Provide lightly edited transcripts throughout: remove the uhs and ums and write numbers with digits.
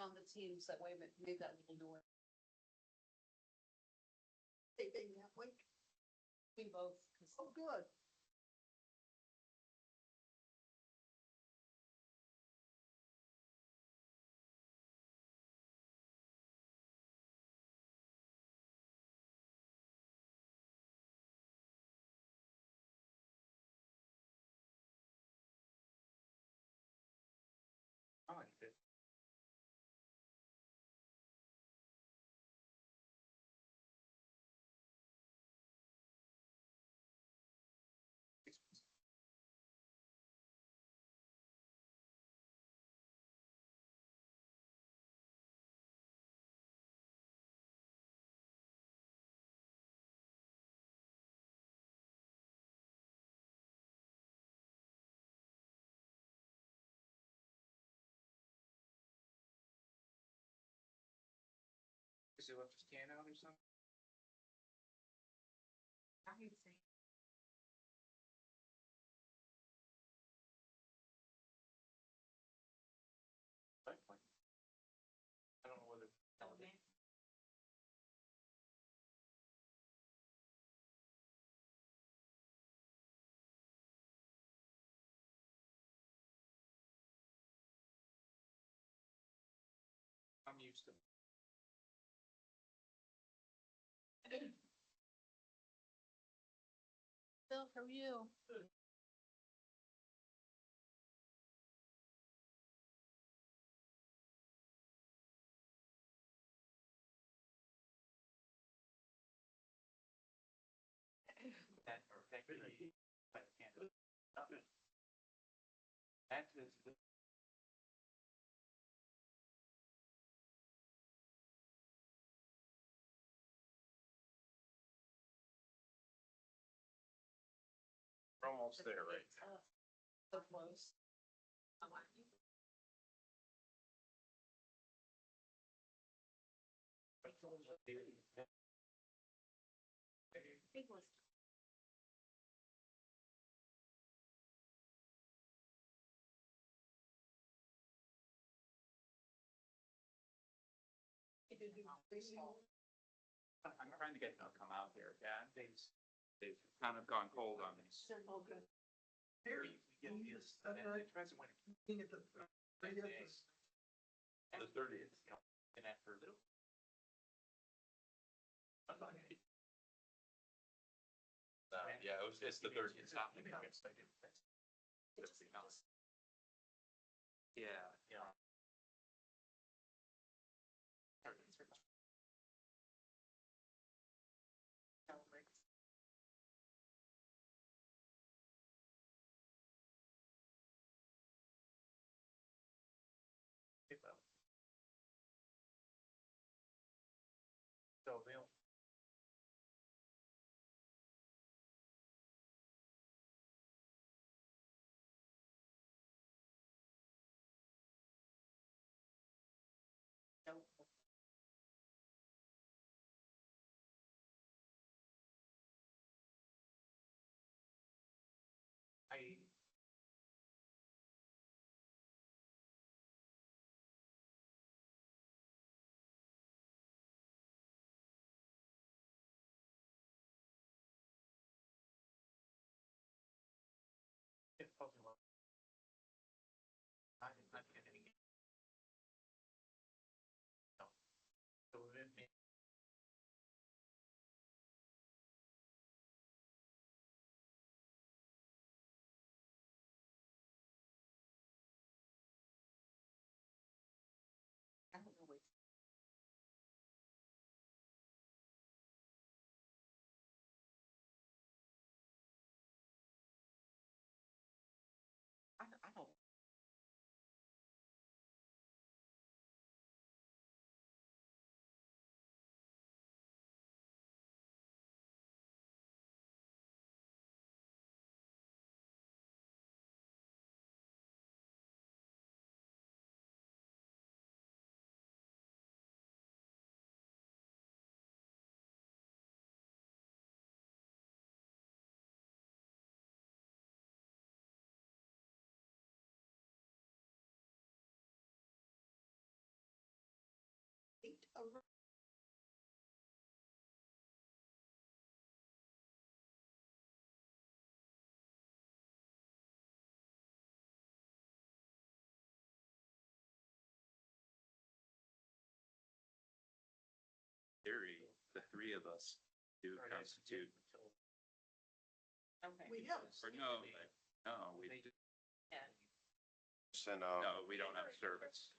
on the teams that made that little noise. They that week. We both, 'cause Oh, good. I liked it. Is he left his can out or something? I would say. I don't know whether. I'm used to. Phil, how are you? That could be. But I can't. That is the. We're almost there, right? So close. Big one. I'm trying to get them to come out here, yeah, they've kind of gone cold on these. Oh, good. Here, Here, you get this, and then it depends on when. being at the, right at this. The 30th, you know, and after a little. Yeah, it's the 30th. Yeah, yeah. So they'll. Theory, the three of us do constitute, Okay. We have. or no, we, Send, no, we don't have service.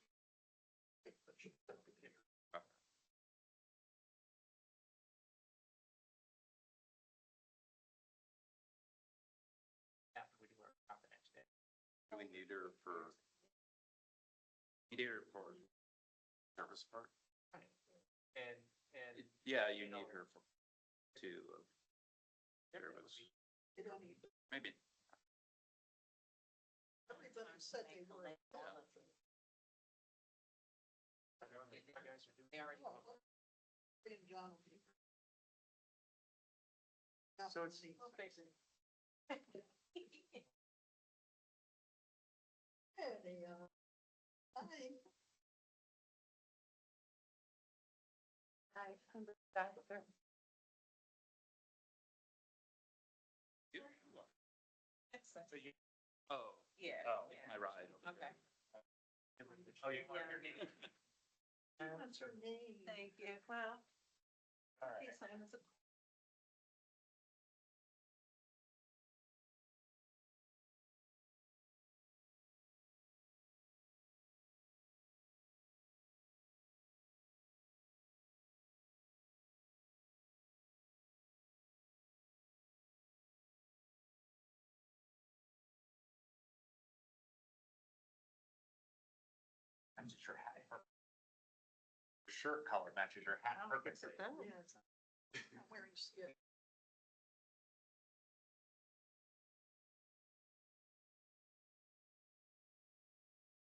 do we need her for Here for, service part? yeah, you need her for, to, service, You don't need, maybe, everybody said they were. And John will be. So it's- Hey, hi. oh, Yeah. oh, my ride. Okay. Oh, you want her Yeah. What's her name? Thank you. Well. All right. okay, so I'm a- I'm just your hat. Her shirt color matches your hat perfectly. Yes. I'm wearing skid.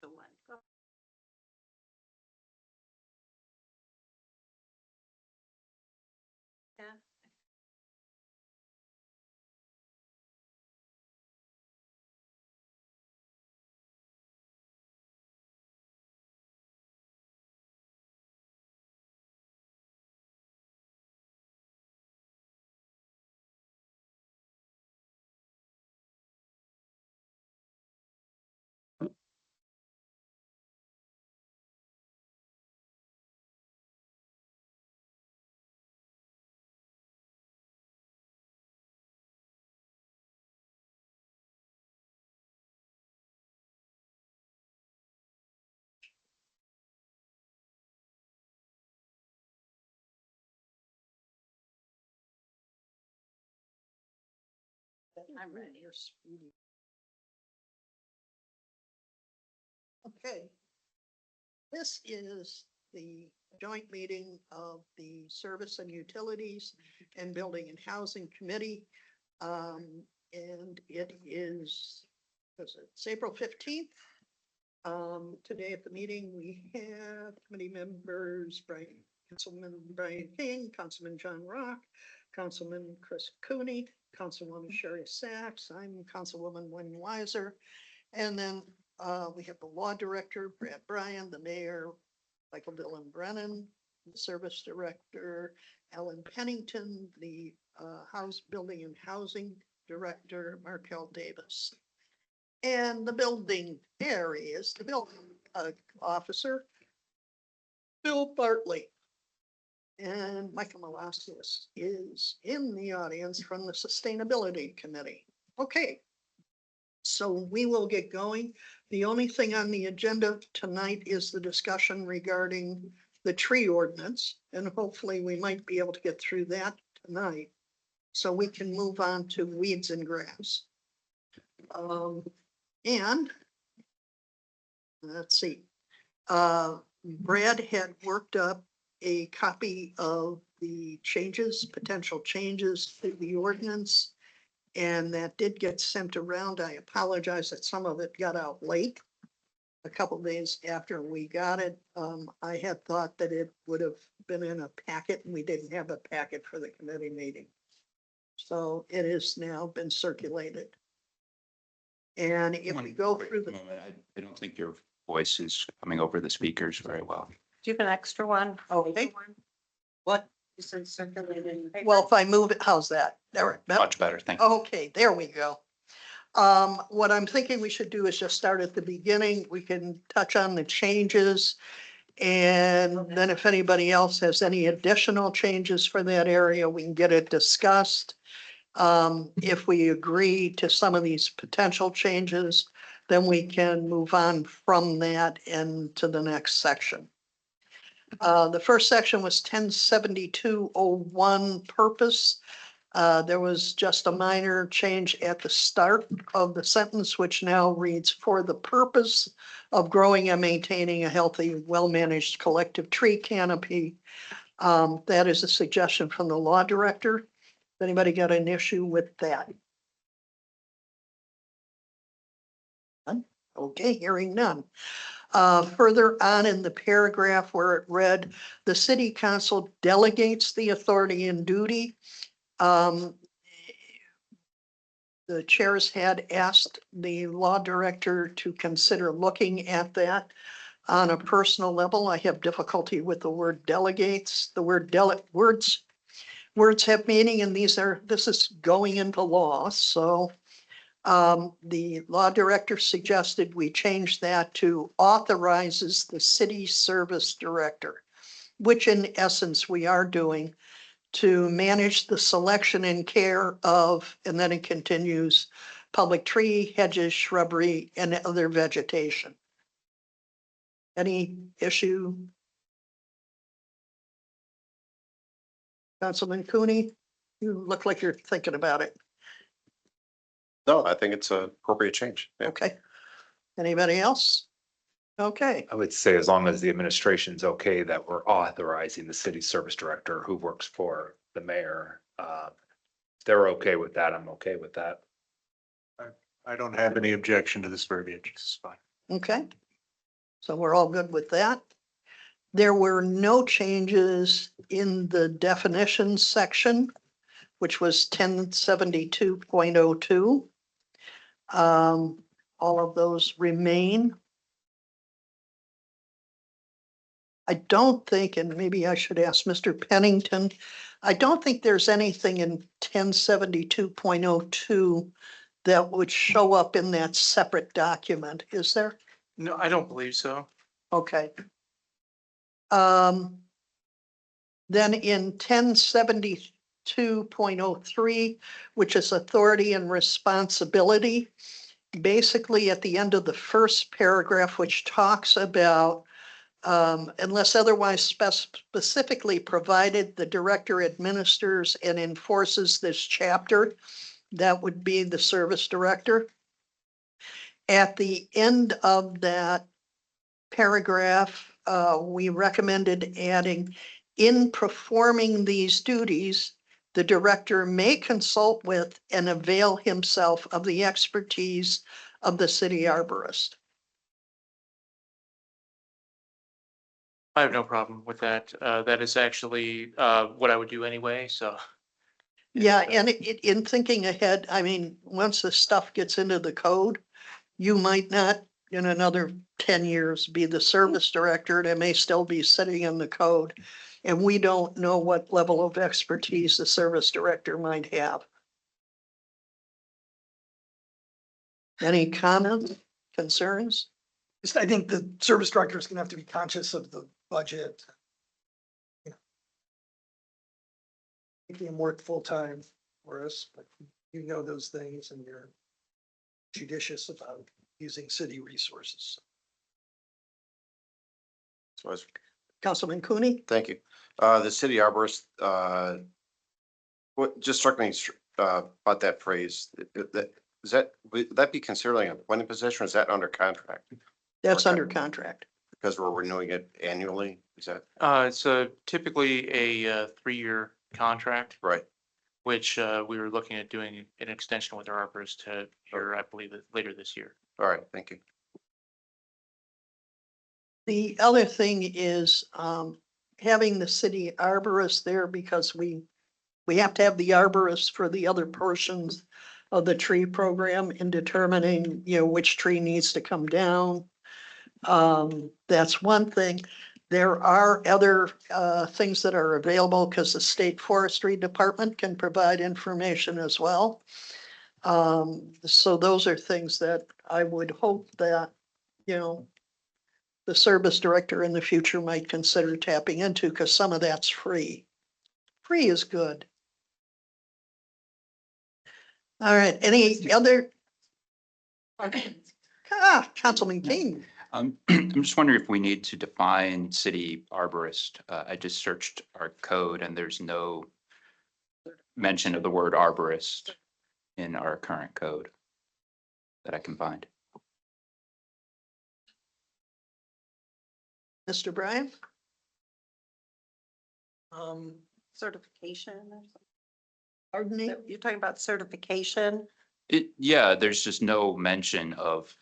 The one. Yeah. I'm ready. You're speedy. Okay. This is the joint meeting of the Service and Utilities and Building and Housing Committee. And it is, it's April 15th. Today at the meeting, we have committee members, Councilman Brian King, Councilman John Rock, Councilman Chris Cooney, Councilwoman Sherry Sachs, I'm Councilwoman Wayne Weiser. And then we have the law director, Brad Bryan, the mayor, Michael Dillon Brennan, the service director, Alan Pennington, the house building and housing director, Markel Davis. And the building areas, the building officer, Bill Bartley. And Michael Malaskis is in the audience from the Sustainability Committee. Okay. So we will get going. The only thing on the agenda tonight is the discussion regarding the tree ordinance, and hopefully we might be able to get through that tonight. So we can move on to weeds and grass. And let's see, Brad had worked up a copy of the changes, potential changes to the ordinance. And that did get sent around. I apologize that some of it got out late, a couple days after we got it. I had thought that it would have been in a packet, and we didn't have a packet for the committee meeting. So it has now been circulated. And if we go through the, I don't think your voice is coming over the speakers very well. Do you have an extra one? Okay. What? You said circulated in the paper. Well, if I move it, how's that? There, Much better, thank you. okay, there we go. What I'm thinking we should do is just start at the beginning. We can touch on the changes. And then if anybody else has any additional changes for that area, we can get it discussed. If we agree to some of these potential changes, then we can move on from that and to the next section. The first section was 107201 purpose. There was just a minor change at the start of the sentence, which now reads, for the purpose of growing and maintaining a healthy, well-managed collective tree canopy. That is a suggestion from the law director. Anybody got an issue with that? None? Okay, hearing none. Further on in the paragraph where it read, the city council delegates the authority and duty. The chairs had asked the law director to consider looking at that on a personal level. I have difficulty with the word delegates. The word words have meaning, and this is going into law. So the law director suggested we change that to authorizes the city service director, which in essence we are doing, to manage the selection and care of, and then it continues, public tree, hedges, shrubbery, and other vegetation. Any issue? Councilman Cooney, you look like you're thinking about it. No, I think it's an appropriate change. Yeah. Okay. Anybody else? Okay, I would say as long as the administration's okay that we're authorizing the city service director who works for the mayor. If they're okay with that, I'm okay with that. I don't have any objection to this verbiage. It's fine. okay. So we're all good with that. There were no changes in the definitions section, which was 1072.02. All of those remain. I don't think, and maybe I should ask Mr. Pennington, I don't think there's anything in 1072.02 that would show up in that separate document, is there? No, I don't believe so. Okay. Then in 1072.03, which is authority and responsibility, basically at the end of the first paragraph, which talks about unless otherwise specifically provided, the director administers and enforces this chapter. That would be the service director. At the end of that paragraph, we recommended adding, in performing these duties, the director may consult with and avail himself of the expertise of the city arborist. I have no problem with that. That is actually what I would do anyway, so. Yeah, and in thinking ahead, I mean, once this stuff gets into the code, you might not in another 10 years be the service director, and it may still be sitting in the code. And we don't know what level of expertise the service director might have. Any comments, concerns? Just, I think the service director is gonna have to be conscious of the budget. Making him work full-time for us, but you know those things and you're judicious about using city resources. So I was- Councilman Cooney? Thank you. The city arborist, what just struck me about that phrase, would that be considered like an appointed position or is that under contract? That's Okay. under contract. Because we're renewing it annually, is that It's typically a 3-year contract, right? which we were looking at doing an extension with our arborist to here, I believe, later this year. All right, thank you. The other thing is having the city arborist there because we have to have the arborist for the other portions of the tree program in determining, which tree needs to come down. That's one thing. There are other things that are available because the State Forestry Department can provide information as well. So those are things that I would hope that, you know, the service director in the future might consider tapping into because some of that's free. Free is good. All right, any other? Councilman King. I'm just wondering if we need to define city arborist. I just searched our code and there's no mention of the word arborist in our current code that I can find. Mr. Bryan? Certification or something. Pardon me? You're talking about certification? Yeah, there's just no mention of,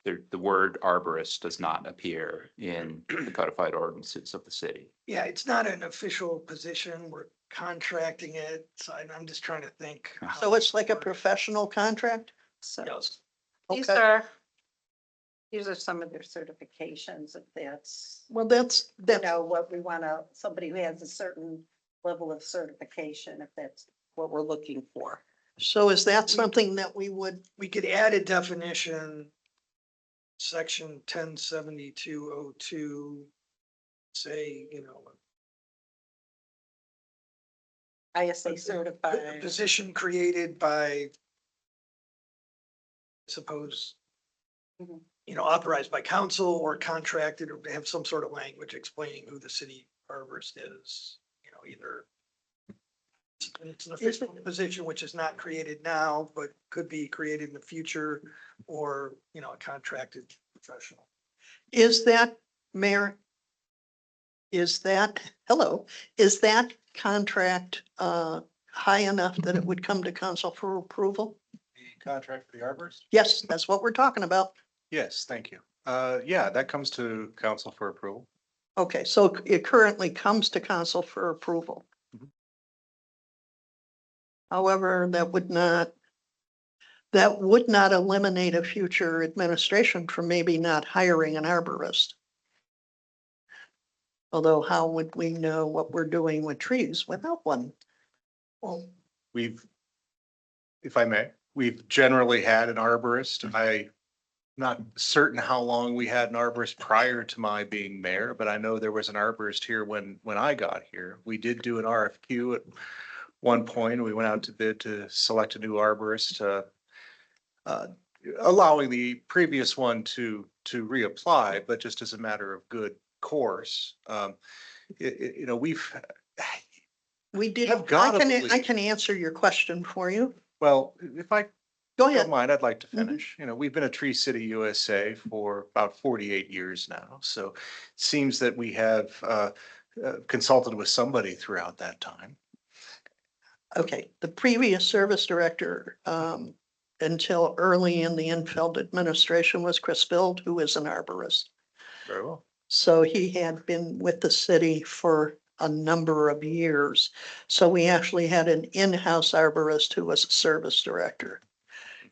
the word arborist does not appear in the codified ordinances of the city. Yeah, it's not an official position. We're contracting it. So I'm just trying to think. So it's like a professional contract? So Yes. these Okay. are, these are some of their certifications, if that's, Well, that's, you know, what we want to, somebody who has a certain level of certification, if that's what we're looking for. so is that something that we would, We could add a definition. Section 107202. Say, you know, ISA a certified. position created by, suppose, Mhm. you know, authorized by council or contracted, or have some sort of language explaining who the city arborist is, you know, either it's an official position which is not created now, but could be created in the future, or, you know, a contracted professional. is that, Mayor? Is that, hello, is that contract high enough that it would come to council for approval? The contract for the arborist? Yes, that's what we're talking about. Yes, thank you. Yeah, that comes to council for approval. Okay, so it currently comes to council for approval. Mhm. However, that would not eliminate a future administration from maybe not hiring an arborist. Although how would we know what we're doing with trees without one? Well, if I may, we've generally had an arborist. I'm not certain how long we had an arborist prior to my being mayor, but I know there was an arborist here when I got here. We did do an RFQ at one point. We went out to bid to select a new arborist, allowing the previous one to reapply, but just as a matter of good course. You know, we We Have gotta I believe. can answer your question for you. well, if I Go don't ahead. mind, I'd like to Mhm. finish. You know, we've been a Tree City USA for about 48 years now. So it seems that we have consulted with somebody throughout that time. Okay, the previous service director, until early in the Infeld administration was Chris Field, who is an arborist. Very well. So he had been with the city for a number of years. So we actually had an in-house arborist who was a service director.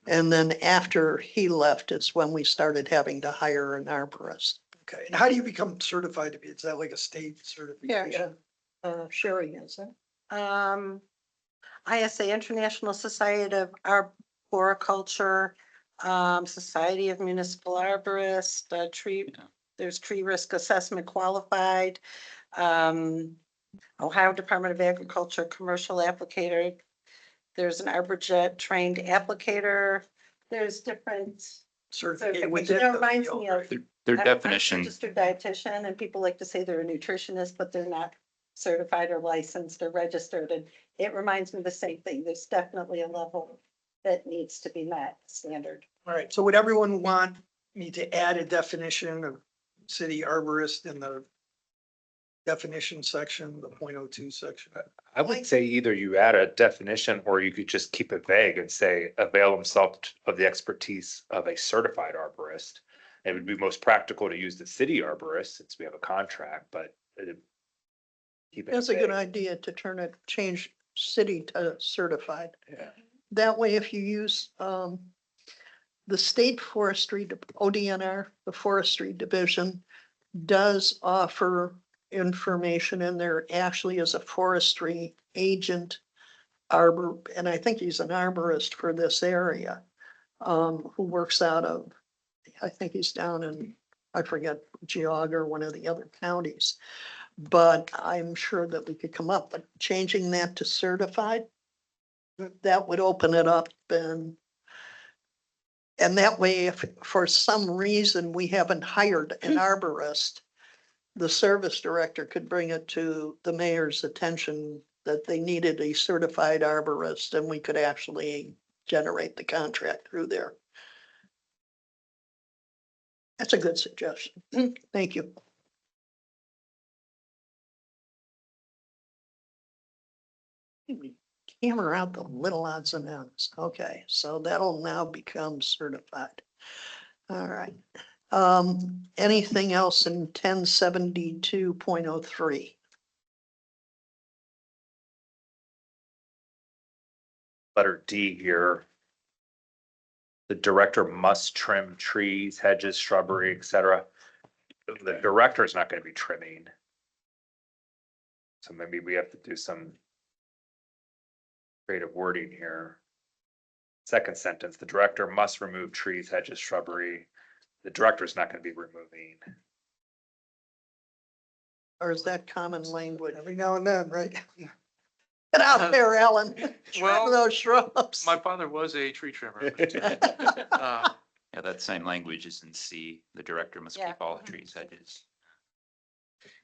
And then after he left is when we started having to hire an arborist. Okay, and how do you become certified to be, is that like a state certification? Sherry is it? ISA, International Society of Arboriculture, Society of Municipal Arborists, Yeah. there's Tree Risk Assessment Qualified, Ohio Department of Agriculture, Commercial Applicator. There's an ArborJet trained applicator. There's different Certificate certifications. within That the reminds field, me of. right? Their I'm a definition, Registered dietitian, and people like to say they're a nutritionist, but they're not certified or licensed or registered. And it reminds me of the same thing. There's definitely a level that needs to be met, standard. All right, so would everyone want me to add a definition of city arborist in the definition section, the 0.02 section? I would say either you add a definition or you could just keep it vague and say avail himself of the expertise of a certified arborist. It would be most practical to use the city arborist since we have a contract, but keep it That's a good vague. idea to change city to certified. Yeah. That way, if you use, the state forestry, ODNR, the forestry division, does offer information in there, actually is a forestry agent arbor, and I think he's an arborist for this area, who works out of, I think he's down in, I forget, Geauga or one of the other counties. But I'm sure that we could come up, but changing that to certified, that would open it up and that way, if for some reason we haven't hired an arborist, the service director could bring it to the mayor's attention that they needed a certified arborist and we could actually generate the contract through there. That's a good suggestion. Thank you. Hammer out the little odds and ends. Okay, so that'll now become certified. All right. Anything else in 1072.03? Letter D here. The director must trim trees, hedges, shrubbery, et cetera. The director is not gonna be trimming. So maybe we have to do some creative wording here. Second sentence, the director must remove trees, hedges, shrubbery. The director is not gonna be removing. Or is that common language? Every now and then, right? Get out there, Ellen. Trim Well, those shrubs. My father was a tree trimmer. Yeah, that same language is in C. The director must Yeah. keep all trees, hedges.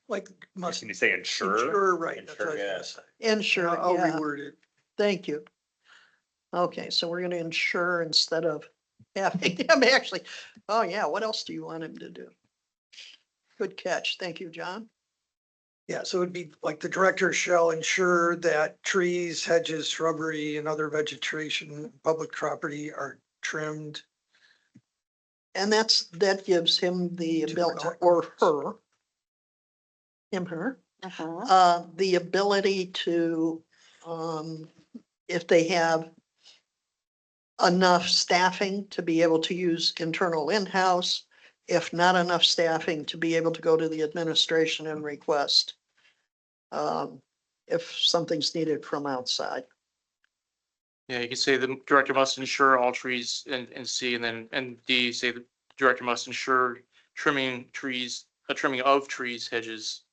Like, must Can you say ensure? ensure, right, that's what I was Ensure, gonna say. Ensure, I'll yeah. reword it. Thank you. Okay, so we're gonna ensure instead of having him actually, oh yeah, what else do you want him to do? Good catch. Thank you, John. Yeah, so it'd be like the director shall ensure that trees, hedges, shrubbery and other vegetation, public property are trimmed. And that gives him the To ability, protect or the her. Him, her, Uh-huh. the ability to, if they have enough staffing to be able to use internal in-house, if not enough staffing to be able to go to the administration and request if something's needed from outside. Yeah, you can say the director must ensure all trees in C, and then, and D, say the director must ensure trimming trees, trimming of trees, hedges.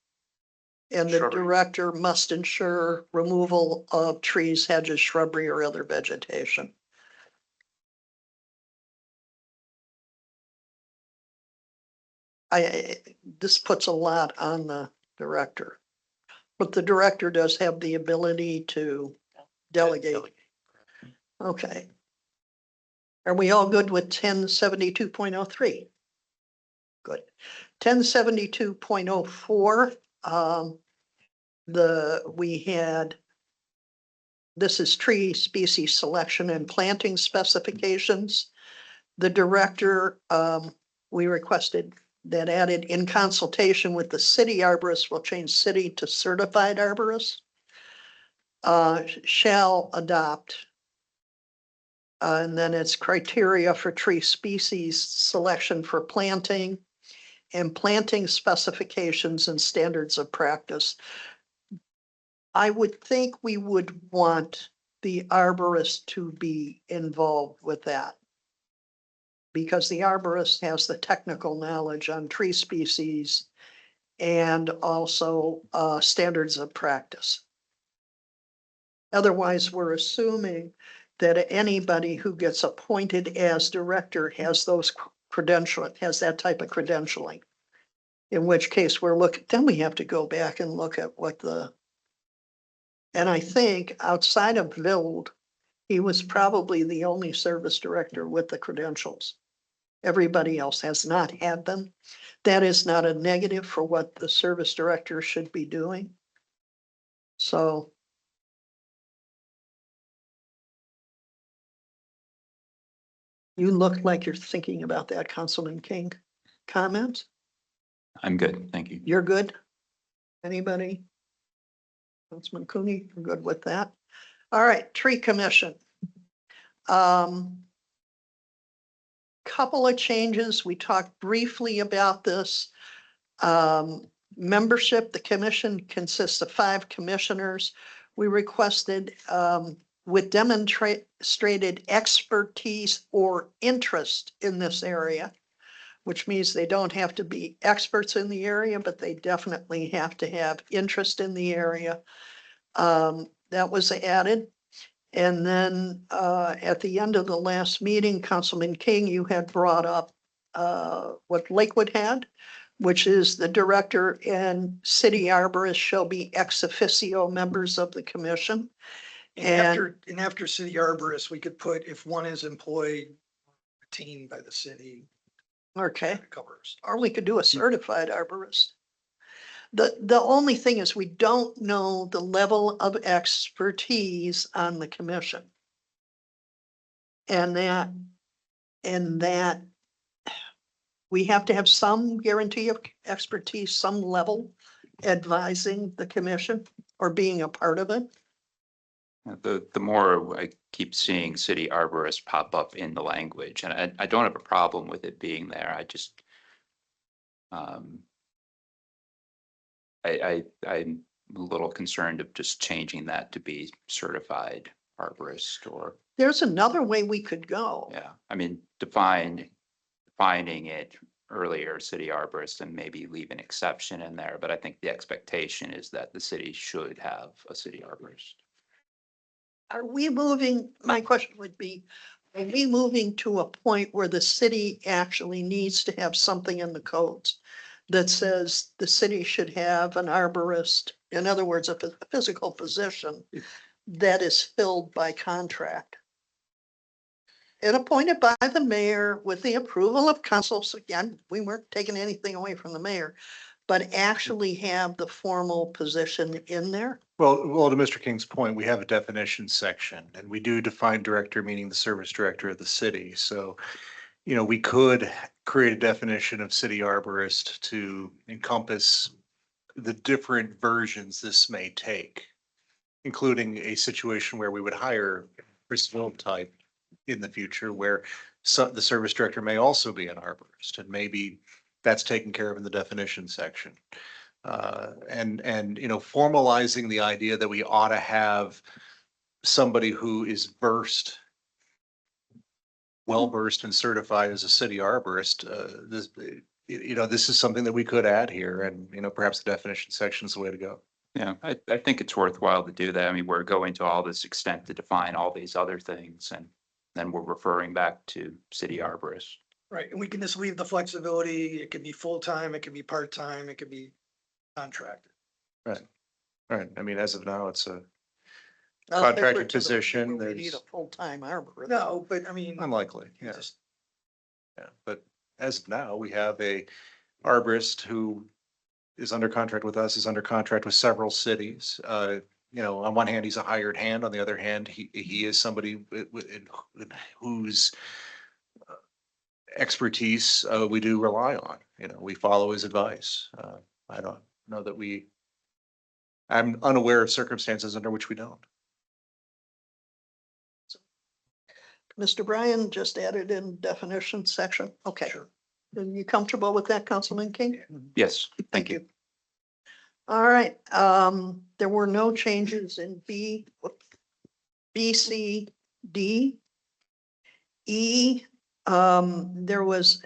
And the Shrubbery. director must ensure removal of trees, hedges, shrubbery, or other vegetation. This puts a lot on the director. But the director does have the ability to delegate. Okay. Are we all good with 1072.03? Good. 1072.04, we had, this is tree species selection and planting specifications. The director, we requested that added in consultation with the city arborist, will change city to certified arborist. Shall adopt. And then it's criteria for tree species selection for planting and planting specifications and standards of practice. I would think we would want the arborist to be involved with that. Because the arborist has the technical knowledge on tree species and also standards of practice. Otherwise, we're assuming that anybody who gets appointed as director has those has that type of credentialing. In which case then we have to go back and look at what and I think outside of Vild, he was probably the only service director with the credentials. Everybody else has not had them. That is not a negative for what the service director should be doing. So. You look like you're thinking about that, Councilman King. Comments? I'm good, thank you. You're good? Anybody? Councilman Cooney, you're good with that? All right, tree commission. Couple of changes. We talked briefly about this. Membership, the commission consists of 5 commissioners. We requested, with demonstrated expertise or interest in this area, which means they don't have to be experts in the area, but they definitely have to have interest in the area. That was added. And then, at the end of the last meeting, Councilman King, you had brought up, what Lakewood had, which is the director and city arborist shall be ex officio members of the commission. And after city arborists, we could put if one is employed, retained by the city, Okay, it covers. or we could do a certified arborist. The only thing is we don't know the level of expertise on the commission. And that we have to have some guarantee of expertise, some level advising the commission or being a part of it. The more I keep seeing city arborist pop up in the language, and I don't have a problem with it being there. I just I'm a little concerned of just changing that to be certified arborist or, There's another way we could go. yeah, I mean, defining it earlier, city arborist, and maybe leave an exception in there, but I think the expectation is that the city should have a city arborist. Are we moving, my question would be, are we moving to a point where the city actually needs to have something in the codes that says the city should have an arborist? In other words, a physical position that is filled by contract and appointed by the mayor with the approval of council. So again, we weren't taking anything away from the mayor, but actually have the formal position in there. Well, to Mr. King's point, we have a definition section and we do define director, meaning the service director of the city. So, we could create a definition of city arborist to encompass the different versions this may take, including a situation where we would hire Chris Will type in the future where the service director may also be an arborist, and maybe that's taken care of in the definition section. And formalizing the idea that we ought to have somebody who is well-versed and certified as a city arborist. This is something that we could add here, and, perhaps the definition section is the way to go. Yeah, I think it's worthwhile to do that. I mean, we're going to all this extent to define all these other things, and then we're referring back to city arborist. Right, and we can just leave the flexibility. It could be full-time, it could be part-time, it could be contracted. Right. I mean, as of now, it's a Well, if we're contracted to the point position. where we need There's a full-time arborist. No, but I mean. unlikely. you Yeah. just- Yeah. But as of now, we have a arborist who is under contract with us, is under contract with several cities. On one hand, he's a hired hand. On the other hand, he is somebody whose expertise we do rely on. We follow his advice. I don't know that I'm unaware of circumstances under which we don't. Mr. Bryan just added in definition section. Okay. Sure. Are you comfortable with that, Councilman King? Yes, thank you. All right, there were no changes in B, C, D. E, there was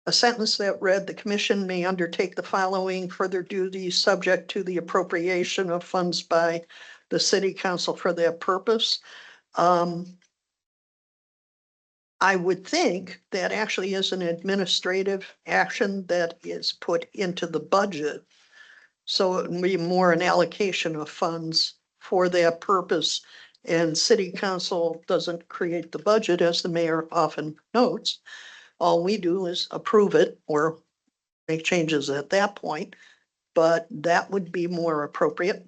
a sentence that read, the commission may undertake the following further duties subject to the appropriation of funds by the city council for that purpose. I would think that actually is an administrative action that is put into the budget. So it would be more an allocation of funds for that purpose. And city council doesn't create the budget, as the mayor often notes. All we do is approve it or make changes at that point, but that would be more appropriate.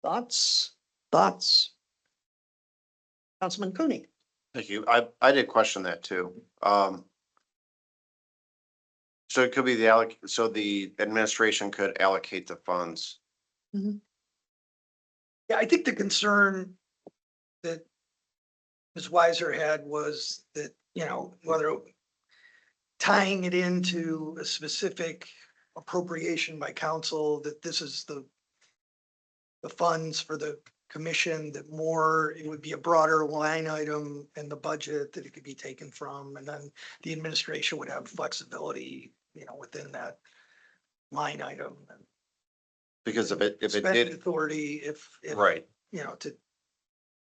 Thoughts? Councilman Cooney. Thank you. I did question that too. So it could be so the administration could allocate the funds. Yeah, I think the concern that Ms. Weiser had was that, you know, whether tying it into a specific appropriation by council, that this is the funds for the commission, that more, it would be a broader line item in the budget that it could be taken from, and then the administration would have flexibility, you know, within that line item. And Because if it spending did, authority, if, right, you know, to,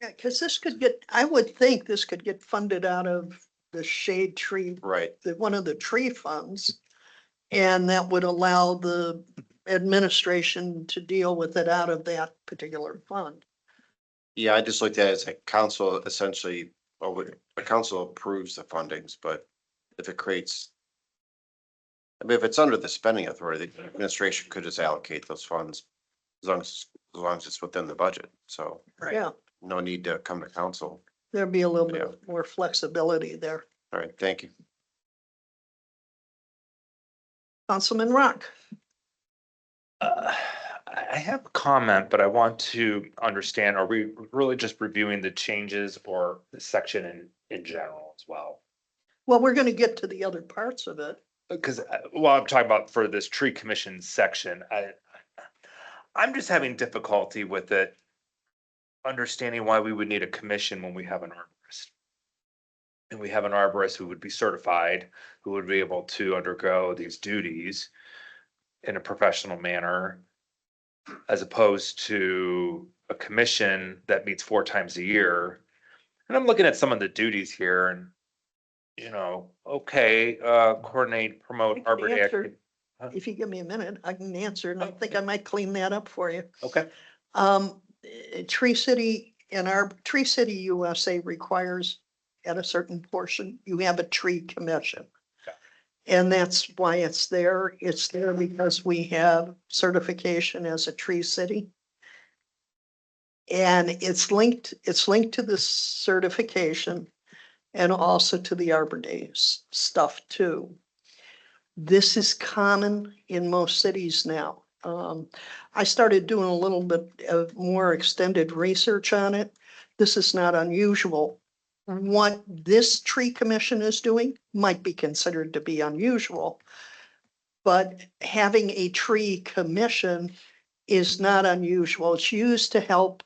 Yeah, because this could get, I would think this could get funded out of the shade tree, right. one of the tree funds. And that would allow the administration to deal with it out of that particular fund. Yeah, I just looked at it as a council essentially, the council approves the fundings, but if it creates. I mean, if it's under the spending authority, the administration could just allocate those funds as long as it's within the budget. So Yeah, no need to come to council. there'd be a little Yeah. bit more flexibility there. All right, thank you. Councilman Rock. I have a comment, but I want to understand, are we really just reviewing the changes or the section in general as well? Well, we're gonna get to the other parts of it. Because, well, I'm talking about for this tree commission section, I'm just having difficulty with it. Understanding why we would need a commission when we have an arborist. And we have an arborist who would be certified, who would be able to undergo these duties in a professional manner. As opposed to a commission that meets 4 times a year. And I'm looking at some of the duties here and, you know, okay, coordinate, promote I can Arbor Day. answer. If you give me a minute, I can answer, and I think I might clean that up for you. Okay, Tree City and our Tree City USA requires at a certain portion, you have a tree commission. Okay. And that's why it's there. It's there because we have certification as a tree city. And it's linked to the certification and also to the Arbor Days stuff too. This is common in most cities now. I started doing a little bit of more extended research on it. This is not unusual. What this tree commission is doing might be considered to be unusual. But having a tree commission is not unusual. It's used to help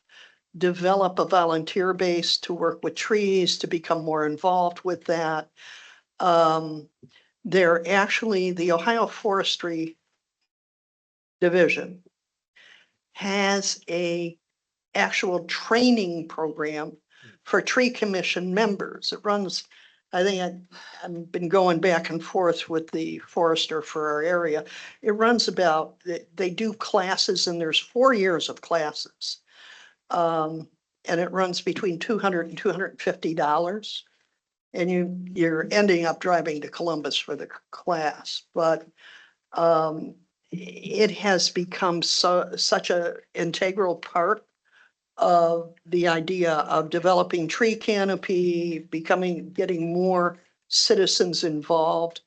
develop a volunteer base to work with trees, to become more involved with that. They're actually, the Ohio Forestry Division has a actual training program for tree commission members. It runs, I think I've been going back and forth with the forester for our area. It runs about, they do classes and there's 4 years of classes. And it runs between $200 and $250. And you're ending up driving to Columbus for the class, but it has become such a integral part of the idea of developing tree canopy, getting more citizens involved,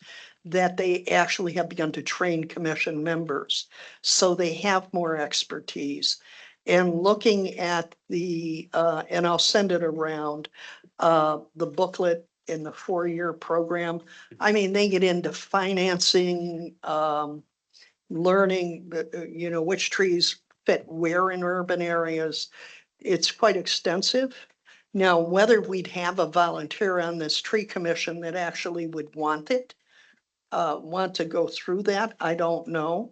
that they actually have begun to train commission members. So they have more expertise. And looking at and I'll send it around, the booklet in the 4-year program. I mean, they get into financing, learning, which trees fit where in urban areas. It's quite extensive. Now, whether we'd have a volunteer on this tree commission that actually would want to go through that, I don't know.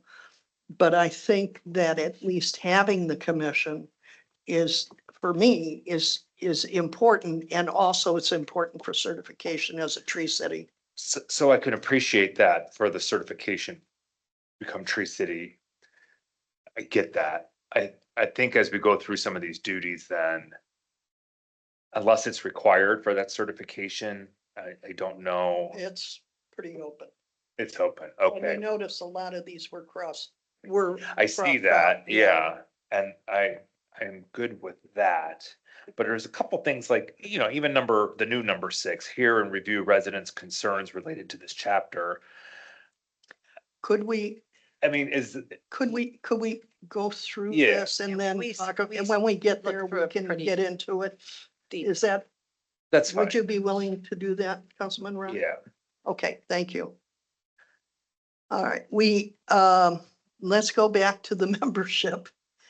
But I think that at least having the commission is, for me, is important. And also it's important for certification as a tree city. so I can appreciate that for the certification, become tree city. I get that. I think as we go through some of these duties, then unless it's required for that certification, I don't know. It's pretty open. It's open, And you okay. notice a lot of these were I see crossed that, out, yeah, and I am good with that. But there's a couple things like, even the new number 6, hear and review residents' concerns related to this chapter. Could we I mean, could we go through Yeah. this and then We- talk, we and when we get look there, through we it can pretty- get into it? Is that, That's fine. would you be willing to do that, Councilman Ron? Yeah. Okay, thank you. All right, let's go back to the membership.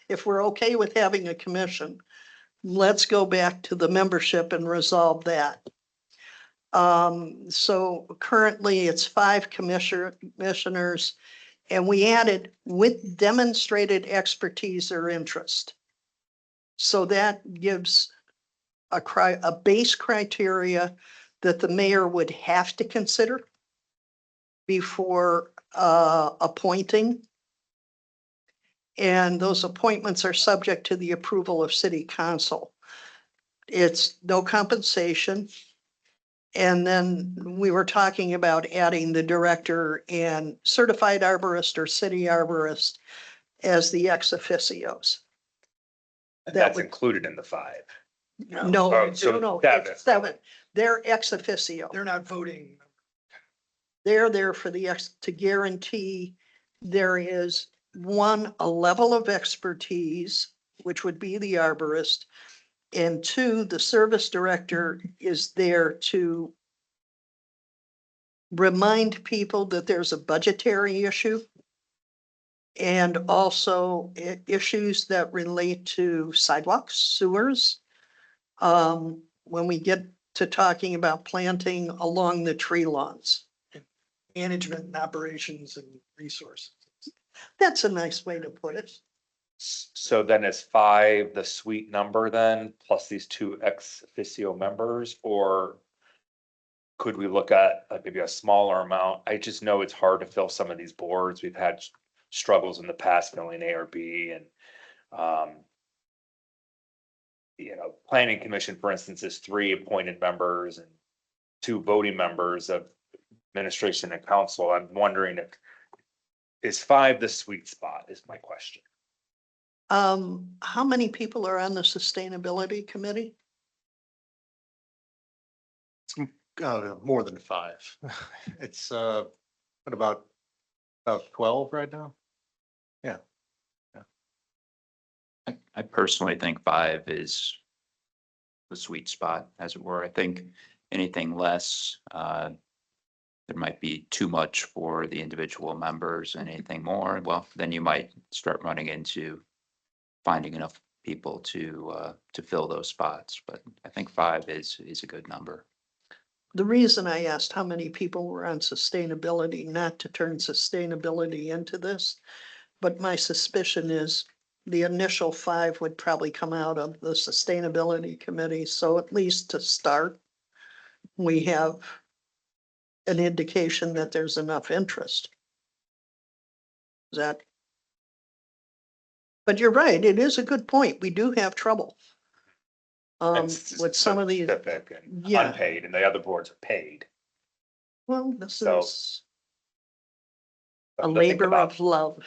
If we're okay with having a commission, let's go back to the membership and resolve that. So currently it's 5 commissioners, and we added with demonstrated expertise or interest. So that gives a base criteria that the mayor would have to consider before appointing. And those appointments are subject to the approval of city council. It's no compensation. And then we were talking about adding the director and certified arborist or city arborist as the ex officios. And That that's would- included in the 5. No, Oh, so no, seven. it's 7. They're ex officio. They're not voting. They're there for to guarantee there is a level of expertise, which would be the arborist. And 2, the service director is there to remind people that there's a budgetary issue. And also issues that relate to sidewalks, sewers. When we get to talking about planting along the tree lawns. Management and operations and resources. That's a nice way to put it. So then is 5 the sweet number then, plus these 2 ex officio members, or could we look at maybe a smaller amount? I just know it's hard to fill some of these boards. We've had struggles in the past filling A or B, and planning commission, for instance, is 3 appointed members and 2 voting members of administration and council. I'm wondering if is 5 the sweet spot is my question. How many people are on the sustainability committee? More than 5. It's, what about 12 right now? I personally think 5 is the sweet spot, as it were. I think anything less, there might be too much for the individual members, and anything more, well, then you might start running into finding enough people to fill those spots. But I think 5 is a good number. The reason I asked how many people were on sustainability, not to turn sustainability into this, but my suspicion is the initial 5 would probably come out of the sustainability committee. So at least to start, we have an indication that there's enough interest. Is that? But you're right, it is a good point. We do have trouble. It's With some of these, specific and yeah. unpaid, and the other boards are paid. well, this So- is a Something to think labor about. of love.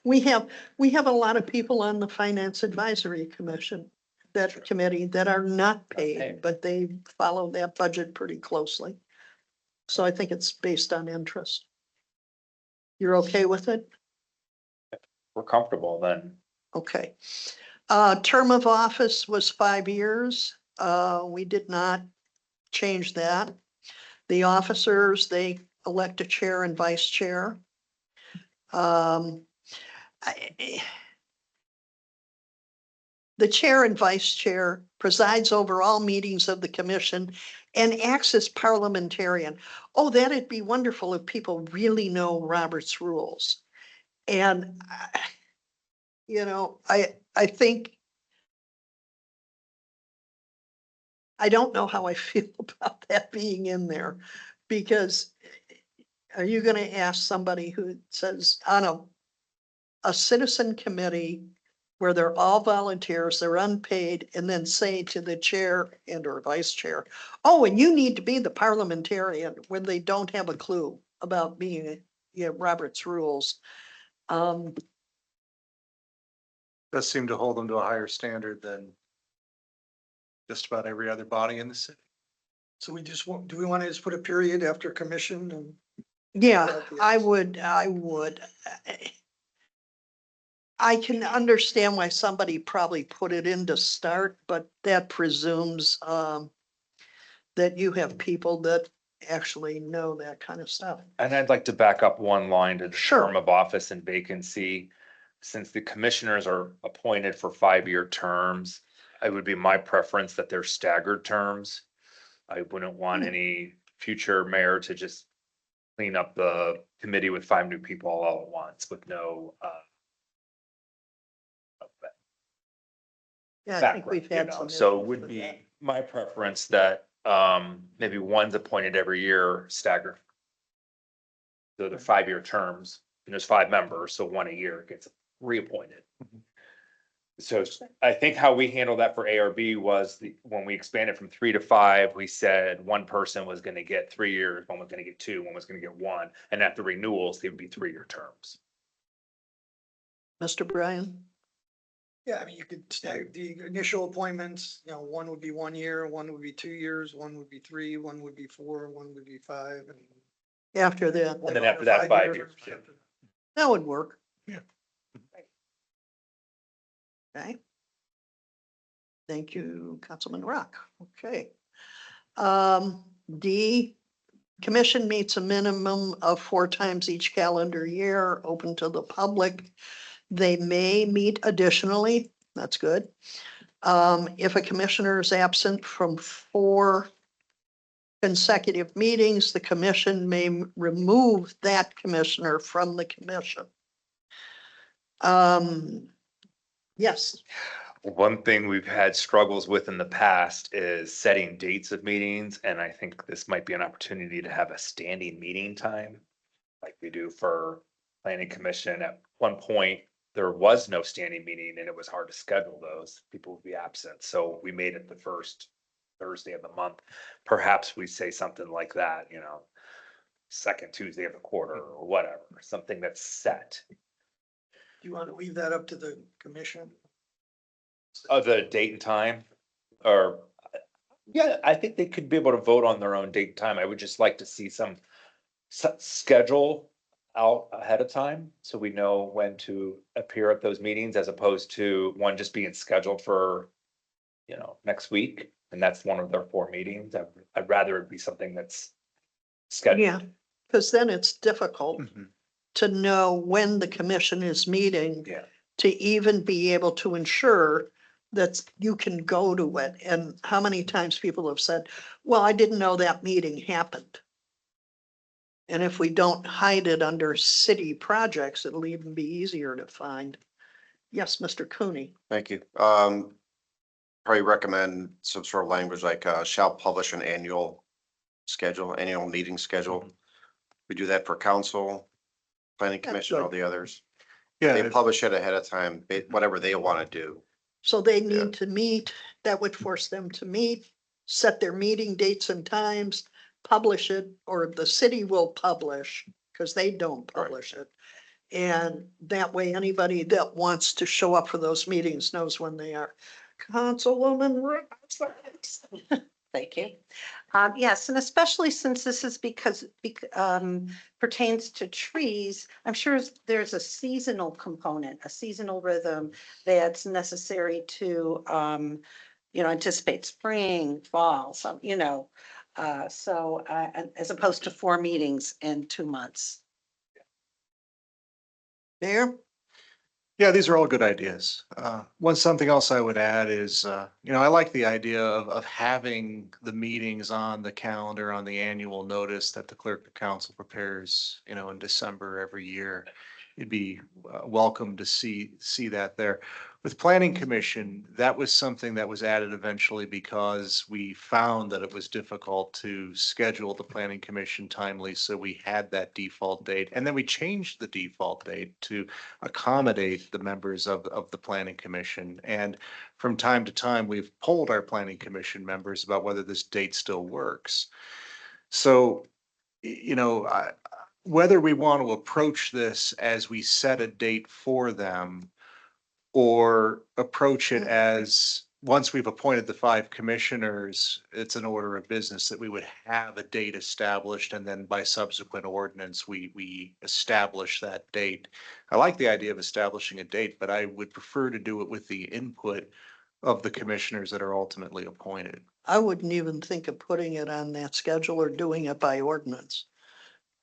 We have a lot of people on the Finance Advisory Commission, that committee that are not paid, paid. but they follow that budget pretty closely. So I think it's based on interest. You're okay with it? We're comfortable then. Okay. Term of office was 5 years. We did not change that. The officers, they elect a chair and vice chair. The chair and vice chair presides over all meetings of the commission and acts as parliamentarian. Oh, that'd be wonderful if people really know Robert's rules. And, I think I don't know how I feel about that being in there, because are you gonna ask somebody who says on a citizen committee where they're all volunteers, they're unpaid, and then say to the chair and or vice chair, oh, and you need to be the parliamentarian, when they don't have a clue about being, Robert's rules. Does seem to hold them to a higher standard than just about every other body in the city. So do we want to just put a period after commission and? Yeah, I would. I can understand why somebody probably put it in to start, but that presumes, that you have people that actually know that kind of stuff. And I'd like to back up one line to the Sure. term of office and vacancy. Since the commissioners are appointed for 5-year terms, it would be my preference that they're staggered terms. I wouldn't want any future mayor to just clean up the committee with 5 new people all at once with no Yeah, I think background, we've you had know, some. so it issues would with be that. my preference that maybe one's appointed every year staggered. So they're 5-year terms, and there's 5 members, so 1 a year gets reappointed. So I think how we handled that for ARB was when we expanded from 3 to 5, we said one person was gonna get 3 years, one was gonna get 2, one was gonna get 1, and at the renewals, they would be 3-year terms. Mr. Bryan? Yeah, I mean, you could stagger the initial appointments, you know, one would be 1 year, one would be 2 years, one would be 3, one would be 4, one would be 5, and. After that, And then after that, 5 years. Yeah. that would work. Yeah. Okay. Thank you, Councilman Rock. Okay. D, commission meets a minimum of 4 times each calendar year, open to the public. They may meet additionally, that's good. If a commissioner is absent from 4 consecutive meetings, the commission may remove that commissioner from the commission. Yes, One thing we've had struggles with in the past is setting dates of meetings, and I think this might be an opportunity to have a standing meeting time. Like we do for planning commission. At one point, there was no standing meeting and it was hard to schedule those. People would be absent, so we made it the first Thursday of the month. Perhaps we say something like that, you know, second Tuesday of the quarter or whatever, something that's set. Do you want to leave that up to the commission? Of the date and time, or, yeah, I think they could be able to vote on their own date and time. I would just like to see some schedule out ahead of time, so we know when to appear at those meetings, as opposed to one just being scheduled for, you know, next week, and that's one of their 4 meetings. I'd rather it be something that's scheduled. yeah, because then it's difficult Mhm. to know when the commission is meeting. Yeah. To even be able to ensure that you can go to it. And how many times people have said, well, I didn't know that meeting happened. And if we don't hide it under city projects, it'll even be easier to find. Yes, Mr. Cooney. Thank you. Probably recommend some sort of language like, shall publish an annual schedule, annual meeting schedule. We do that for council, planning That's commission, all good. the others. Yeah, They publish it ahead of time, whatever they want to do. So they Yeah. need to meet, that would force them to meet, set their meeting dates and times, publish it, or the city will publish, because they don't Right. publish it. And that way, anybody that wants to show up for those meetings knows when they are. Councilwoman Ross. Thank you. Yes, and especially since this is because, pertains to trees, I'm sure there's a seasonal component, a seasonal rhythm that's necessary to, anticipate spring, fall, some, as opposed to 4 meetings in 2 months. Mayor? Yeah, these are all good ideas. Something else I would add is, I like the idea of having the meetings on the calendar on the annual notice that the clerk of council prepares, in December every year. It'd be welcome to see that there. With planning commission, that was something that was added eventually because we found that it was difficult to schedule the planning commission timely, so we had that default date. And then we changed the default date to accommodate the members of the planning commission. And from time to time, we've polled our planning commission members about whether this date still works. So, whether we want to approach this as we set a date for them or approach it as once we've appointed the 5 commissioners, it's an order of business that we would have a date established, and then by subsequent ordinance, we establish that date. I like the idea of establishing a date, but I would prefer to do it with the input of the commissioners that are ultimately appointed. I wouldn't even think of putting it on that schedule or doing it by ordinance.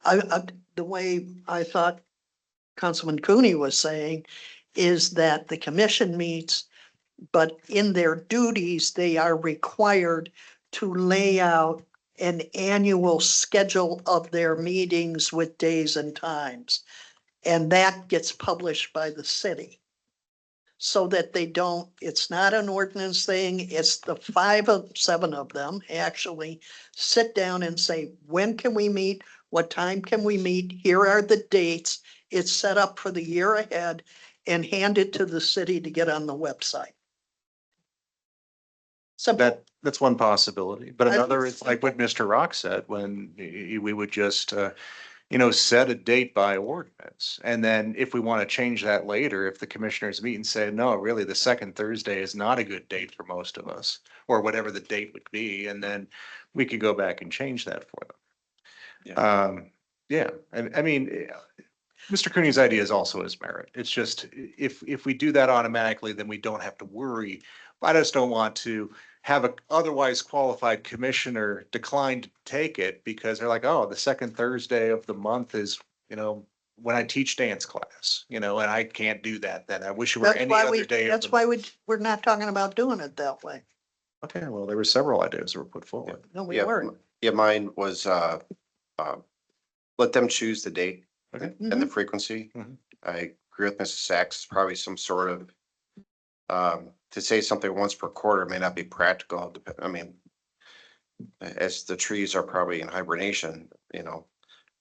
The way I thought Councilman Cooney was saying is that the commission meets, but in their duties, they are required to lay out an annual schedule of their meetings with days and times. And that gets published by the city. So that they don't, it's not an ordinance thing, it's the 7 of them actually sit down and say, when can we meet? What time can we meet? Here are the dates. It's set up for the year ahead and hand it to the city to get on the website. Simple. That's one possibility, but I another think is like what Mr. Rock said, when we would just, set a date by ordinance. And then if we want to change that later, if the commissioners meet and say, no, really, the second Thursday is not a good date for most of us, or whatever the date would be, and then we could go back and change that for them. Yeah, I mean, Mr. Cooney's idea is also his merit. It's just, if we do that automatically, then we don't have to worry. I just don't want to have a otherwise qualified commissioner decline to take it because they're like, oh, the second Thursday of the month is, when I teach dance class, and I can't do that then. I wish it were That's any why other we, day. of that's the why month. we're not talking about doing it that way. Okay, well, there were several ideas that were put forward. No, we Yeah, weren't. Yeah, mine was, let them choose the date Okay. and the frequency. Mhm. I agree with Mrs. Sacks, it's probably some sort of, to say something once per quarter may not be practical. I mean, as the trees are probably in hibernation,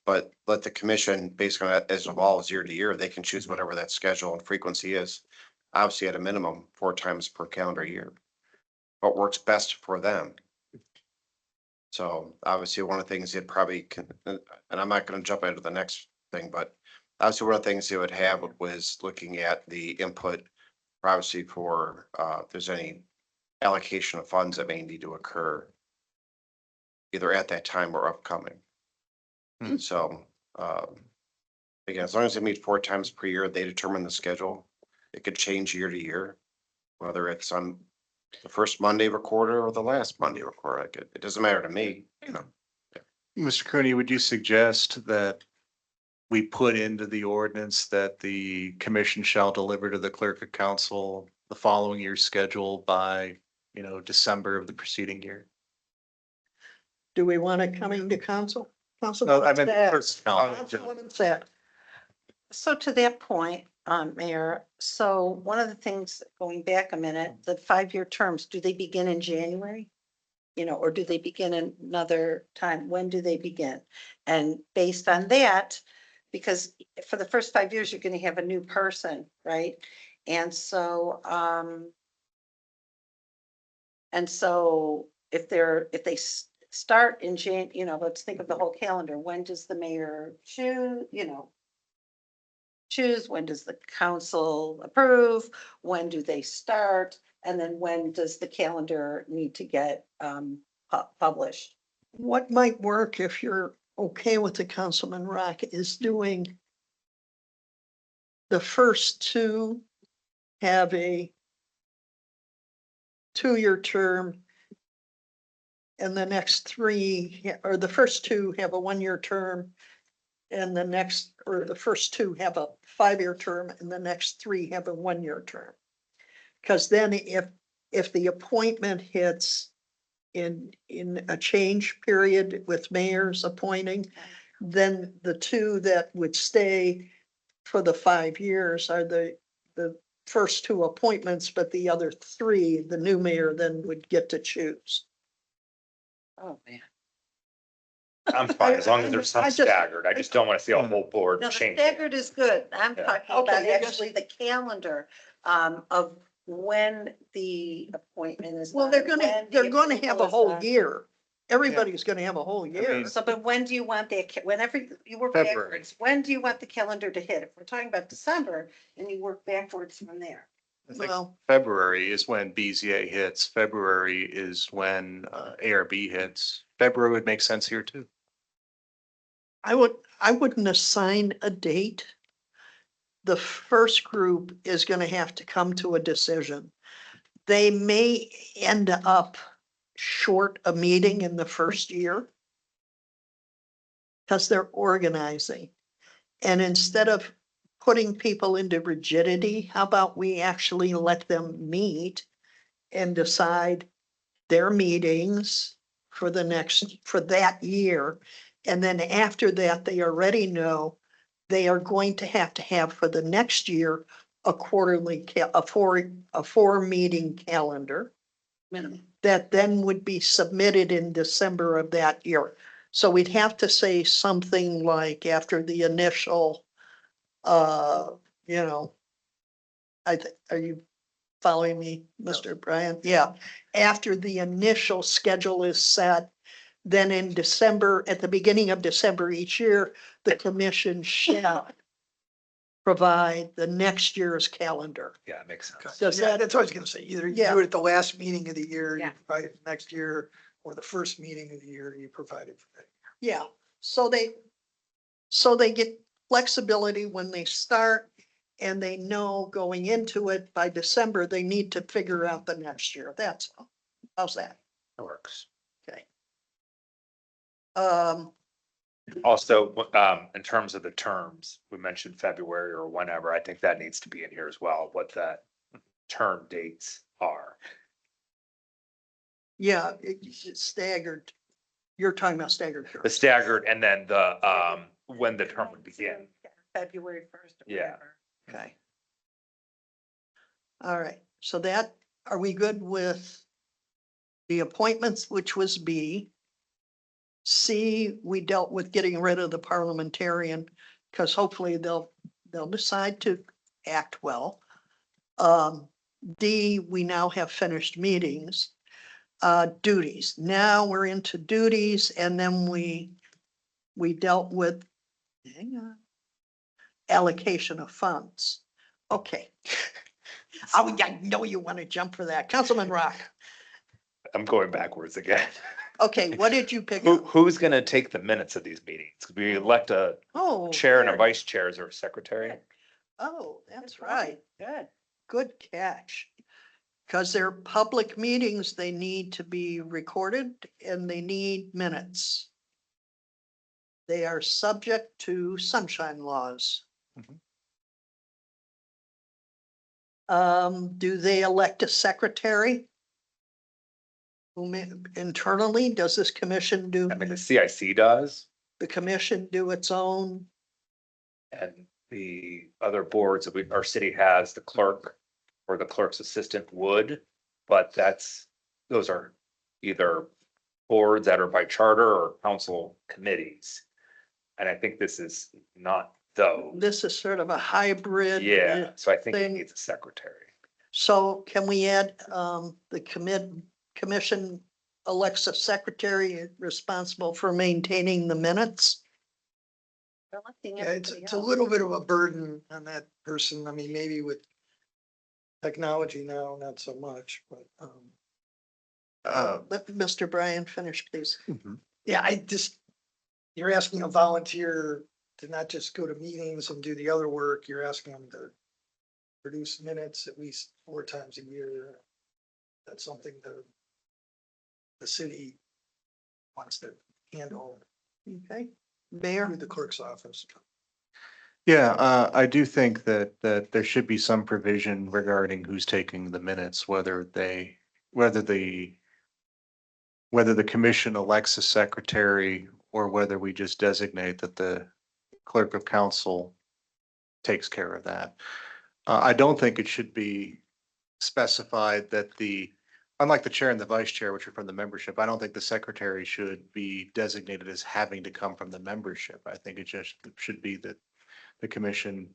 but let the commission, based on that, as it evolves year to year, they can choose whatever that schedule and frequency is. Obviously, at a minimum, 4 times per calendar year. What works best for them. So obviously, one of the things it probably can, and I'm not gonna jump into the next thing, but obviously, one of the things they would have was looking at the input, obviously for, if there's any allocation of funds that may need to occur either at that time or upcoming. Hmm. So, again, as long as they meet 4 times per year, they determine the schedule. It could change year to year, whether it's on the first Monday of a quarter or the last Monday of a quarter. Like it doesn't matter to me, Mr. Cooney, would you suggest that we put into the ordinance that the commission shall deliver to the clerk of council the following year's schedule by, December of the preceding year? Do we want it coming to council? No, I meant the clerk Sacks. of council. Councilwoman Sacks. So to that point, Mayor, so one of the things, going back a minute, the 5-year terms, do they begin in January? Or do they begin another time? When do they begin? And based on that, because for the first 5 years, you're gonna have a new person, right? And so, if they start in let's think of the whole calendar. When does the mayor choose, when does the council approve, when do they start, and then when does the calendar need to get published? What might work if you're okay with the Councilman Rock is doing the first 2 have a 2-year term. And the next 3, or the first 2 have a 1-year term. And the first 2 have a 5-year term and the next 3 have a 1-year term. Because then if the appointment hits in a change period with mayors appointing, then the 2 that would stay for the 5 years are the first 2 appointments, but the other 3, the new mayor then would get to choose. Oh, man. I'm fine, as long as there's some I just- staggered. I just don't want to see a whole board No, the change. staggered is good. I'm Yeah. talking Okay, about I just- actually the calendar of when the appointment is. Well, on, they're when gonna the have a approval is whole on. year. Everybody's gonna have a whole year. mean- So, but when do you want whenever you work February. backwards, when do you want the calendar to hit? If we're talking about December and you work backwards from there. I think Well, February is when BZA hits. February is when ARB hits. February would make sense here too. I wouldn't assign a date. The first group is gonna have to come to a decision. They may end up short a meeting in the first year because they're organizing. And instead of putting people into rigidity, how about we actually let them meet and decide their meetings for for that year? And then after that, they already know they are going to have for the next year a quarterly, a four meeting calendar Minimum. that then would be submitted in December of that year. So we'd have to say something like after the initial, uh, you know, are you following me, Mr. Bryan? Yeah, after the initial schedule is set, then in December, at the beginning of December each year, the commission shall provide the next year's calendar. Yeah, it makes sense. Does Yeah, that, that's what I was gonna say. Either you Yeah. do it at the last meeting of the year, you Yeah. provide it next year, or the first meeting of the year, you provide it for that. yeah, so they get flexibility when they start and they know going into it by December, they need to figure out the next year. That's all. How's that? It works. Okay. Um, Also, in terms of the terms, we mentioned February or whenever, I think that needs to be in here as well, what that term dates are. yeah, it's staggered. You're talking about staggered. The periods. staggered and then the, when the term would begin. February 1st. Yeah. Okay. All right, so that, are we good with the appointments, which was B? C, we dealt with getting rid of the parliamentarian, because hopefully they'll decide to act well. D, we now have finished meetings. Duties, now we're into duties, and then we dealt with, hang on, allocation of funds. Okay. Oh, I know you want to jump for that. Councilman Rock. I'm going backwards again. Okay, what did you pick Who, up? who's gonna take the minutes of these meetings? We elect a Oh. chair and a good. vice chair as our secretary. Oh, that's right. Good. Good catch. Because they're public meetings, they need to be recorded and they need minutes. They are subject to sunshine laws. Do they elect a secretary? Internally, does this commission do, I mean, the CIC does, the commission do its own? and the other boards that our city has, the clerk or the clerk's assistant would, but those are either boards that are by charter or council committees. And I think this is not those. This is sort of a hybrid. Yeah, so I think it thing. needs a secretary. So can we add, the commission elects a secretary responsible for maintaining the minutes? Electing Yeah, everybody it's a else. little bit of a burden on that person. I mean, maybe with technology now, not so much, but, Let Mr. Bryan finish, please. yeah, you're asking a volunteer to not just go to meetings and do the other work, you're asking them to produce minutes at least 4 times a year. That's something the city wants to handle Okay, Mayor? through the clerk's office. Yeah, I do think that there should be some provision regarding who's taking the minutes, whether the commission elects a secretary or whether we just designate that the clerk of council takes care of that. I don't think it should be specified that unlike the chair and the vice chair, which are from the membership, I don't think the secretary should be designated as having to come from the membership. I think it just should be that the commission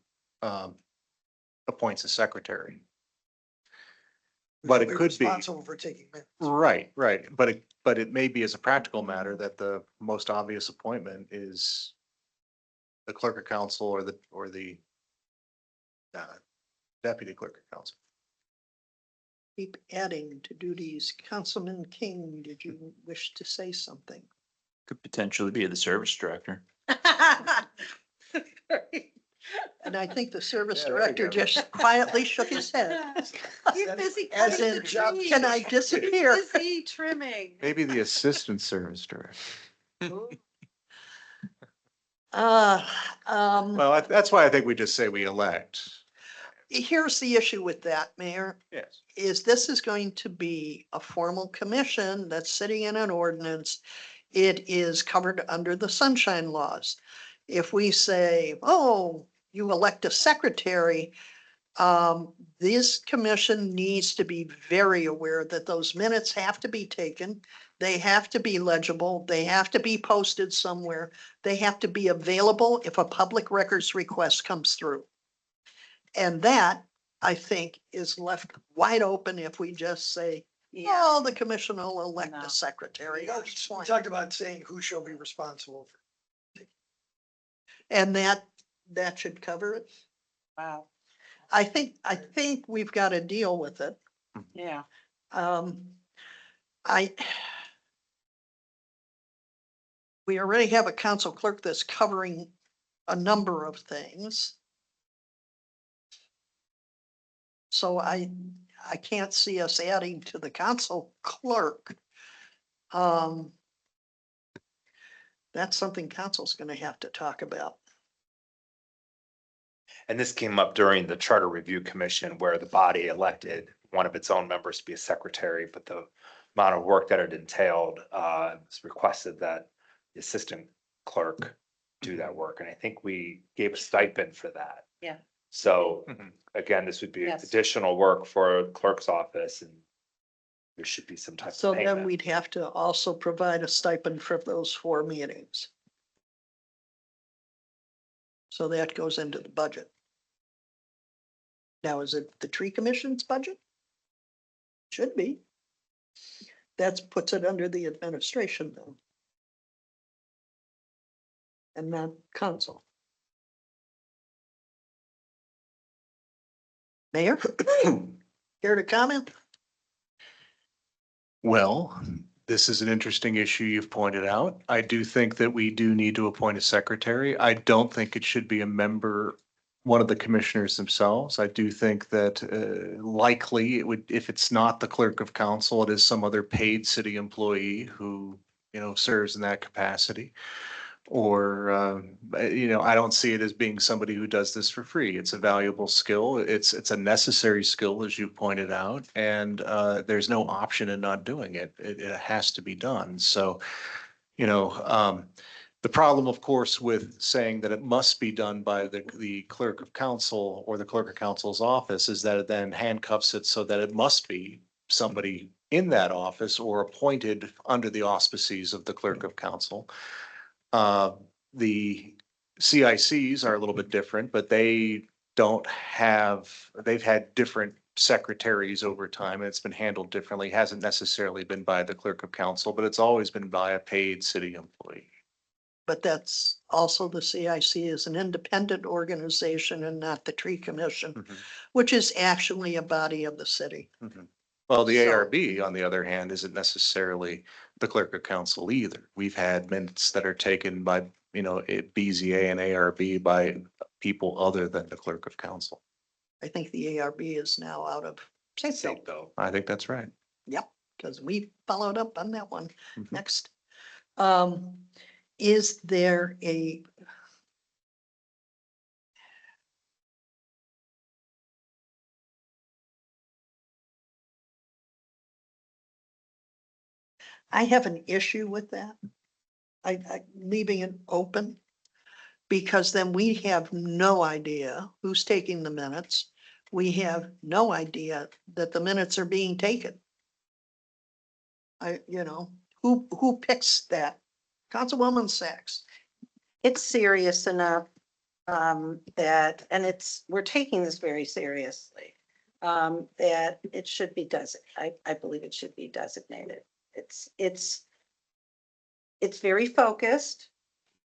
appoints a secretary. But it They're could be. Responsible for taking minutes. Right. But it may be as a practical matter that the most obvious appointment is the clerk of council or the deputy clerk of council. keep adding to duties. Councilman King, did you wish to say something? Could potentially be the service director. And I think the service Yeah, there you director go. just quietly shook his head. He's busy As cutting in, the trees. can I disappear? Busy trimming. Maybe the assistant service director. Uh, Well, that's why I think we just say we elect. here's the issue with that, Mayor, Yes. is this is going to be a formal commission that's sitting in an ordinance. It is covered under the sunshine laws. If we say, oh, you elect a secretary, this commission needs to be very aware that those minutes have to be taken. They have to be legible. They have to be posted somewhere. They have to be available if a public records request comes through. And that, I think, is left wide open if we just say, Yeah, oh, the commission will elect No. a secretary. Oh, it's We fine. talked about saying who shall be responsible for. And that should cover it. wow, I think we've got to deal with it. yeah. We already have a council clerk that's covering a number of things. So I can't see us adding to the council clerk. That's something council's gonna have to talk about. And this came up during the Charter Review Commission where the body elected one of its own members to be a secretary, but the amount of work that it entailed, was requested that the assistant clerk do that work. And I think we gave a stipend for that. Yeah. So Mhm. again, this would be Yes. additional work for clerk's office and there should be some type So of then payment. we'd have to also provide a stipend for those 4 meetings. So that goes into the budget. Now, is it the tree commission's budget? Should be. That's puts it under the administration though. And not council. Mayor? Care to comment? Well, this is an interesting issue you've pointed out. I do think that we do need to appoint a secretary. I don't think it should be a member, one of the commissioners themselves. I do think that likely it would, if it's not the clerk of council, it is some other paid city employee who, serves in that capacity. Or, I don't see it as being somebody who does this for free. It's a valuable skill. It's a necessary skill, as you pointed out, and there's no option in not doing it. It has to be done. So, the problem, of course, with saying that it must be done by the clerk of council or the clerk of council's office is that it then handcuffs it so that it must be somebody in that office or appointed under the auspices of the clerk of council. The CICs are a little bit different, but they've had different secretaries over time. And it's been handled differently. It hasn't necessarily been by the clerk of council, but it's always been by a paid city employee. But that's also the CIC is an independent organization and not the tree commission, Mhm. which is actually a body of the city. Well, the So- ARB, on the other hand, isn't necessarily the clerk of council either. We've had minutes that are taken by, BZA and ARB by people other than the clerk of council. I think the ARB is now out of Stateville, Though. I think that's right. because we followed up on that one. Mhm. Next. Is there a? I have an issue with that. I leaving it open. Because then we have no idea who's taking the minutes. We have no idea that the minutes are being taken. Who picks that? Councilwoman Sachs. It's serious enough that, and we're taking this very seriously. That it should be I believe it should be designated. It's very focused.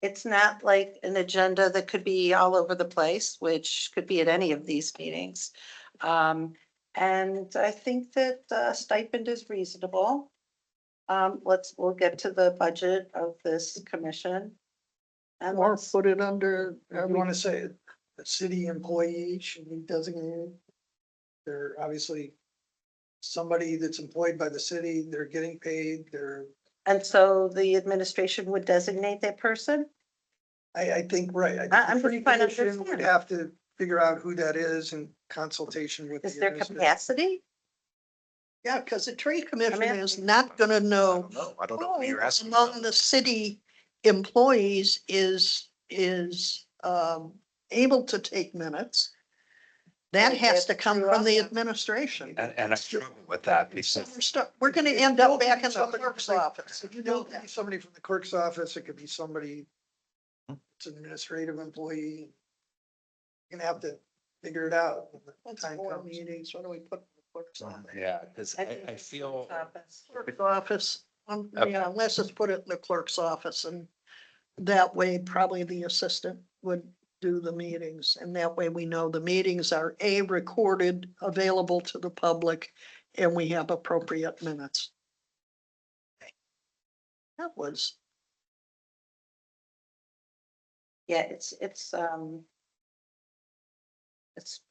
It's not like an agenda that could be all over the place, which could be at any of these meetings. And I think that stipend is reasonable. We'll get to the budget of this commission. And Or let's, put it under, You want to say a city employee should be designated? They're obviously somebody that's employed by the city, they're getting paid, and so the administration would designate that person? I think, right. I think I'm the just trying to commission would understand. have to figure out who that is in consultation with. Is the there administration. capacity? yeah, because the tree commission mean- is not gonna know. I don't know. You're asking. Among the city employees is, able to take minutes. That Like has that to come through from the us? administration. And I struggle with that So because we're gonna It end will up be back in the somebody clerk's like- office. If you know, it could be somebody from the clerk's office, it could be somebody, it's an administrative employee. You're gonna have to figure it out. when the That's time 4 comes. meetings. What do we put in the clerk's office? yeah, because think I it's feel. office. Clerk's office, Okay. yeah, let's just put it in the clerk's office and that way probably the assistant would do the meetings. And that way we know the meetings are recorded, available to the public, and we have appropriate minutes. That was, Yeah, it's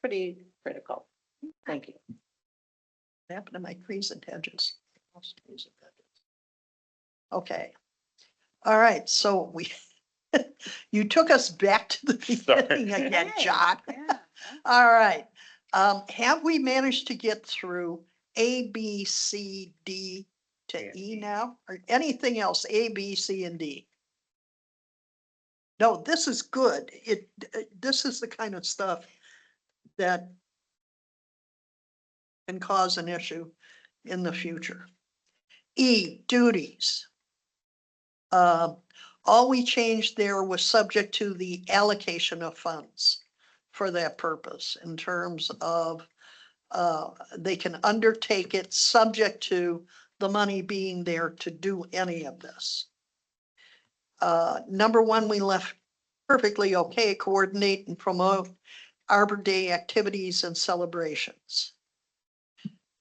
pretty critical. Thank you. happened to my trees and hedges. Okay. All right, so you took us back to the Sorry. beginning again, Hey, John. yeah. All right. Have we managed to get through A, B, C, D to E now? Or anything else, A, B, C, and D? No, this is good. This is the kind of stuff that can cause an issue in the future. E, duties. All we changed there was subject to the allocation of funds for that purpose in terms of they can undertake it subject to the money being there to do any of this. Number one, we left perfectly okay, coordinate and promote Arbor Day activities and celebrations.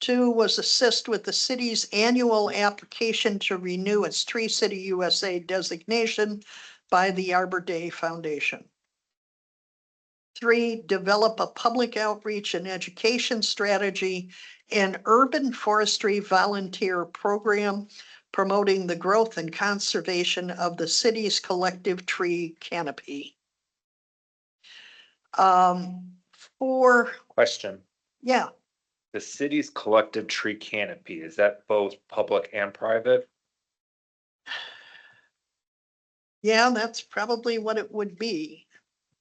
2 was assist with the city's annual application to renew its Tree City USA designation by the Arbor Day Foundation. 3, develop a public outreach and education strategy and urban forestry volunteer program promoting the growth and conservation of the city's collective tree canopy. 4, Question, yeah, the city's collective tree canopy, is that both public and private? yeah, that's probably what it would be.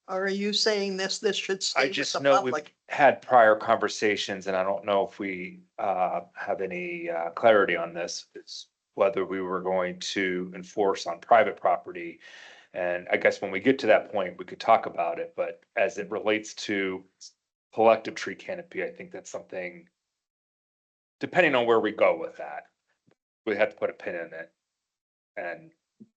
Or are you saying this should I stay with just the know we've public? had prior conversations and I don't know if we have any clarity on this. It's whether we were going to enforce on private property. And I guess when we get to that point, we could talk about it, but as it relates to collective tree canopy, I think that's something, depending on where we go with that, we have to put a pin in it. And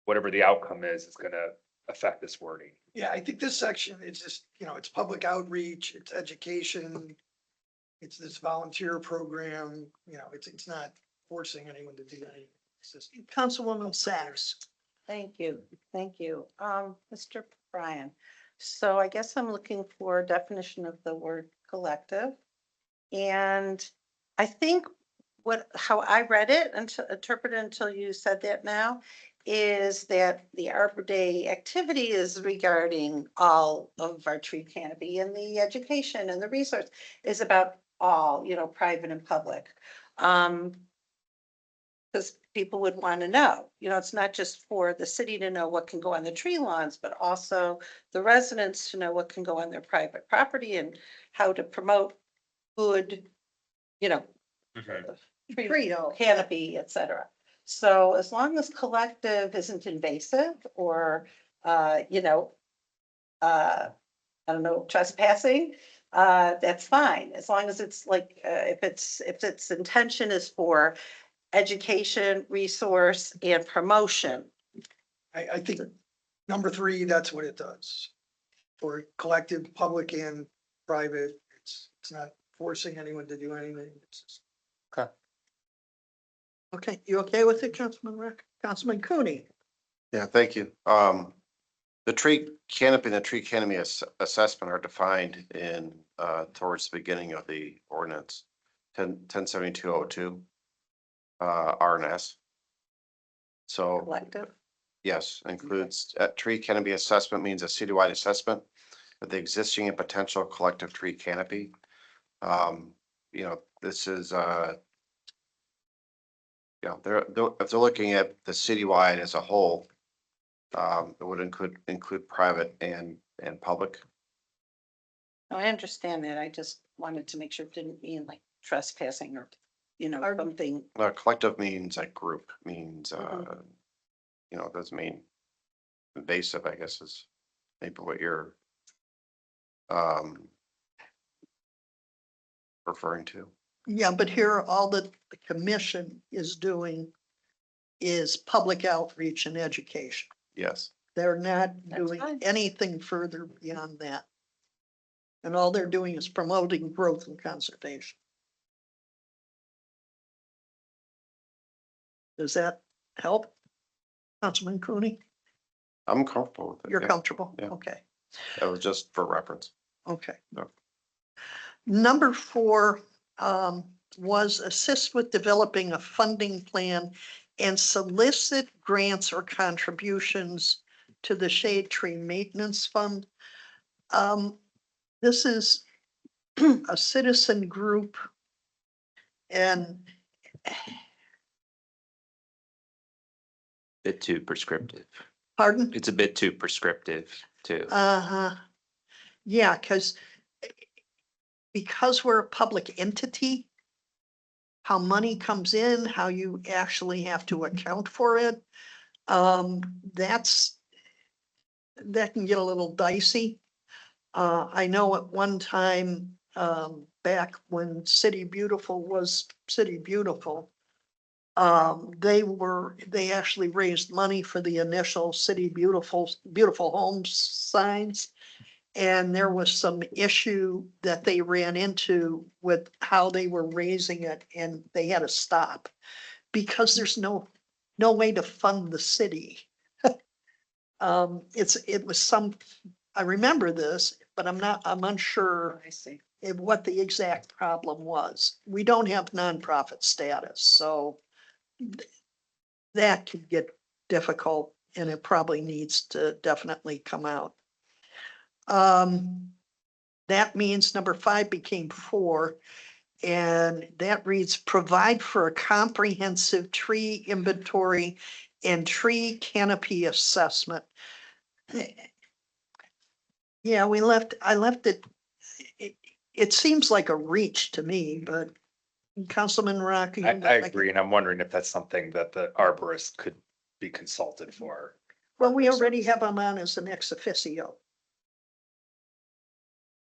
whatever the outcome is gonna affect this wording. Yeah, I think this section, it's just, it's public outreach, it's education. It's this volunteer program, it's not forcing anyone to do anything. It's just. Councilwoman Sachs. Thank you, thank you. Mr. Bryan, so I guess I'm looking for a definition of the word collective. And I think how I read it and interpreted until you said that now, is that the Arbor Day activity is regarding all of our tree canopy, and the education and the resource is about all, private and public. Because people would want to know, it's not just for the city to know what can go on the tree lawns, but also the residents to know what can go on their private property and how to promote good, tree Trio. canopy, et cetera. So as long as collective isn't invasive or, I don't know, trespassing, that's fine. As long as it's like, if its intention is for education, resource, and promotion. I think number 3, that's what it does. For collective, public and private, it's not forcing anyone to do anything. It's just- Okay, you okay with it, Councilman Rick? Councilman Cooney? Yeah, thank you. The tree canopy and the tree canopy assessment are defined in, towards the beginning of the ordinance, 107202, RNS. So, Collective. yes, includes, tree canopy assessment means a citywide assessment of the existing and potential collective tree canopy. You know, this is, you know, if they're looking at the citywide as a whole, it would include private and public. No, I understand that. I just wanted to make sure it didn't mean like trespassing or, Pardon? something. Collective means like group, means, Mhm. you know, it doesn't mean invasive, I guess is maybe what you're referring to. Yeah, but here, all that the commission is doing is public outreach and education. Yes. They're not That's doing fine. anything further beyond that. And all they're doing is promoting growth and conservation. Does that help? Councilman Cooney, I'm comfortable with it. you're yeah. comfortable? Yeah. Okay, That was just for reference. okay. No. Number 4, was assist with developing a funding plan and solicit grants or contributions to the Shade Tree Maintenance Fund. This is a citizen group. And Bit too prescriptive. pardon? It's a bit too prescriptive too. Uh-huh. Yeah, because we're a public entity, how money comes in, how you actually have to account for it, that can get a little dicey. I know at one time, back when City Beautiful was City Beautiful, they actually raised money for the initial City Beautiful Homes signs. And there was some issue that they ran into with how they were raising it, and they had to stop because there's no way to fund the city. It was I remember this, but I'm unsure I see. what the exact problem was. We don't have nonprofit status, so that could get difficult, and it probably needs to definitely come out. That means number 5 became 4, and that reads, provide for a comprehensive tree inventory and tree canopy assessment. Yeah, I left it, it seems like a reach to me, but Councilman Rocky. I agree, and I'm wondering if that's something that the arborist could be consulted for. Well, we already have them on as an ex officio.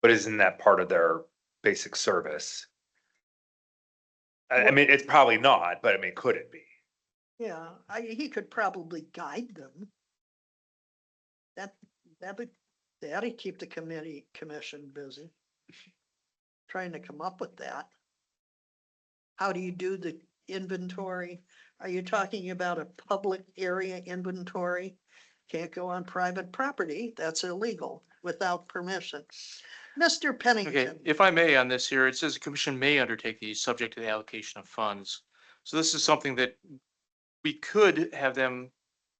But isn't that part of their basic service? I mean, it's probably not, but I mean, could it be? Yeah, he could probably guide them. That'd keep the commission busy. Trying to come up with that. How do you do the inventory? Are you talking about a public area inventory? Can't go on private property. That's illegal without permission. Mr. Okay, Pennington, if I may on this here, it says the commission may undertake these subject to the allocation of funds. So this is something that we could have them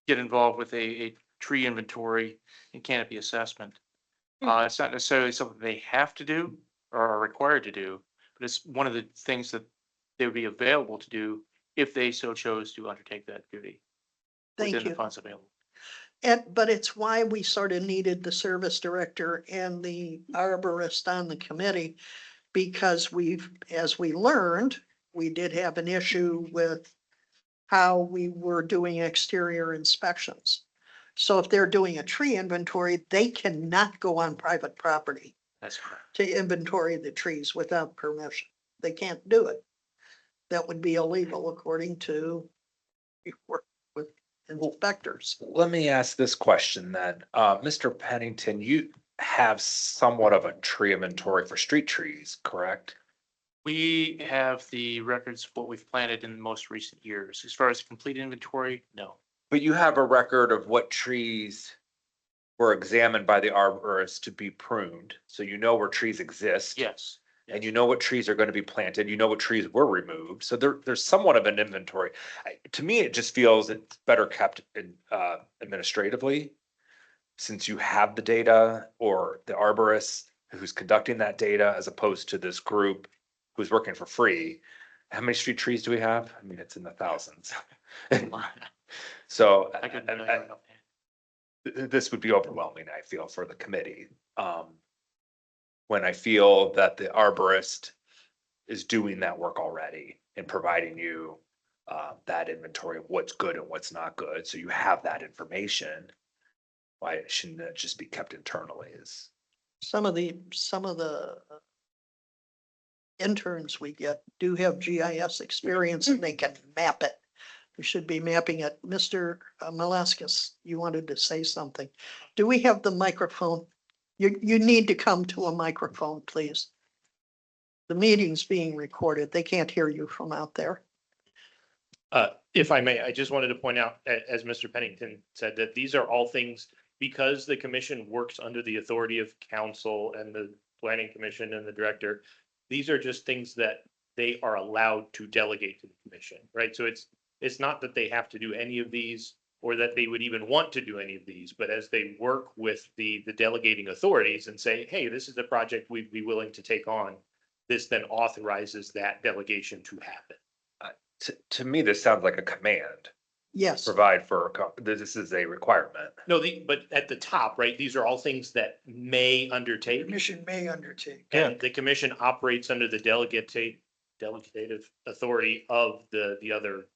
get involved with a tree inventory and canopy assessment. It's not necessarily something they have to do or are required to do, but it's one of the things that they would be available to do if they so chose to undertake that duty thank within the you. funds available. But it's why we sort of needed the service director and the arborist on the committee. Because as we learned, we did have an issue with how we were doing exterior inspections. So if they're doing a tree inventory, they cannot go on private property That's correct. to inventory the trees without permission. They can't do it. That would be illegal according to work with inspectors. Let me ask this question then. Mr. Pennington, you have somewhat of a tree inventory for street trees, correct? We have the records of what we've planted in the most recent years. As far as complete inventory, no. But you have a record of what trees were examined by the arborist to be pruned. So you know where trees exist. Yes. And you know what trees are going to be planted, you know what trees were removed. So there's somewhat of an inventory. To me, it just feels it's better kept in, administratively. Since you have the data or the arborist who's conducting that data as opposed to this group who's working for free. How many street trees do we have? I mean, it's in the thousands. So I couldn't tell you right offhand. this would be overwhelming, I feel, for the committee. When I feel that the arborist is doing that work already and providing you that inventory of what's good and what's not good, so you have that information. Why shouldn't it just be kept internally is, Some of the interns we get do have GIS experience and they can map it. We should be mapping it. Mr. Malaskis, you wanted to say something. Do we have the microphone? You need to come to a microphone, please. The meeting's being recorded. They can't hear you from out there. If I may, I just wanted to point out, as Mr. Pennington said, that these are all things, because the commission works under the authority of council and the planning commission and the director, these are just things that they are allowed to delegate to the commission, right? So it's not that they have to do any of these or that they would even want to do any of these, but as they work with the delegating authorities and say, hey, this is the project we'd be willing to take on, this then authorizes that delegation to happen. to me, this sounds like a command. Yes, Provide for, this is a requirement. No, but at the top, right, these are all things that may undertake. Commission may undertake. And the commission operates under the delegative authority of the other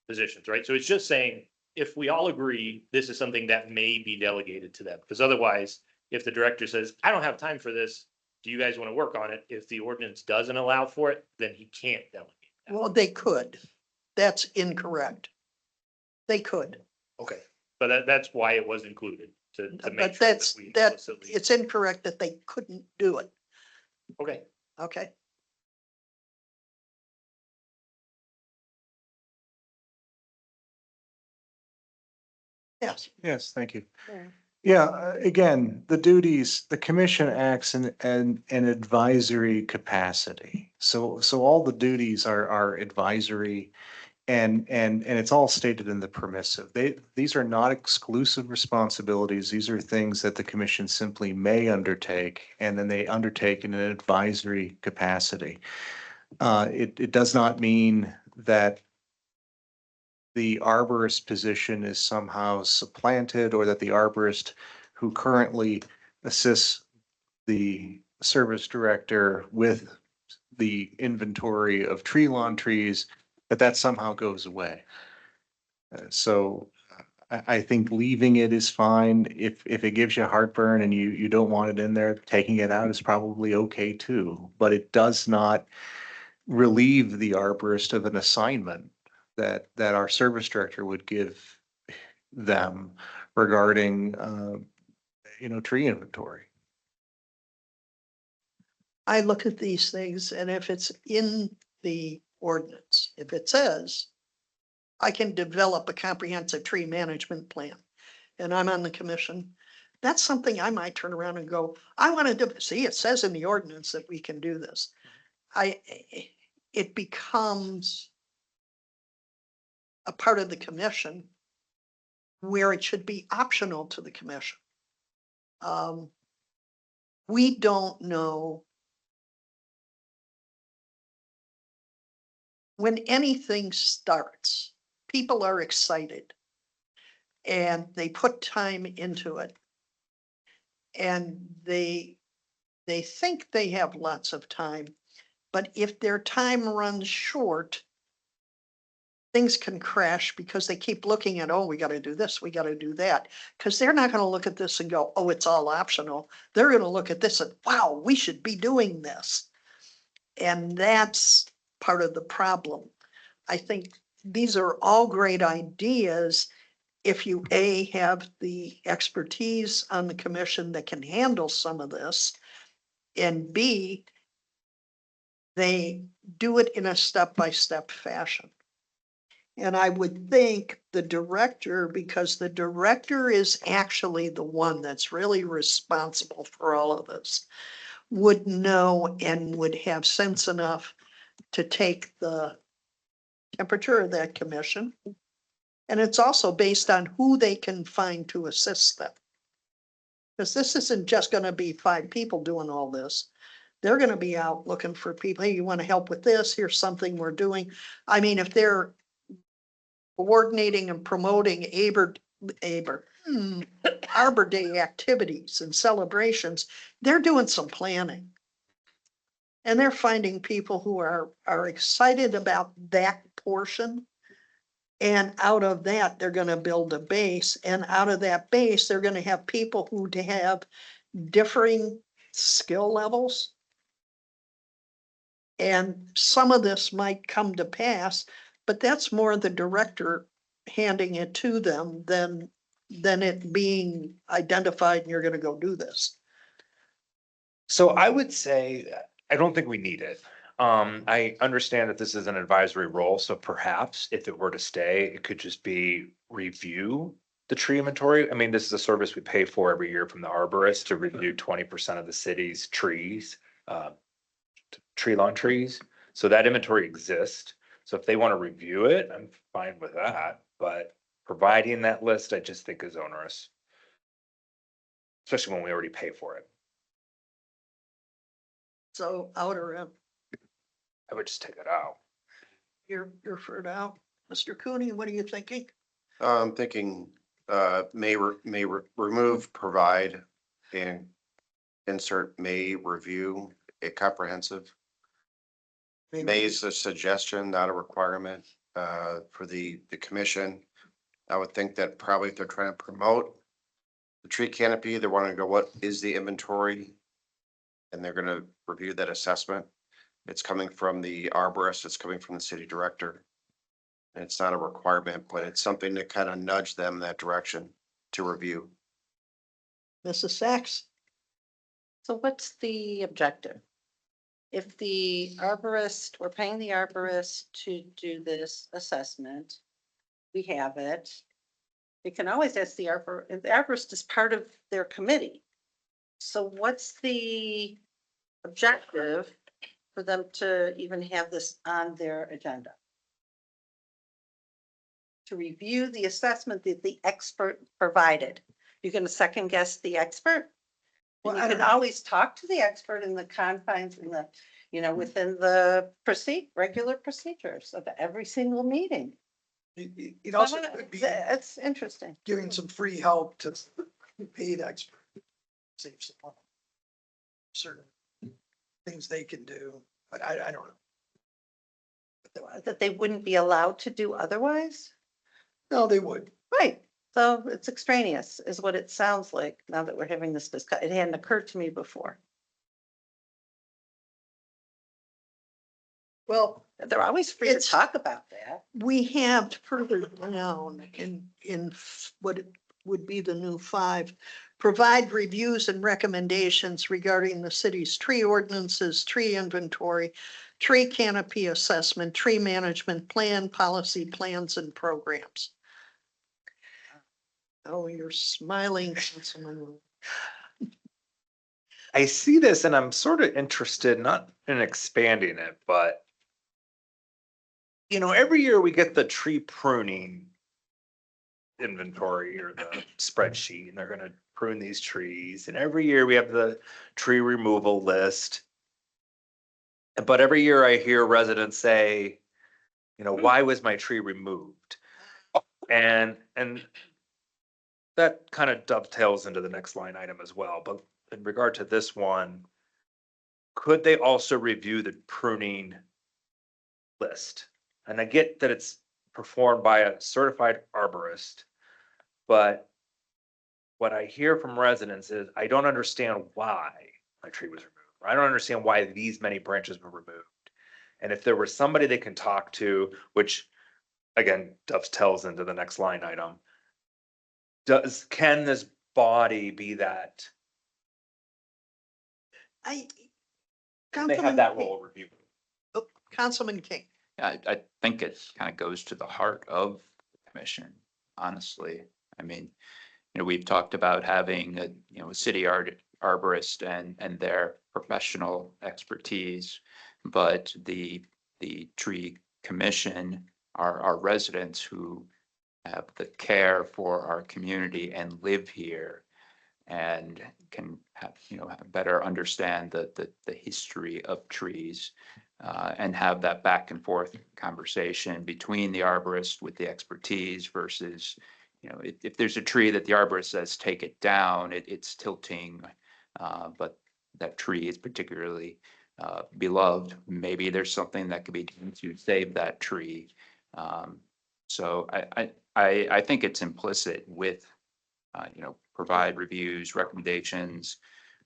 positions, right? So it's just saying, if we all agree, this is something that may be delegated to them, because otherwise, if the director says, I don't have time for this, do you guys want to work on it? If the ordinance doesn't allow for it, then he can't delegate that. well, they could. That's incorrect. They could, Okay, but that's why it was included, to make but sure that that's, we that, explicitly. it's incorrect that they couldn't do it. Okay. Okay. Yes. Yes, thank you. Yeah. Yeah, again, the duties, the commission acts in an advisory capacity. So all the duties are advisory and it's all stated in the permissive. These are not exclusive responsibilities. These are things that the commission simply may undertake, and then they undertake in an advisory capacity. It does not mean that the arborist position is somehow supplanted, or that the arborist who currently assists the service director with the inventory of tree lawn trees, that somehow goes away. So I think leaving it is fine. If it gives you heartburn and you don't want it in there, taking it out is probably okay too. But it does not relieve the arborist of an assignment that our service director would give them regarding, tree inventory. I look at these things, and if it's in the ordinance, if it says I can develop a comprehensive tree management plan, and I'm on the commission, that's something I might turn around and go, I want to do, see, it says in the ordinance that we can do this. It becomes a part of the commission where it should be optional to the commission. We don't know when anything starts, people are excited and they put time into it. And they think they have lots of time, but if their time runs short, things can crash because they keep looking at, oh, we got to do this, we got to do that. Because they're not going to look at this and go, oh, it's all optional. They're going to look at this and, wow, we should be doing this. And that's part of the problem. I think these are all great ideas if you A, have the expertise on the commission that can handle some of this, and B, they do it in a step-by-step fashion. And I would think the director, because the director is actually the one that's really responsible for all of this, would know and would have sense enough to take the temperature of that commission. And it's also based on who they can find to assist them. Because this isn't just gonna be 5 people doing all this. They're gonna be out looking for people. Hey, you wanna help with this? Here's something we're doing. I mean, if they're coordinating and promoting Arbor Day activities and celebrations, they're doing some planning. And they're finding people who are excited about that portion. And out of that, they're gonna build a base, and out of that base, they're gonna have people who have differing skill levels. And some of this might come to pass, but that's more the director handing it to them than it being identified and you're gonna go do this. So I would say, I don't think we need it. I understand that this is an advisory role, so perhaps if it were to stay, it could just be review the tree inventory. I mean, this is a service we pay for every year from the arborist to review 20% of the city's trees, tree lawn trees. So that inventory exists. So if they want to review it, I'm fine with that, but providing that list, I just think is onerous. Especially when we already pay for it. So out or in, I would just take it out. you're for it out. Mr. Cooney, what are you thinking? I'm thinking, remove provide and insert may review a comprehensive. May is a suggestion, not a requirement, for the commission. I would think that probably if they're trying to promote the tree canopy, they want to go, what is the inventory? And they're gonna review that assessment. It's coming from the arborist, it's coming from the city director. And it's not a requirement, but it's something to kind of nudge them in that direction to review. Mrs. Sachs? So what's the objective? If the arborist, we're paying the arborist to do this assessment, we have it. We can always ask the arborist is part of their committee. So what's the objective for them to even have this on their agenda? To review the assessment that the expert provided. You're gonna second guess the expert? Well, And I you don't can know. always talk to the expert in the confines in the, within the regular procedures of every single meeting. It also could be It's interesting. giving some free help to paid expert. Save some money. Certain things they can do, but I don't know. That they wouldn't be allowed to do otherwise? No, they would. Right, so it's extraneous is what it sounds like now that we're having this discussion. It hadn't occurred to me before. Well, They're always free to It's- talk about that. we have further down in what would be the new 5, provide reviews and recommendations regarding the city's tree ordinances, tree inventory, tree canopy assessment, tree management plan, policy plans and programs. Oh, you're smiling, Councilman. I see this and I'm sort of interested, not in expanding it, but every year we get the tree pruning inventory or the spreadsheet, and they're gonna prune these trees. And every year we have the tree removal list. But every year I hear residents say, why was my tree removed? And that kind of dovetails into the next line item as well. But in regard to this one, could they also review the pruning list? And I get that it's performed by a certified arborist, but what I hear from residents is, I don't understand why my tree was removed. Or I don't understand why these many branches were removed. And if there was somebody they can talk to, which again, dovetails into the next line item, can this body be that? I. They have that role of review. Councilman King. I think it kind of goes to the heart of the commission, honestly. I mean, we've talked about having a city arborist and their professional expertise. But the tree commission are our residents who have the care for our community and live here and can have, better understand the history of trees. And have that back and forth conversation between the arborist with the expertise versus, if there's a tree that the arborist says, take it down, it's tilting. But that tree is particularly beloved. Maybe there's something that could be done to save that tree. So I think it's implicit with, provide reviews, recommendations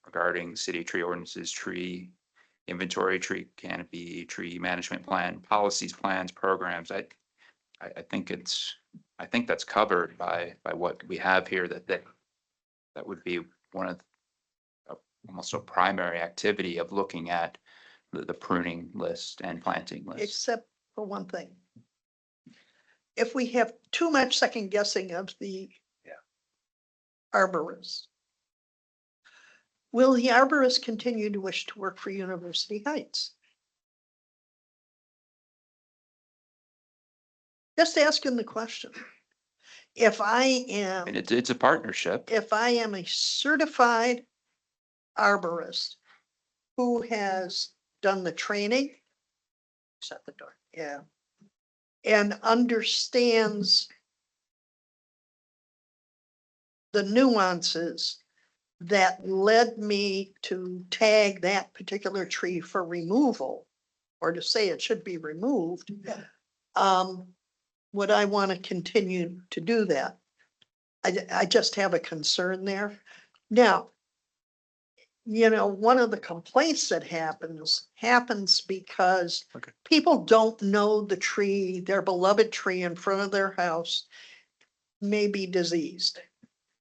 regarding city tree ordinances, tree inventory, tree canopy, tree management plan, policies, plans, programs. I think that's covered by what we have here, that would be one of almost a primary activity of looking at the pruning list and planting list. Except for one thing. If we have too much second guessing of the arborist, will the arborist continue to wish to work for University Heights? Just asking the question. If I am, And it's a partnership. if I am a certified arborist who has done the training, shut the door, yeah, and understands the nuances that led me to tag that particular tree for removal, or to say it should be removed, would I want to continue to do that? I just have a concern there. Now, one of the complaints that happens because Okay. people don't know the tree, their beloved tree in front of their house may be diseased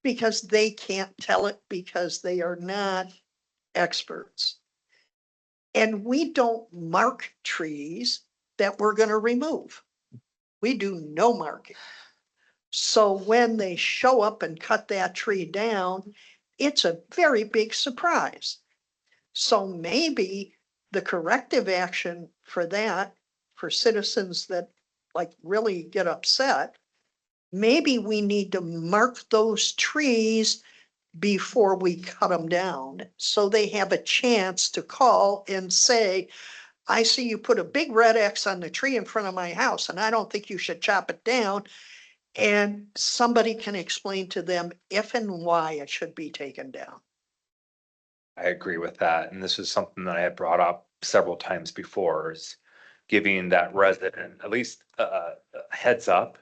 because they can't tell it because they are not experts. And we don't mark trees that we're going to remove. We do no marking. So when they show up and cut that tree down, it's a very big surprise. So maybe the corrective action for that, for citizens that really get upset, maybe we need to mark those trees before we cut them down. So they have a chance to call and say, I see you put a big red X on the tree in front of my house and I don't think you should chop it down. And somebody can explain to them if and why it should be taken down. I agree with that. And this is something that I had brought up several times before, is giving that resident at least a heads up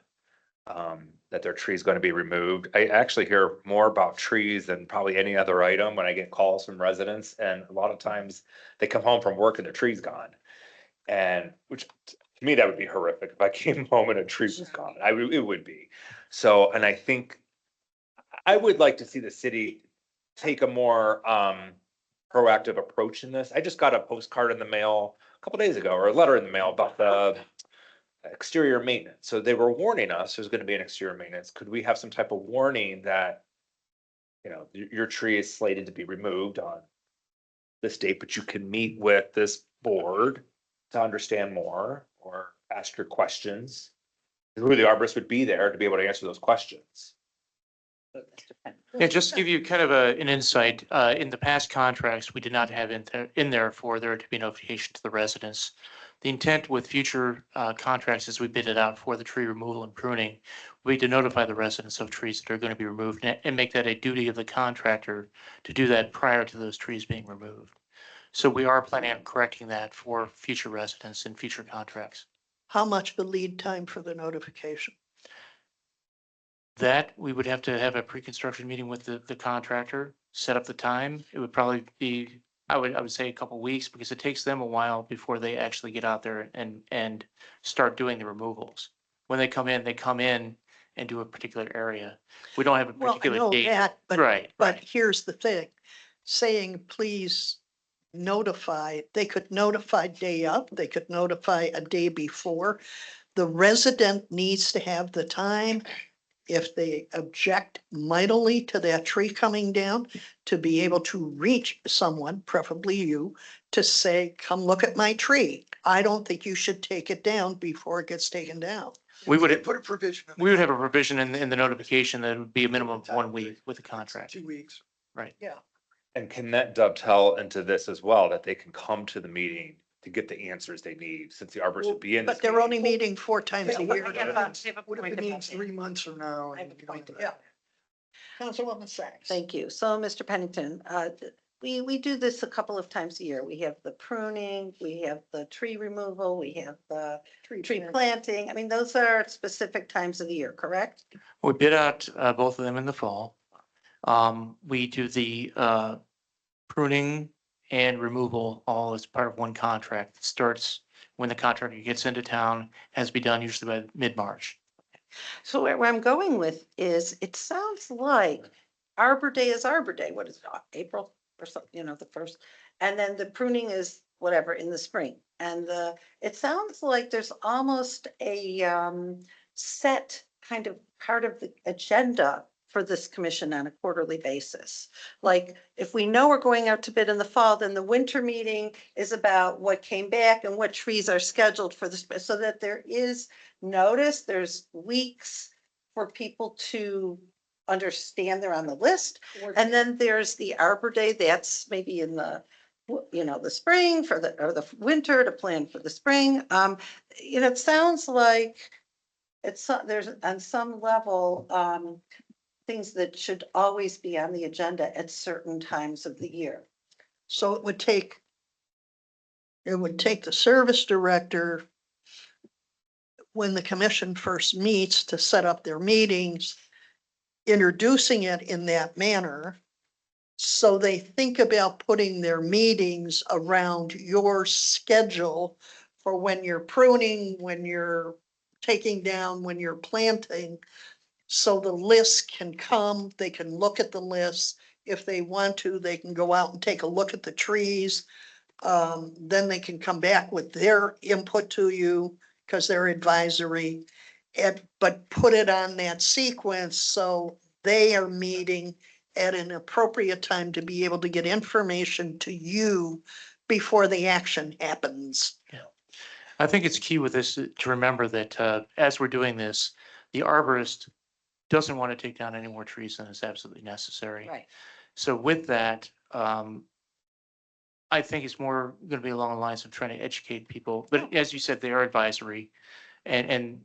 that their tree is going to be removed. I actually hear more about trees than probably any other item when I get calls from residents. And a lot of times they come home from work and their tree's gone. And which to me, that would be horrific if I came home and a tree was gone. It would be. So, and I think I would like to see the city take a more proactive approach in this. I just got a postcard in the mail a couple days ago, or a letter in the mail about the exterior maintenance. So they were warning us there's going to be an exterior maintenance. Could we have some type of warning that, your tree is slated to be removed on this date, but you can meet with this board to understand more or ask your questions? Who the arborist would be there to be able to answer those questions. Yeah, just to give you kind of an insight, in the past contracts, we did not have in there for there to be notification to the residents. The intent with future contracts as we bid it out for the tree removal and pruning, we to notify the residents of trees that are going to be removed and make that a duty of the contractor to do that prior to those trees being removed. So we are planning on correcting that for future residents and future contracts. How much the lead time for the notification? That we would have to have a pre-construction meeting with the contractor, set up the time. It would probably be, I would say a couple weeks, because it takes them a while before they actually get out there and start doing the removals. When they come in and do a particular area. We don't have a Well, I particular know date. that, but Right, But right. here's the thing, saying, please notify, they could notify day up, they could notify a day before. The resident needs to have the time, if they object mightily to that tree coming down, to be able to reach someone, preferably you, to say, come look at my tree. I don't think you should take it down before it gets taken down. We would, Put a provision. in the we would have a contract. provision in the notification that would be a minimum of 1 week with the contract. 2 weeks. Right. Yeah. And can that dovetail into this as well, that they can come to the meeting to get the answers they need, since the arborist would be in this But they're only meeting? meeting 4 times a Yeah, year. I have a What if point it about means that. 3 months from now? I have a and you point don't- about Councilwoman Sacks. Thank you. So, Mr. Pennington, we do this a couple of times a year. We have the pruning, we have the tree removal, we have the tree planting. I mean, those are specific times of the year, correct? We bid out both of them in the fall. We do the pruning and removal all as part of one contract. It starts when the contractor gets into town, has to be done usually by mid-March. So where I'm going with is, it sounds like Arbor Day is Arbor Day. What is it, April or something, you know, the first? And then the pruning is whatever in the spring. And it sounds like there's almost a set kind of part of the agenda for this commission on a quarterly basis. Like, if we know we're going out to bid in the fall, then the winter meeting is about what came back and what trees are scheduled for the, so that there is notice, there's weeks for people to understand they're on the list. And then there's the Arbor Day, that's maybe in the, you know, the spring for the, or the winter to plan for the spring. You know, it sounds like there's on some level, things that should always be on the agenda at certain times of the year. So it would take the service director, when the commission first meets, to set up their meetings, introducing it in that manner. So they think about putting their meetings around your schedule for when you're pruning, when you're taking down, when you're planting. So the list can come, they can look at the list. If they want to, they can go out and take a look at the trees. Then they can come back with their input to you because they're advisory. But put it on that sequence so they are meeting at an appropriate time to be able to get information to you before the action happens. I think it's key with this to remember that as we're doing this, the arborist doesn't want to take down any more trees than is absolutely necessary. Right. So with that, I think it's more going to be along the lines of trying to educate people. But as you said, they are advisory. And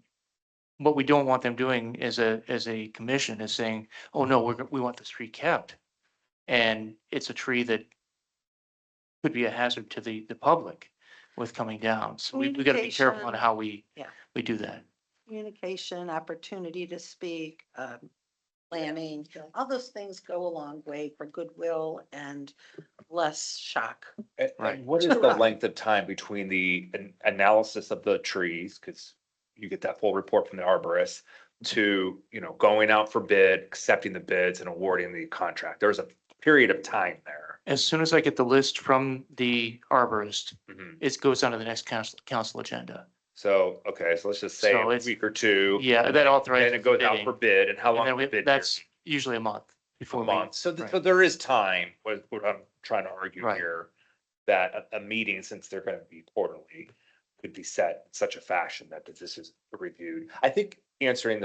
what we don't want them doing as a commission is saying, oh, no, we want this tree kept. And it's a tree that could be a hazard to the public with coming down. So we got to be careful on Communication. how we Yeah. do that. Communication, opportunity to speak, planning, all those things go a long way for goodwill and less shock. Right. And what is the length of time between the analysis of the trees, because you get that full report from the arborist, to, you know, going out for bid, accepting the bids and awarding the contract? There's a period of time there. As soon as I get the list from the arborist, Mhm. it goes on to the next council agenda. So, okay, so let's just say So a it's- week or two. Yeah, that authorizes. And it goes out bidding. for bid, and how And long? then the bid that's period? usually a month A before. we- month. So, right. so there is time, what I'm trying to argue Right. here, that a meeting, since they're gonna be quarterly, could be set in such a fashion that this is reviewed. I think answering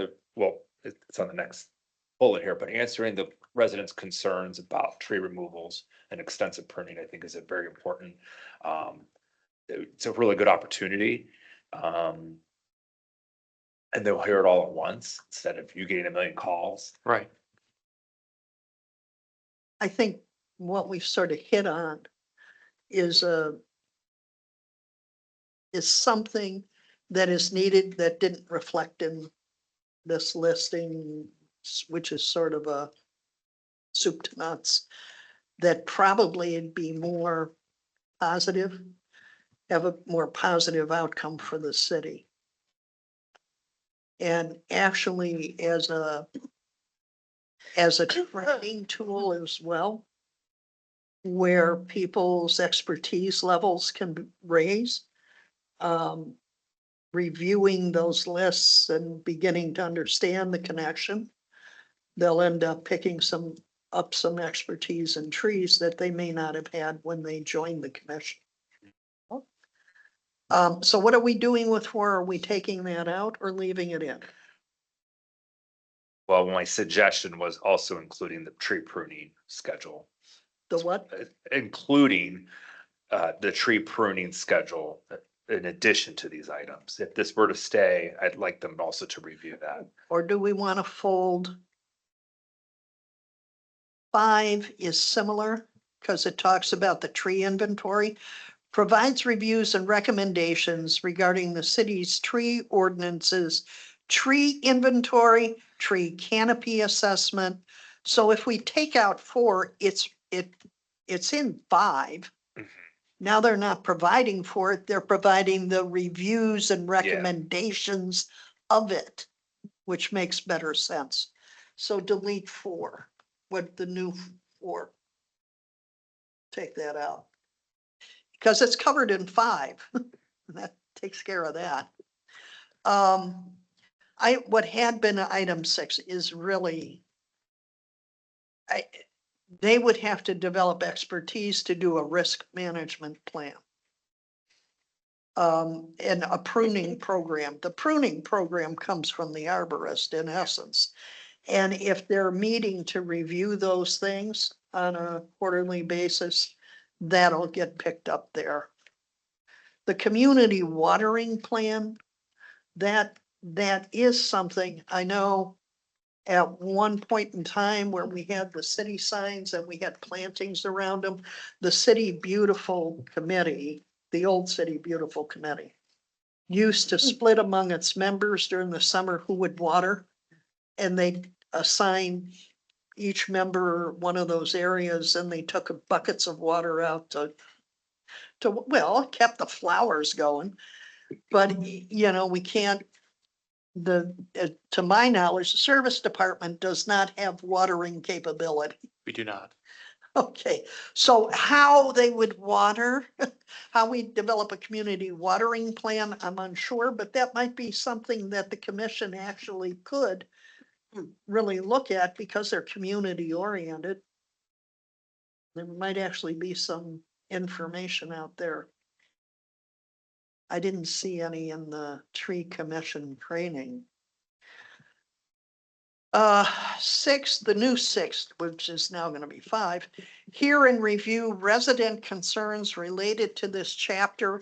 it's on the next bullet here, but answering the residents' concerns about tree removals and extensive pruning, I think is a very important. It's a really good opportunity. And they'll hear it all at once instead of you getting a million calls. Right. I think what we've sort of hit on is something that is needed that didn't reflect in this listing, which is sort of a soup to nuts, that probably it'd be more positive, have a more positive outcome for the city. And actually, as a training tool as well, where people's expertise levels can raise. Reviewing those lists and beginning to understand the connection, they'll end up picking up some expertise in trees that they may not have had when they joined the commission. So what are we doing with 4? Are we taking that out or leaving it in? Well, my suggestion was also including the tree pruning schedule, The what? including the tree pruning schedule in addition to these items. If this were to stay, I'd like them also to review that. Or do we want to fold? 5 is similar because it talks about the tree inventory, provides reviews and recommendations regarding the city's tree ordinances, tree inventory, tree canopy assessment. So if we take out 4, it's in 5. Mhm. Now they're not providing for it, they're providing the reviews and recommendations of it, which makes better sense. So delete 4, what the new 4. Take that out. Because it's covered in 5. That takes care of that. What had been item 6 is really, they would have to develop expertise to do a risk management plan. And a pruning program. The pruning program comes from the arborist in essence. And if they're meeting to review those things on a quarterly basis, that'll get picked up there. The community watering plan, that is something I know at one point in time where we had the city signs and we had plantings around them, the City Beautiful Committee, the old City Beautiful Committee, used to split among its members during the summer who would water. And they assign each member one of those areas and they took buckets of water out to well, it kept the flowers going. But, we can't, to my knowledge, the service department does not have watering capability. We do not. Okay, so how they would water, how we develop a community watering plan, I'm unsure, but that might be something that the commission actually could really look at because they're community oriented. There might actually be some information out there. I didn't see any in the tree commission training. 6, the new 6, which is now going to be 5, hear and review resident concerns related to this chapter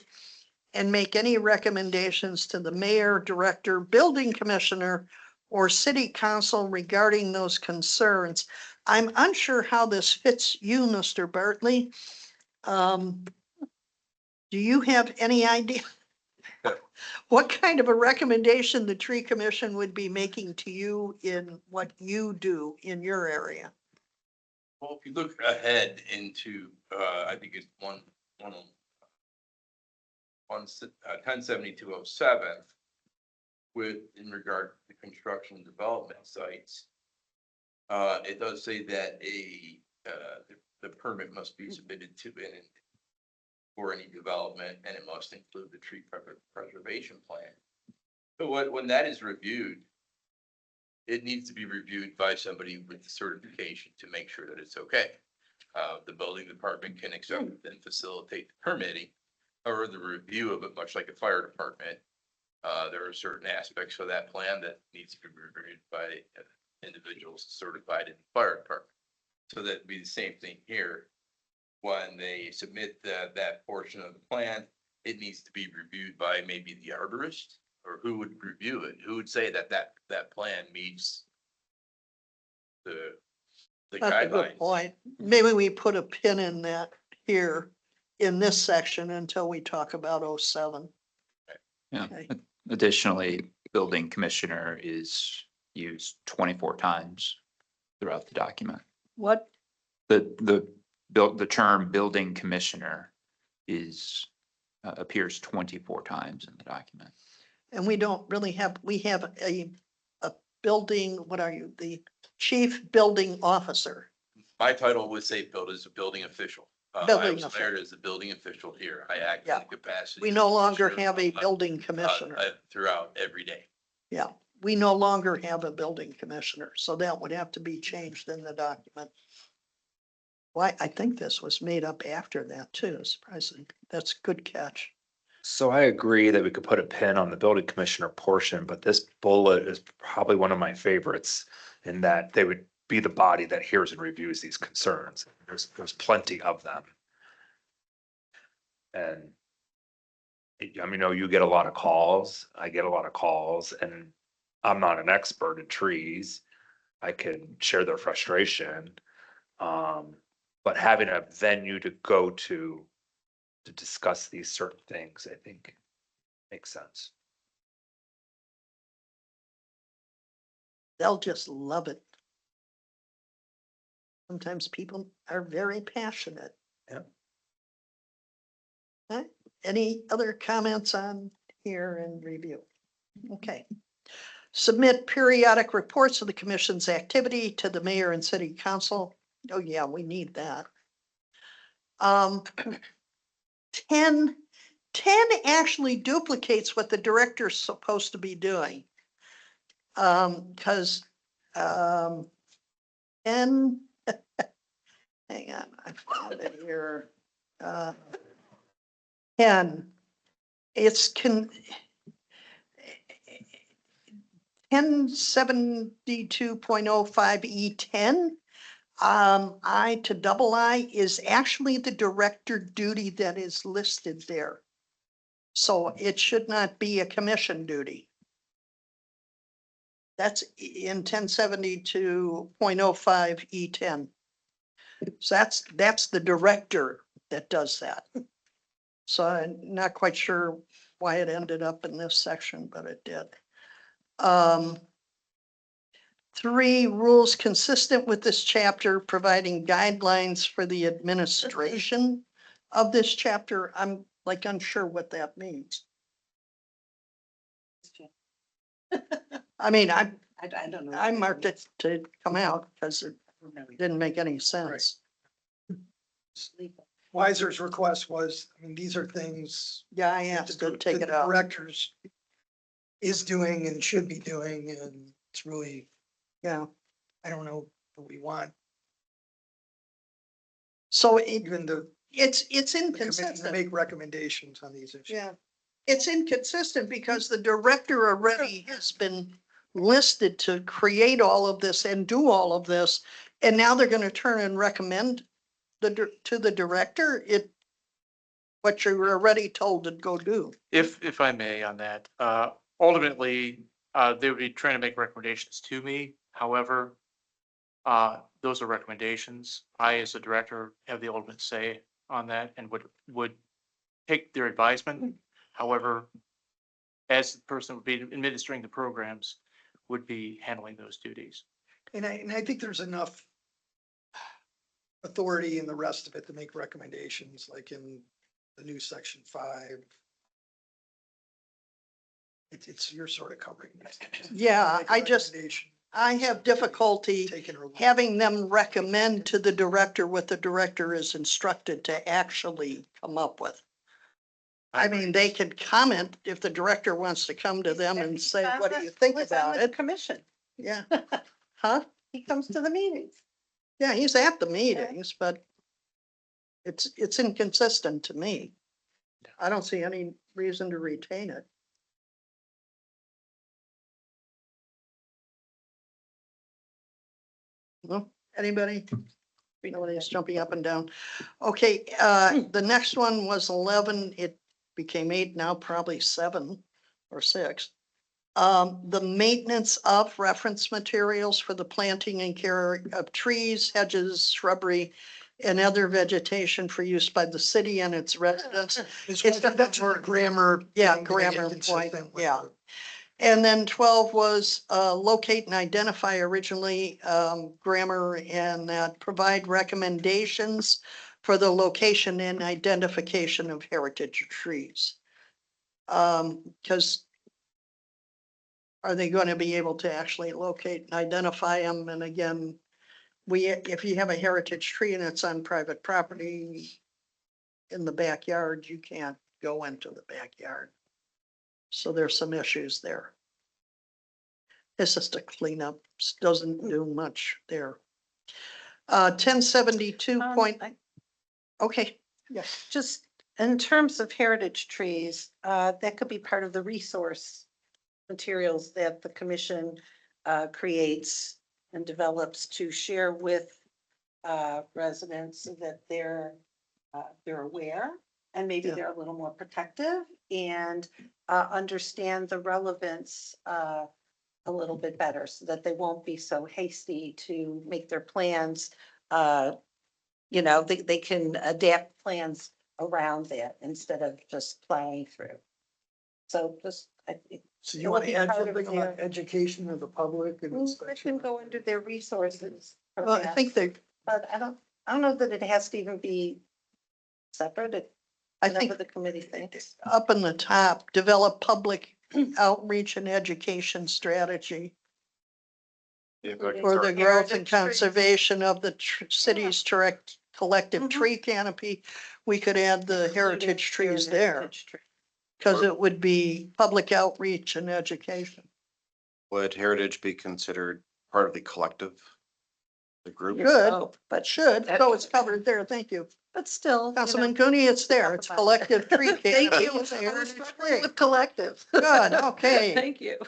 and make any recommendations to the mayor, director, building commissioner, or city council regarding those concerns. I'm unsure how this fits you, Mr. Bartley. Do you have any idea what kind of a recommendation the tree commission would be making to you in what you do in your area? Well, if you look ahead into, I think it's 107207 in regard to the construction and development sites. It does say that the permit must be submitted to for any development, and it must include the tree preservation plan. So when that is reviewed, it needs to be reviewed by somebody with the certification to make sure that it's okay. The building department can accept and facilitate the permitting or the review of it, much like a fire department. There are certain aspects of that plan that needs to be reviewed by individuals certified in the fire department. So that'd be the same thing here. When they submit that portion of the plan, it needs to be reviewed by maybe the arborist, or who would review it? Who would say that plan meets the That's a good guidelines? point. Maybe we put a pin in that here in this section until we talk about 07. Yeah. Okay. Additionally, building commissioner is used 24 times throughout the document. What? The term building commissioner appears 24 times in the document. And we don't really have, we have a building, what are you, the chief building officer? My title would say as a building official. I Building was official. hired as the building official here. I act in Yeah. the capacity. We of no longer commissioner, have a building commissioner. Throughout every day. Yeah, we no longer have a building commissioner, so that would have to be changed in the document. Why, I think this was made up after that too, surprising. That's a good catch. So I agree that we could put a pin on the building commissioner portion, but this bullet is probably one of my favorites in that they would be the body that hears and reviews these concerns. There's plenty of them. And I mean, you get a lot of calls, I get a lot of calls, and I'm not an expert in trees. I can share their frustration. But having a venue to go to discuss these certain things, I think makes sense. They'll just love it. Sometimes people are very passionate. Yeah. Huh? Any other comments on here and review? Okay. Submit periodic reports of the commission's activity to the mayor and city council. Oh yeah, we need that. 10 actually duplicates what the director's supposed to be doing. Cause, 10, hang on, I found it here. 10, it's 1072.05 E10. I to double I is actually the director duty that is listed there. So it should not be a commission duty. That's in 1072.05 E10. So that's the director that does that. So I'm not quite sure why it ended up in this section, but it did. 3, rules consistent with this chapter, providing guidelines for the administration of this chapter. I'm like unsure what that means. I mean, I don't know. marked it to come out because it didn't make any sense. Weiser's request was, I mean, these are things. Yeah, I that asked the to take that it the out. Directors is doing and should be doing, and it's really, Yeah. I don't know what we want, So even it's the commission to inconsistent. make recommendations on these issues. Yeah, it's inconsistent because the director already has been listed to create all of this and do all of this. And now they're gonna turn and recommend to the director, what you're already told to go do. If I may on that, ultimately, they would be trying to make recommendations to me. However, those are recommendations. I, as a director, have the ultimate say on that and would take their advisement. However, as the person would be administering the programs, would be handling those duties. And I think there's enough authority in the rest of it to make recommendations, like in the new section 5. It's you're sort of covering this. Yeah, Make a I just, recommendation, I have difficulty taken or. having them recommend to the director what the director is instructed to actually come up with. I mean, they could comment if the director wants to come to them and say, what do you think He's on about the it? Commission. Yeah. Huh? He comes to the meetings. Yeah, he's at the meetings, but it's inconsistent to me. I don't see any reason to retain it. No, anybody? Nobody's jumping up and down. Okay, the next one was 11. It became 8, now probably 7 or 6. The maintenance of reference materials for the planting and care of trees, hedges, shrubbery, and other vegetation for use by the city and its residents. It's that's where grammar. Yeah, thing to make it grammar consistent point, with yeah. the- And then 12 was locate and identify, originally grammar, and provide recommendations for the location and identification of heritage trees. Because are they going to be able to actually locate and identify them? And again, if you have a heritage tree and it's on private property, in the backyard, you can't go into the backyard. So there's some issues there. It's just a cleanup, doesn't do much there. 1072 point, okay, yes. Just in terms of heritage trees, that could be part of the resource materials that the commission creates and develops to share with residents so that they're aware and maybe Yeah. they're a little more protective and understand the relevance a little bit better so that they won't be so hasty to make their plans. They can adapt plans around that instead of just plowing through. So just, I think, So It you will want be to add part of something about their- education of the public and it inspection? can go under their resources. Well, I think perhaps, they, But I don't know that it has to even be separate. I Whatever think the committee thinks. up in the top, develop public outreach and education strategy Yeah, Including for the growth and heritage trees. conservation of the city's collective Mhm. tree canopy. We could add the heritage trees there, Heritage tree. because it would be public outreach and education. Would heritage be considered part of the collective? The group? Good, Oh, but should, so it's covered there, thank you. But still. Councilman Cooney, it's there, it's talk about it. collective tree Thank canopy. you. It's a I was heritage struggling tree. with collective. Good, okay. Thank you.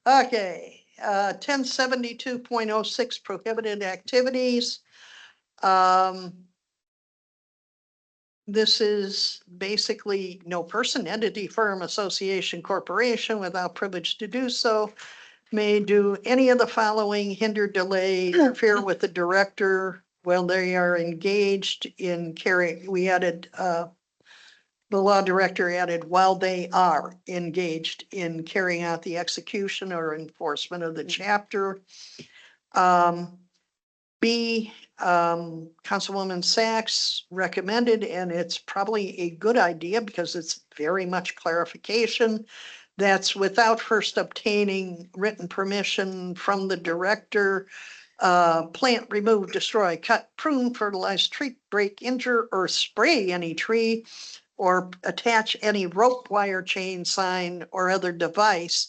Okay, 1072.06 prohibited activities. This is basically no person, entity, firm, association, corporation without privilege to do so may do any of the following: hinder, delay, interfere with the director while they are engaged in carrying, we added, the law director added, while they are engaged in carrying out the execution or enforcement of the chapter. B, Councilwoman Sachs recommended, and it's probably a good idea because it's very much clarification. That's without first obtaining written permission from the director. Plant, remove, destroy, cut, prune, fertilize, treat, break, injure, or spray any tree, or attach any rope, wire, chain, sign, or other device.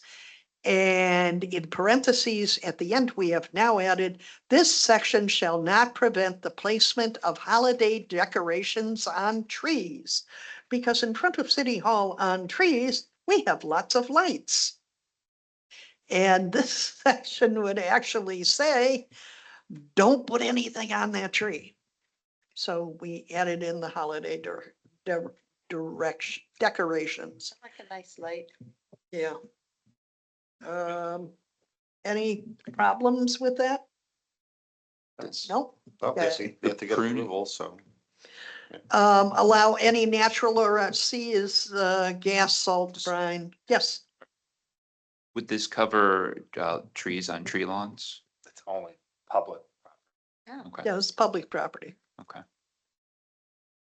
And in parentheses, at the end, we have now added, this section shall not prevent the placement of holiday decorations on trees. Because in front of City Hall on trees, we have lots of lights. And this section would actually say, don't put anything on that tree. So we added in the holiday decorations. Like a nice light. Yeah. Any problems with that? That's Nope. obviously, you have to get Pruning. approval, so. Allow any natural or C is gas, salt, brine. Yes, Would this cover trees on tree lawns? It's only public. Okay, yeah, it's public property. okay.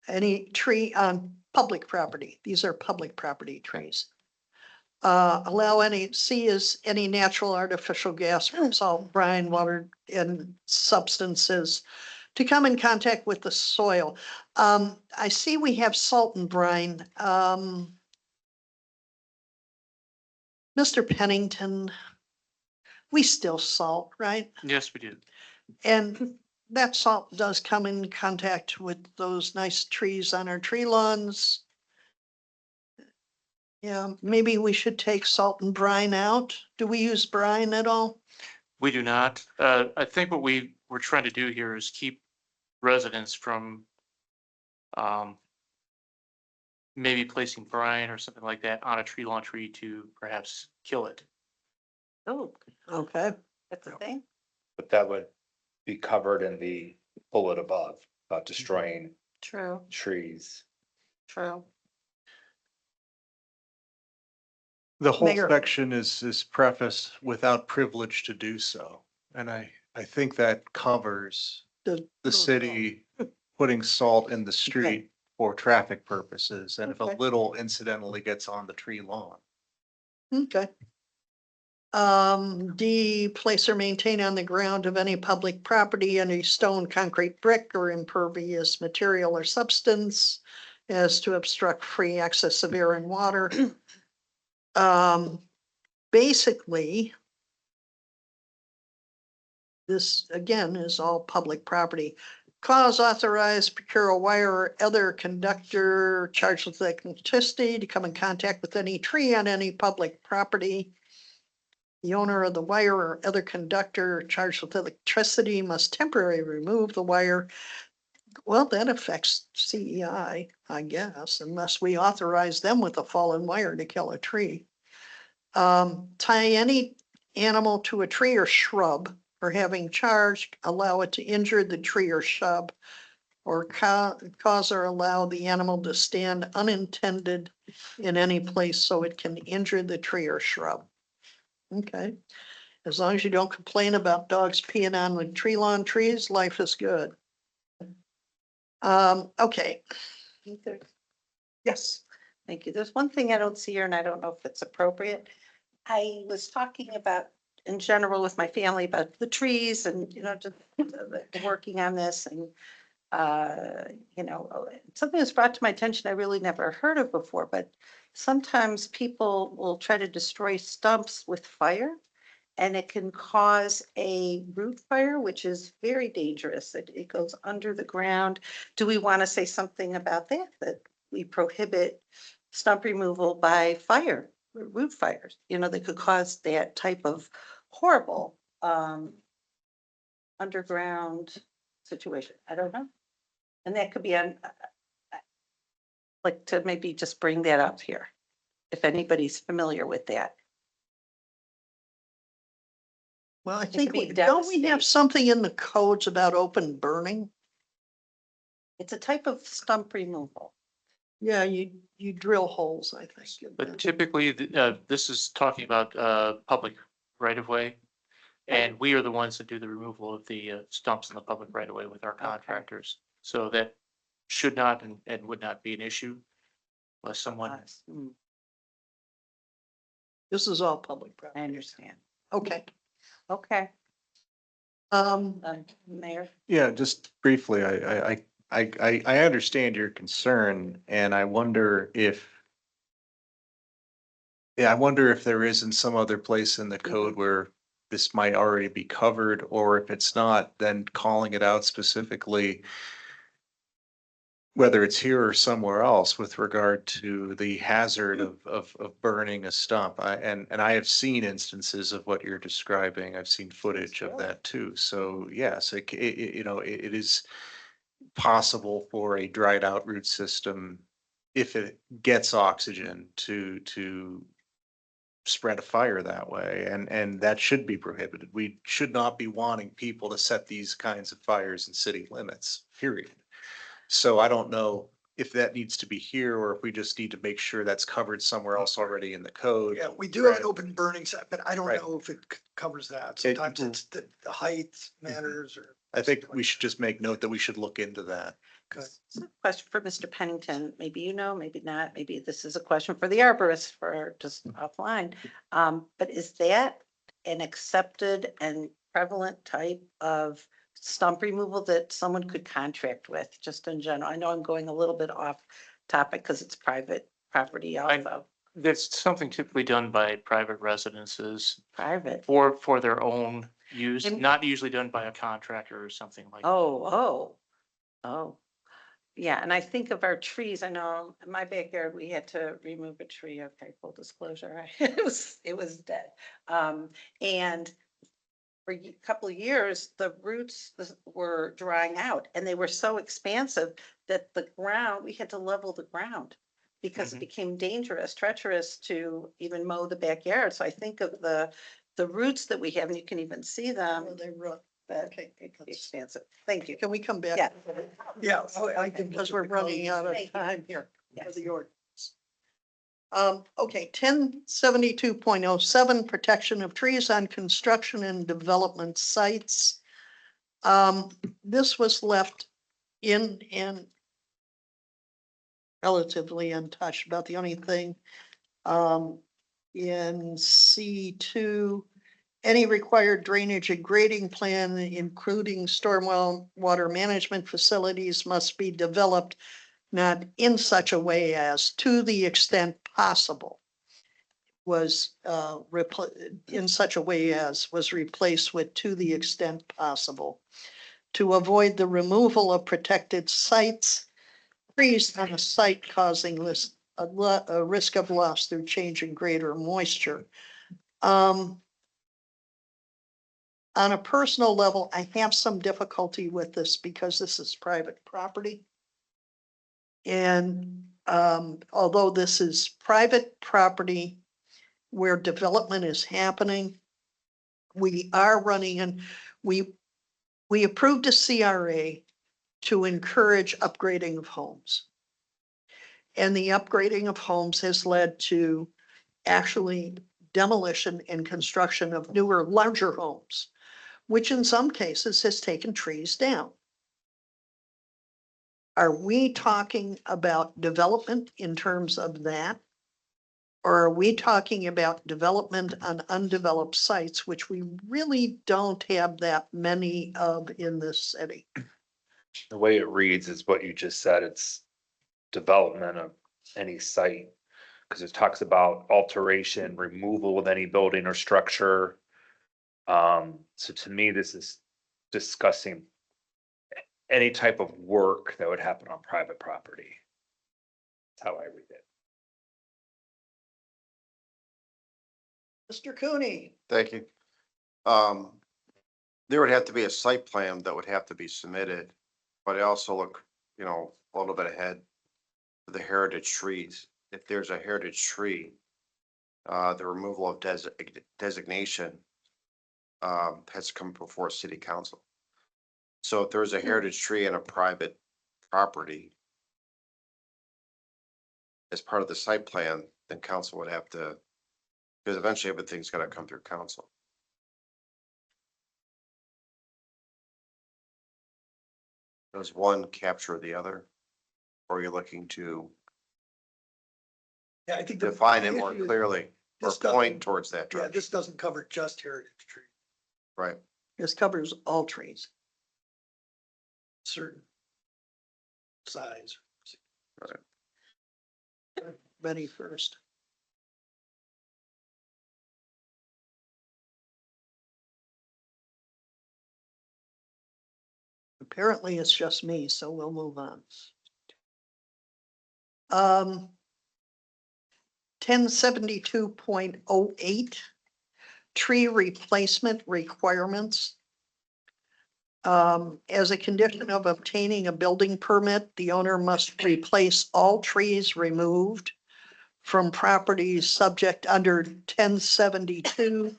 Any tree on public property. These are public property trees. Allow any, C is any natural, artificial gas, salt, brine, water, and substances to come in contact with the soil. I see we have salt and brine. Mr. Pennington, we still salt, right? Yes, we do. And that salt does come in contact with those nice trees on our tree lawns. Yeah, maybe we should take salt and brine out. Do we use brine at all? We do not. I think what we're trying to do here is keep residents from maybe placing brine or something like that on a tree lawn tree to perhaps kill it. Oh, Okay, that's a thing. But that would be covered in the bullet above about destroying True, trees. true. The whole Mayor. section is prefaced without privilege to do so. And I think that covers the city putting salt in the street for traffic purposes. And if a Okay. little incidentally gets on the tree lawn. Okay. D, place or maintain on the ground of any public property any stone, concrete, brick, or impervious material or substance as to obstruct free access of air and water. Basically, this again is all public property. Cause authorized, procure a wire or other conductor charged with electricity to come in contact with any tree on any public property. The owner of the wire or other conductor charged with electricity must temporarily remove the wire. Well, that affects CEI, I guess, unless we authorize them with a fallen wire to kill a tree. Tie any animal to a tree or shrub or having charged, allow it to injure the tree or shrub or cause or allow the animal to stand unintended in any place so it can injure the tree or shrub. Okay, as long as you don't complain about dogs peeing on the tree lawn trees, life is good. Okay, yes, Thank you. There's one thing I don't see here and I don't know if it's appropriate. I was talking about in general with my family about the trees and, just working on this and, something that's brought to my attention I really never heard of before, but sometimes people will try to destroy stumps with fire and it can cause a root fire, which is very dangerous. It goes under the ground. Do we want to say something about that, that we prohibit stump removal by fire, root fires? That could cause that type of horrible underground situation. I don't know. And that could be on, like to maybe just bring that up here, if anybody's familiar with that. well, I could think, be don't we have devastating. something in the codes about open burning? It's a type of stump removal. Yeah, you drill holes, I think. But typically, this is talking about public right of way. And we are the ones that do the removal of the stumps in the public right of way with our contractors. So that should not and would not be an issue unless someone. This is all public I property. understand. Okay. Okay, Um, Mayor. Yeah, just briefly, I understand your concern and I wonder if there isn't some other place in the code where this might already be covered, or if it's not, then calling it out specifically, whether it's here or somewhere else with regard to the hazard of burning a stump. And I have seen instances of what you're describing. I've seen footage of that too. So yes, it is possible for a dried out root system, if it gets oxygen, to spread a fire that way, and that should be prohibited. We should not be wanting people to set these kinds of fires in city limits, period. So I don't know if that needs to be here or if we just need to make sure that's covered somewhere else already in the code. Yeah, we do have an open burning site, but I don't Right. know if it covers that. Sometimes it's the height matters or. I think we should just make note that we should look into that. So question for Mr. Pennington, maybe maybe not, maybe this is a question for the arborist for just offline. But is that an accepted and prevalent type of stump removal that someone could contract with, just in general? I know I'm going a little bit off topic because it's private property also, That's something typically done by private residences private. for their own use, And- not usually done by a contractor or something like. Oh. Yeah, and I think of our trees. I know in my backyard, we had to remove a tree. Okay, full disclosure, it was dead. And for a couple of years, the roots were drying out and they were so expansive that the ground, we had to level the ground because it Mhm. became dangerous, treacherous to even mow the backyard. So I think of the roots that we have, and you can even see them. they run. But Okay, it's expansive. Thank you. Can we come back? Yeah. Yeah, Okay. because we're running out of Thank you. time here for Yes. the ordinance. Okay, 1072.07, protection of trees on construction and development sites. This was left in and relatively untouched. About the only thing in C2, any required drainage and grading plan, including stormwater management facilities, must be developed not in such a way as, to the extent possible, was in such a way as was replaced with to the extent possible, to avoid the removal of protected sites, trees on a site causing a risk of loss through change in grade or moisture. On a personal level, I have some difficulty with this because this is private property. And although this is private property where development is happening, we are running and we approved a CRA to encourage upgrading of homes. And the upgrading of homes has led to actually demolition and construction of newer, larger homes, which in some cases has taken trees down. Are we talking about development in terms of that? Or are we talking about development on undeveloped sites, which we really don't have that many of in this city? The way it reads is what you just said. It's development of any site. Because it talks about alteration, removal of any building or structure. So to me, this is discussing any type of work that would happen on private property. That's how I read it. Mr. Cooney, Thank you. There would have to be a site plan that would have to be submitted, but I also look, a little bit ahead for the heritage trees. If there's a heritage tree, the removal of designation has come before city council. So if there's a heritage tree in a private property as part of the site plan, then council would have to, because eventually everything's gotta come through council. Does one capture the other? Or are you looking to Yeah, I think. define it the more issue is clearly or this doesn't- point towards that Yeah, direction? this doesn't cover just heritage tree, Right. this covers all trees. certain size. Ready first. Apparently it's just me, so we'll move on. 1072.08, tree replacement requirements. As a condition of obtaining a building permit, the owner must replace all trees removed from properties subject under 1072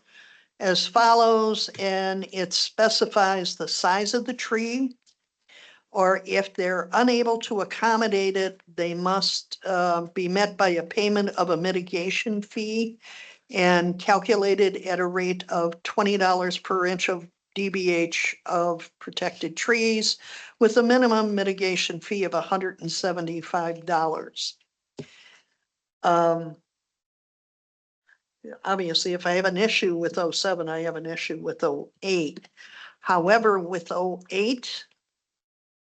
as follows, and it specifies the size of the tree. Or if they're unable to accommodate it, they must be met by a payment of a mitigation fee and calculated at a rate of $20 per inch of DBH of protected trees with a minimum mitigation fee of $175. Obviously, if I have an issue with 07, I have an issue with 08. However, with 08,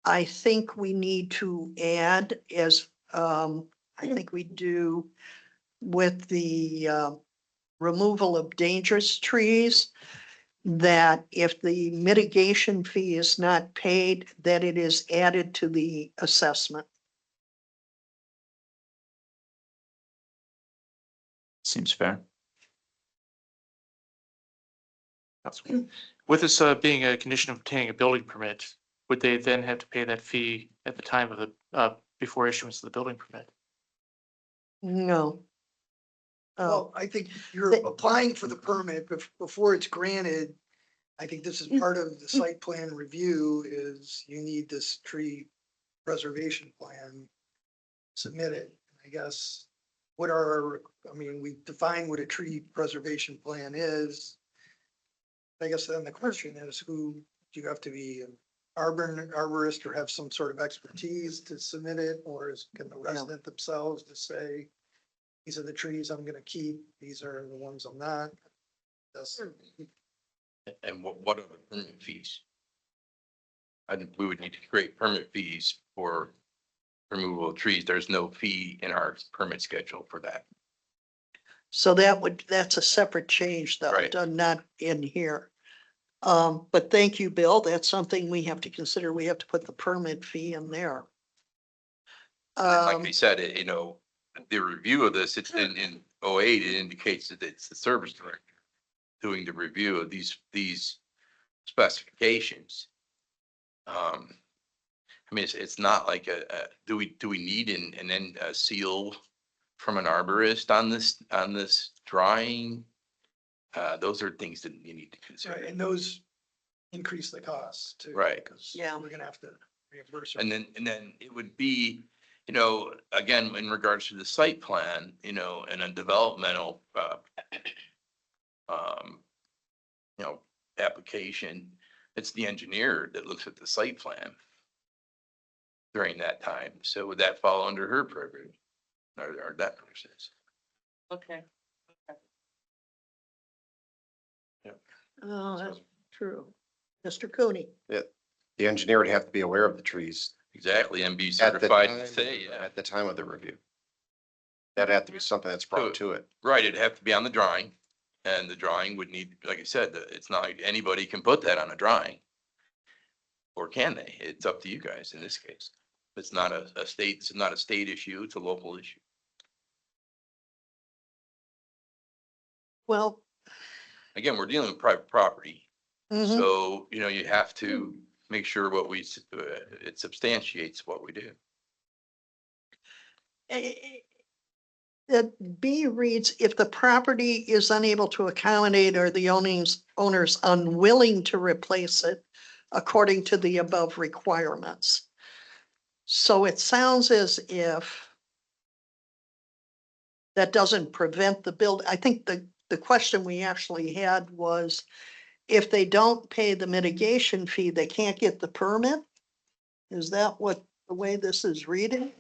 I think we need to add as, I think we do with the removal of dangerous trees, that if the mitigation fee is not paid, that it is added to the assessment. Seems fair. With this being a condition of obtaining a building permit, would they then have to pay that fee at the time of the, before issuance of the building permit? No. Oh, Well, I think you're The- applying for the permit before it's granted. I think this is part of the site plan review is you need this tree preservation plan submitted. I guess, we define what a tree preservation plan is. I guess then the question is do you have to be an arborist or have some sort of expertise to submit it? Or can the resident themselves just say, these are the trees I'm gonna keep, these are the ones I'm not. That's, And what are the permit fees? We would need to create permit fees for removal of trees. There's no fee in our permit schedule for that. So that's a separate change though, Right. not in here. But thank you, Bill. That's something we have to consider. We have to put the permit fee in there. Like Um, I said, the review of this, it's in 08, it indicates that it's the service director doing the review of these specifications. I mean, it's not like do we need and then a seal from an arborist on this drawing? Those are things that you need to right, consider. and those increase the costs too. Right. Because Yeah. we're gonna have to reimburse. them. And then it would be, again, in regards to the site plan, and a developmental, um, application, it's the engineer that looks at the site plan during that time. So would that fall under her purview? Or that person's? Okay. oh, that's true. Mr. Cooney. The engineer would have to be aware of the trees Exactly, and be at the certified time, to say, yeah. at the time of the review. That'd have to be something that's brought to it. Right, it'd have to be on the drawing, and the drawing would need, like I said, it's not like anybody can put that on a drawing. Or can they? It's up to you guys in this case. It's not a state, it's not a state issue, it's a local issue. Well. Again, we're dealing with private property, mhm. so, you have to make sure it substantiates what we do. That B reads, if the property is unable to accommodate or the owner's unwilling to replace it according to the above requirements. So it sounds as if that doesn't prevent the build. I think the question we actually had was if they don't pay the mitigation fee, they can't get the permit? Is that what the way this is reading?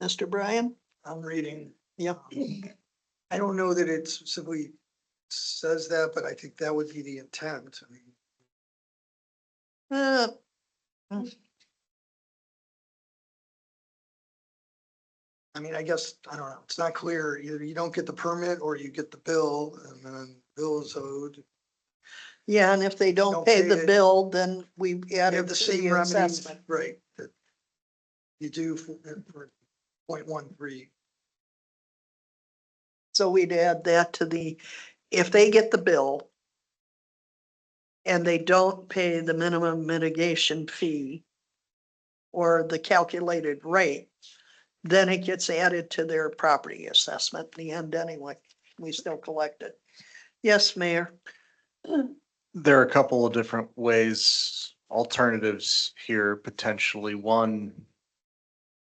Mr. Bryan? I'm reading. Yep. I don't know that it specifically says that, but I think that would be the intent. I mean, Uh, I guess, I don't know. It's not clear. Either you don't get the permit or you get the bill and then bill is owed. yeah, and if they don't Don't pay pay the it. bill, then we You add have it the to same the remedies, assessment. right, that you do for 0.13. So we'd add that to if they get the bill and they don't pay the minimum mitigation fee or the calculated rate, then it gets added to their property assessment in the end anyway. We still collect it. Yes, Mayor. There are a couple of different ways, alternatives here potentially. One,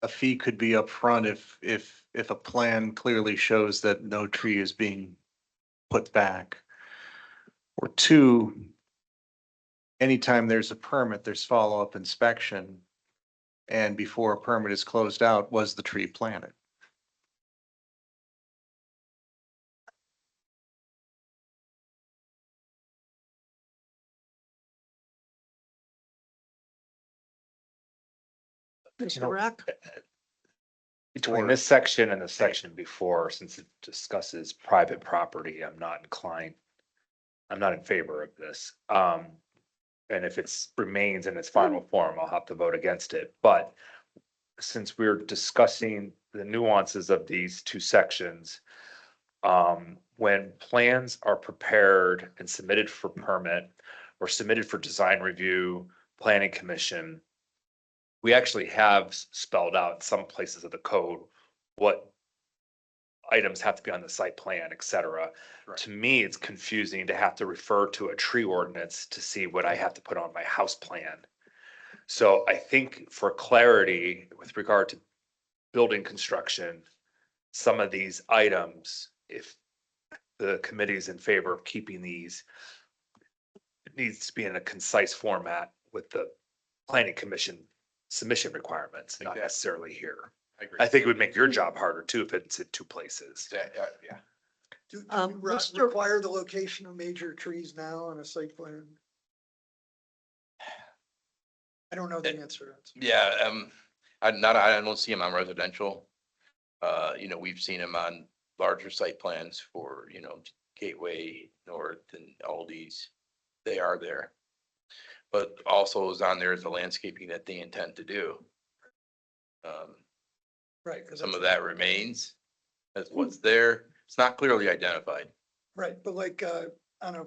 a fee could be upfront if a plan clearly shows that no tree is being put back. Or two, anytime there's a permit, there's follow-up inspection. And before a permit is closed out, was the tree planted? Mr. Rock? Between this section and the section before, since it discusses private property, I'm not in favor of this. And if it's remains in its final form, I'll have to vote against it. But since we're discussing the nuances of these two sections, when plans are prepared and submitted for permit or submitted for design review, planning commission, we actually have spelled out in some places of the code what items have to be on the site plan, et cetera. Right. To me, it's confusing to have to refer to a tree ordinance to see what I have to put on my house plan. So I think for clarity with regard to building construction, some of these items, if the committee's in favor of keeping these. It needs to be in a concise format with the planning commission submission requirements, not Exactly. necessarily here. agree. I think it would make your job harder too if it's in 2 places. Yeah. Do we Mr. require the location of major trees now on a site plan? I don't know the answer. to that. Yeah, I don't see them on residential. We've seen them on larger site plans for, Gateway North and Aldi's. They are there. But also is on there is the landscaping that they intend to do. Right. 'cause Some of that's- that remains as what's there. It's not clearly identified. Right, but like, on a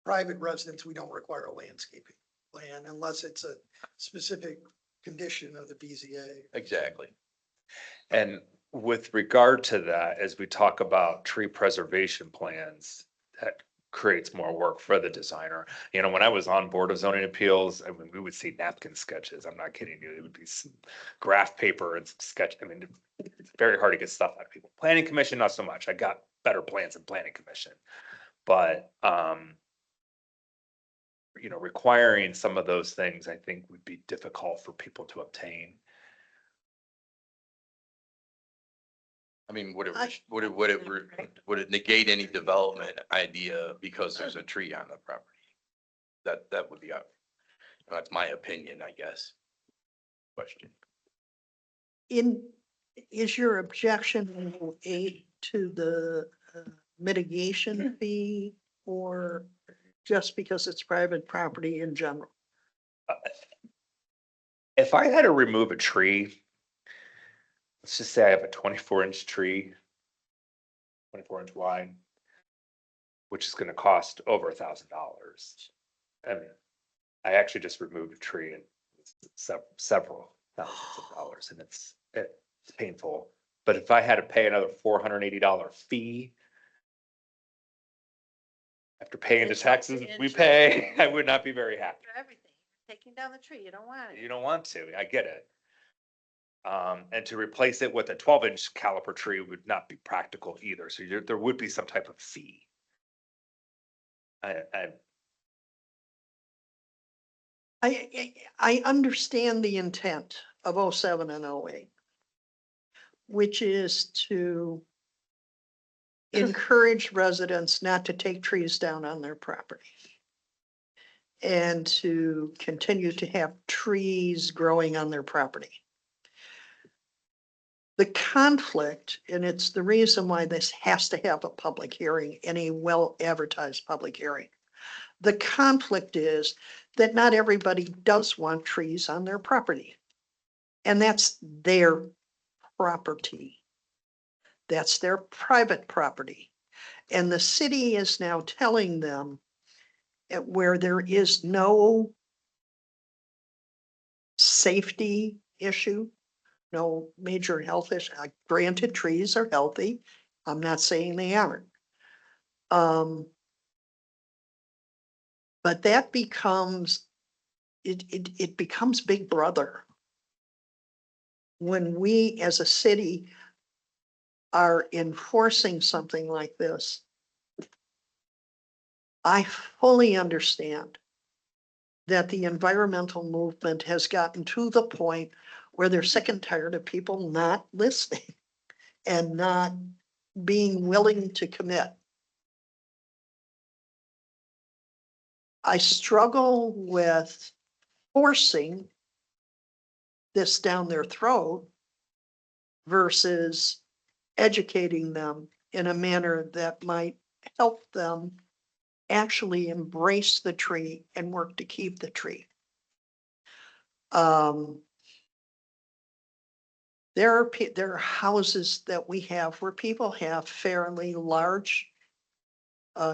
private residence, we don't require a landscaping plan unless it's a specific condition of the BZA. Exactly. And with regard to that, as we talk about tree preservation plans, that creates more work for the designer. When I was on Board of Zoning Appeals, I mean, we would see napkin sketches. I'm not kidding you. It would be some graph paper and some sketch. I mean, it's very hard to get stuff out of people. Planning Commission, not so much. I got better plans than Planning Commission. But, requiring some of those things, I think would be difficult for people to obtain. I mean, would I- it negate any development idea because there's a tree on the property? That would be, that's my opinion, I guess. Question. Is your objection to the mitigation fee or just because it's private property in general? If I had to remove a tree, let's just say I have a 24-inch tree, 24-inch wide, which is gonna cost over $1,000. I mean, I actually just removed a tree and it's several thousands of dollars, and it's painful. But if I had to pay another $480 fee after paying the Interest, taxes we interest. pay, I would not be very happy. For everything, taking down the tree, you don't want it. You don't want to, I get it. And to replace it with a 12-inch caliper tree would not be practical either, so there would be some type of fee. I understand the intent of 07 and 08, which is to encourage residents not to take trees down on their property and to continue to have trees growing on their property. The conflict, and it's the reason why this has to have a public hearing, any well-advertised public hearing. The conflict is that not everybody does want trees on their property. And that's their property. That's their private property. And the city is now telling them where there is no safety issue, no major health issue. Granted, trees are healthy. I'm not saying they aren't. But that becomes, it becomes Big Brother. When we as a city are enforcing something like this, I fully understand that the environmental movement has gotten to the point where they're sick and tired of people not listening and not being willing to commit. I struggle with forcing this down their throat versus educating them in a manner that might help them actually embrace the tree and work to keep the tree. There are houses that we have where people have fairly large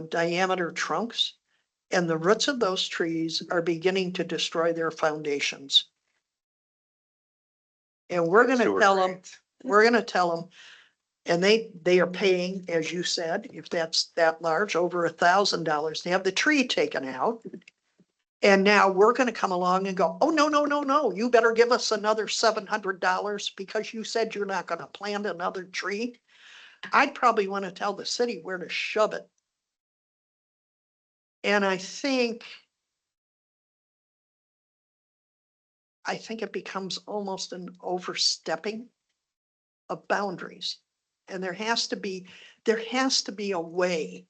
diameter trunks, and the roots of those trees are beginning to destroy their foundations. And we're gonna Sewer tell them, drains. we're gonna tell them, and they are paying, as you said, if that's that large, over $1,000 to have the tree taken out. And now we're gonna come along and go, oh, no, you better give us another $700 because you said you're not gonna plant another tree. I'd probably want to tell the city where to shove it. And I think it becomes almost an overstepping of boundaries. And there has to be a way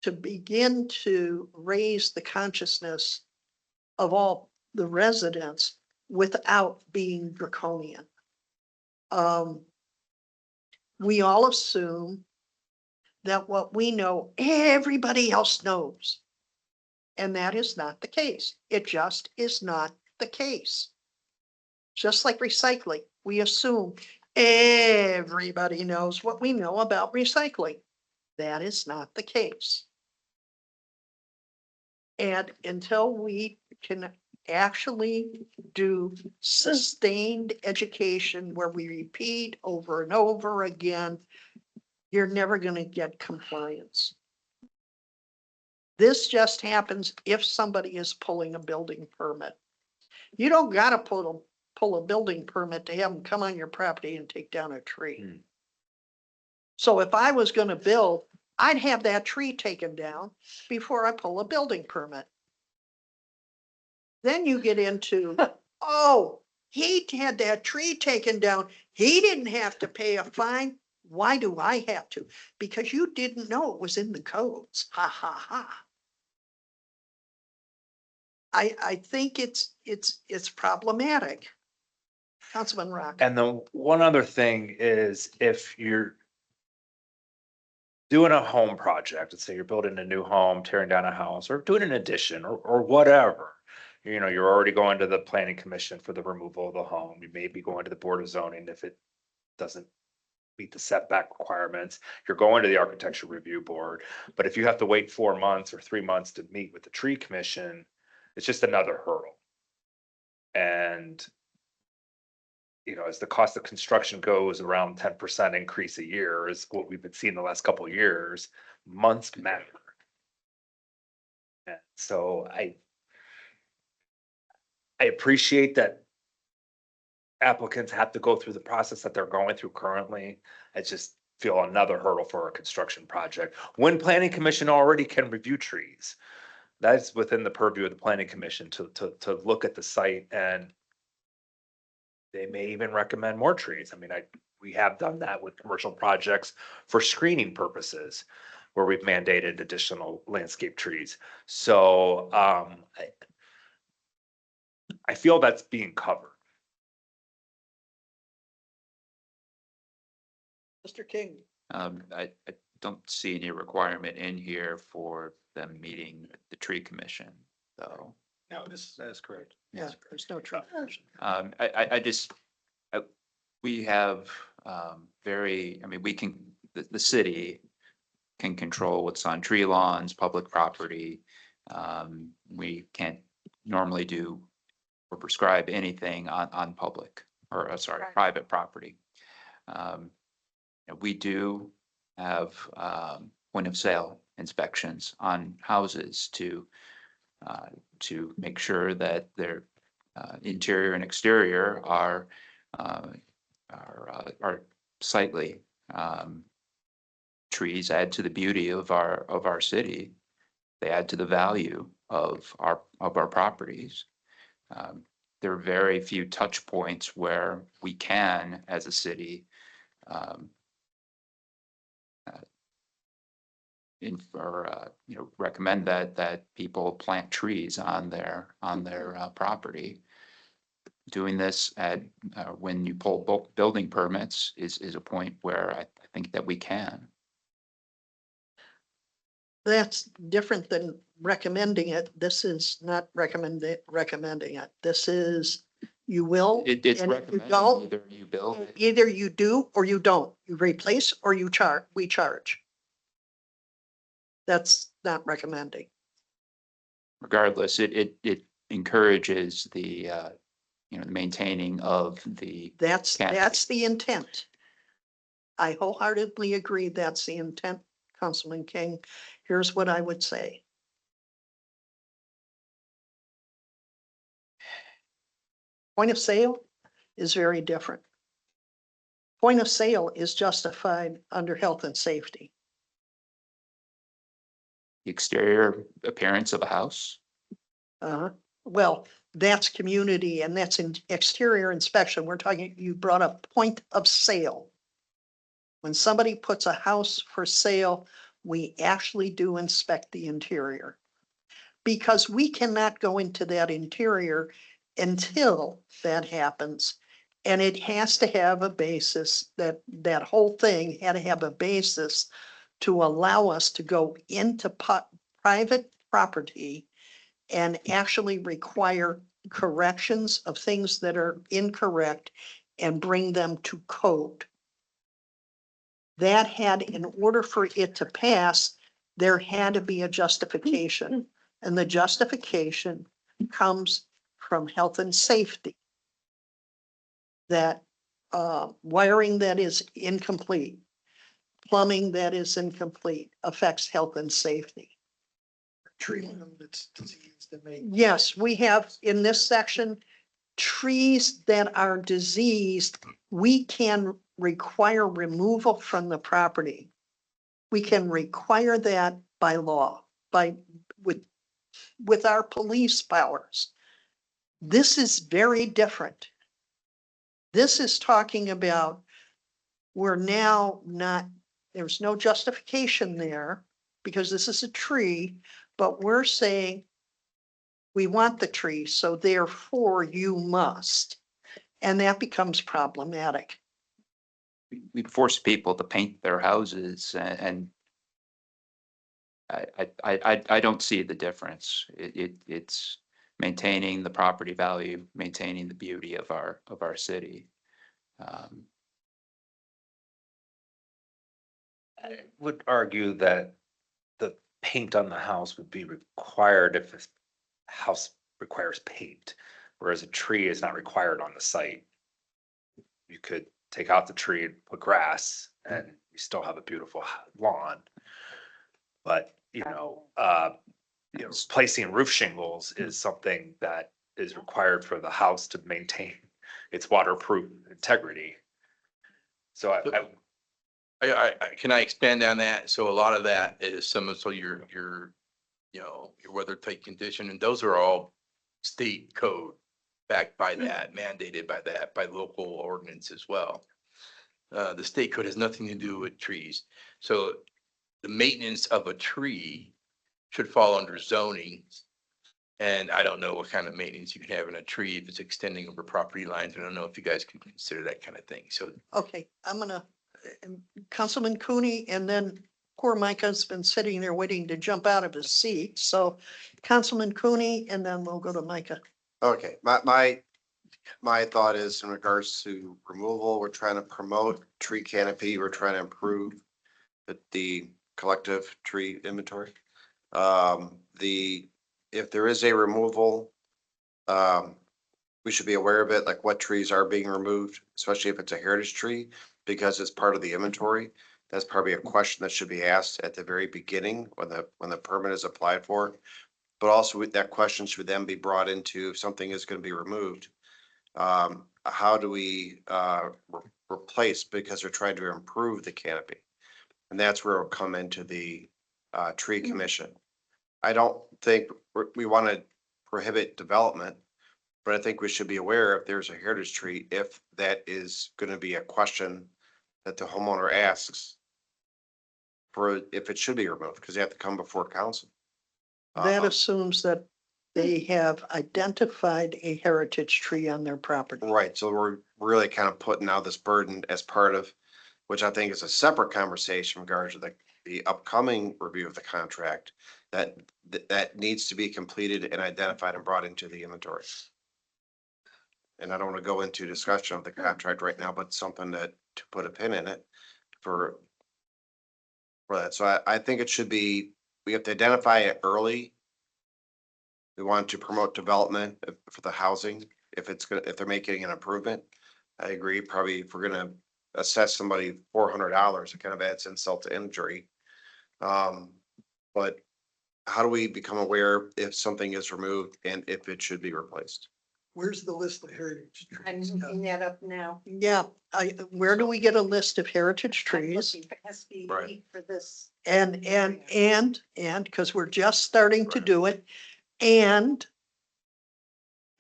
to begin to raise the consciousness of all the residents without being draconian. We all assume that what we know, everybody else knows. And that is not the case. It just is not the case. Just like recycling, we assume everybody knows what we know about recycling. That is not the case. And until we can actually do sustained education where we repeat over and over again, you're never going to get compliance. This just happens if somebody is pulling a building permit. You don't gotta pull a building permit to have them come on your property and take down a tree. Hmm. So if I was gonna build, I'd have that tree taken down before I pull a building permit. Then you get into, oh, he had that tree taken down. He didn't have to pay a fine. Why do I have to? Because you didn't know it was in the codes. Ha ha ha. I think it's problematic. Councilman Rock. And the one other thing is if you're doing a home project, let's say you're building a new home, tearing down a house, or doing an addition or whatever. You know, you're already going to the planning commission for the removal of the home. You may be going to the board of zoning if it doesn't meet the setback requirements. You're going to the architecture review board. But if you have to wait 4 months or 3 months to meet with the tree commission, it's just another hurdle. And you know, as the cost of construction goes around 10% increase a year is what we've been seeing the last couple of years, months matter. And so I appreciate that applicants have to go through the process that they're going through currently. I just feel another hurdle for a construction project. When planning commission already can review trees, that's within the purview of the planning commission to look at the site, and they may even recommend more trees. I mean, we have done that with commercial projects for screening purposes where we've mandated additional landscape trees. So I feel that's being covered. Mr. King. I don't see any requirement in here for them meeting the tree commission, though. No, this, That is correct. Yeah, there's no tree. I just, we have, I mean, we can, the city can control what's on tree lawns, public property. We can't normally do or prescribe anything on public, or sorry, Right. private property. We do have, point of sale inspections on houses to make sure that their interior and exterior are sightly. Trees add to the beauty of our city. They add to the value of our properties. There are very few touch points where we can, as a city, recommend that people plant trees on their property. Doing this at when you pull building permits is a point where I think that we can. That's different than recommending it. This is not recommending it. This is, you will. It's and if you recommended don't, either you build it. either you do or you don't. You replace or you we charge. That's not recommending. Regardless, it encourages the the maintaining of the That's canopy. the intent. I wholeheartedly agree that's the intent, Councilman King. Here's what I would say. Point of sale is very different. point of sale is justified under health and safety. The exterior appearance of a house. Well, that's community and that's in exterior inspection. We're talking, you brought up point of sale. When somebody puts a house for sale, we actually do inspect the interior. Because we cannot go into that interior until that happens. And it has to have a basis, that whole thing had to have a basis to allow us to go into private property and actually require corrections of things that are incorrect and bring them to code. That had, in order for it to pass, there had to be a justification. And the justification comes from health and safety. That wiring that is incomplete, plumbing that is incomplete affects health and safety. Tree limb that's diseased that may. Yes, we have in this section, trees that are diseased, we can require removal from the property. We can require that by law, with our police powers. This is very different. This is talking about, we're now not, there's no justification there because this is a tree, but we're saying we want the tree, so therefore you must. And that becomes problematic. We force people to paint their houses and I don't see the difference. It's maintaining the property value, maintaining the beauty of our city. I would argue that the paint on the house would be required if a house requires paint, whereas a tree is not required on the site. You could take out the tree and put grass and you still have a beautiful lawn. But, placing roof shingles is something that is required for the house to maintain its waterproof integrity. So Can I expand on that? So a lot of that is so your weather tight condition, and those are all state code backed by that, mandated by that, by local ordinance as well. The state code has nothing to do with trees. So the maintenance of a tree should fall under zoning. And I don't know what kind of maintenance you can have in a tree if it's extending over property lines. I don't know if you guys can consider that kind of thing. So Okay, I'm gonna, Councilman Cooney, and then poor Micah's been sitting there waiting to jump out of his seat. So Councilman Cooney, and then we'll go to Micah. Okay, my thought is in regards to removal, we're trying to promote tree canopy, we're trying to improve the collective tree inventory. If there is a removal, we should be aware of it, like what trees are being removed, especially if it's a heritage tree, because it's part of the inventory. That's probably a question that should be asked at the very beginning when the permit is applied for. But also that question should then be brought into if something is going to be removed. How do we replace, because they're trying to improve the canopy? And that's where it'll come into the tree commission. I don't think we want to prohibit development, but I think we should be aware if there's a heritage tree, if that is going to be a question that the homeowner asks for if it should be removed, because they have to come before council. That assumes that they have identified a heritage tree on their property. Right, so we're really kind of putting out this burden as part of, which I think is a separate conversation in regards to the upcoming review of the contract that needs to be completed and identified and brought into the inventory. And I don't want to go into discussion of the contract right now, but something to put a pin in it for that. So I think it should be, we have to identify it early. We want to promote development for the housing. If they're making an improvement, I agree. Probably if we're going to assess somebody $400, it kind of adds insult to injury. But how do we become aware if something is removed and if it should be replaced? Where's the list of heritage I'm trees? looking that up now. Yeah, where do we get a list of heritage I'm trees? looking for SBE Right. for this. And, because we're just starting to Right. do it, and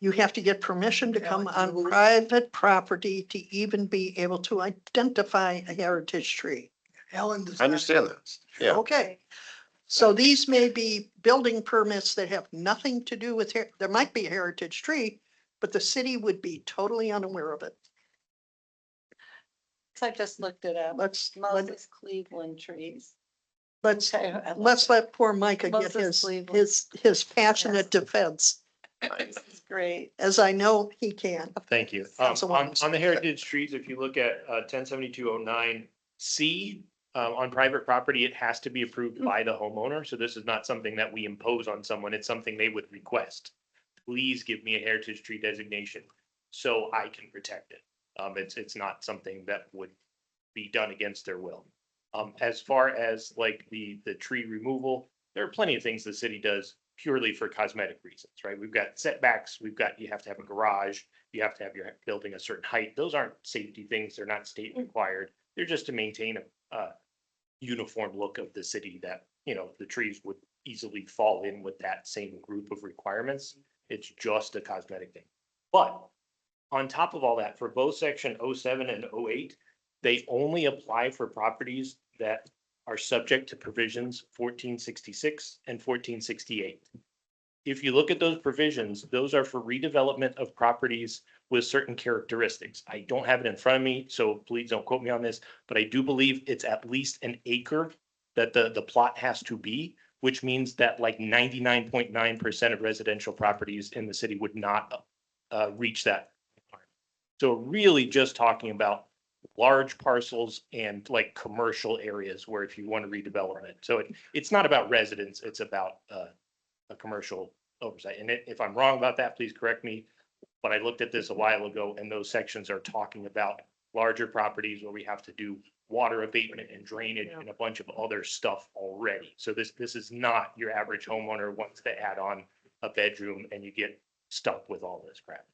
you have to get permission to come on private property to even be able to identify a heritage tree. Alan does I not- understand that. Yeah. Okay. So these may be building permits that have nothing to do with, there might be a heritage tree, but the city would be totally unaware of it. So I just looked it up. Let's, Moses Cleveland trees. let's, Okay, I love let's it. let poor Micah get Moses Cleveland. his passionate defense, This is great. as I know he can. Thank you. Councilwoman. On the heritage trees, if you look at 107209C, on private property, it has to be approved by the homeowner. So this is not something that we impose on someone. It's something they would request. Please give me a heritage tree designation so I can protect it. It's not something that would be done against their will. As far as like the tree removal, there are plenty of things the city does purely for cosmetic reasons, right? We've got setbacks, you have to have a garage, you have to have your building a certain height. Those aren't safety things. They're not state required. They're just to maintain a uniform look of the city that, the trees would easily fall in with that same group of requirements. It's just a cosmetic thing. But on top of all that, for both section 07 and 08, they only apply for properties that are subject to provisions 1466 and 1468. If you look at those provisions, those are for redevelopment of properties with certain characteristics. I don't have it in front of me, so please don't quote me on this, but I do believe it's at least an acre that the plot has to be, which means that like 99.9% of residential properties in the city would not reach that. So really just talking about large parcels and like commercial areas where if you want to redevelop it. So it's not about residents, it's about a commercial oversight. And if I'm wrong about that, please correct me. But I looked at this a while ago and those sections are talking about larger properties where we have to do water abatement and drainage and a bunch of other stuff already. So this is not your average homeowner wants to add on a bedroom and you get stuck with all this crap.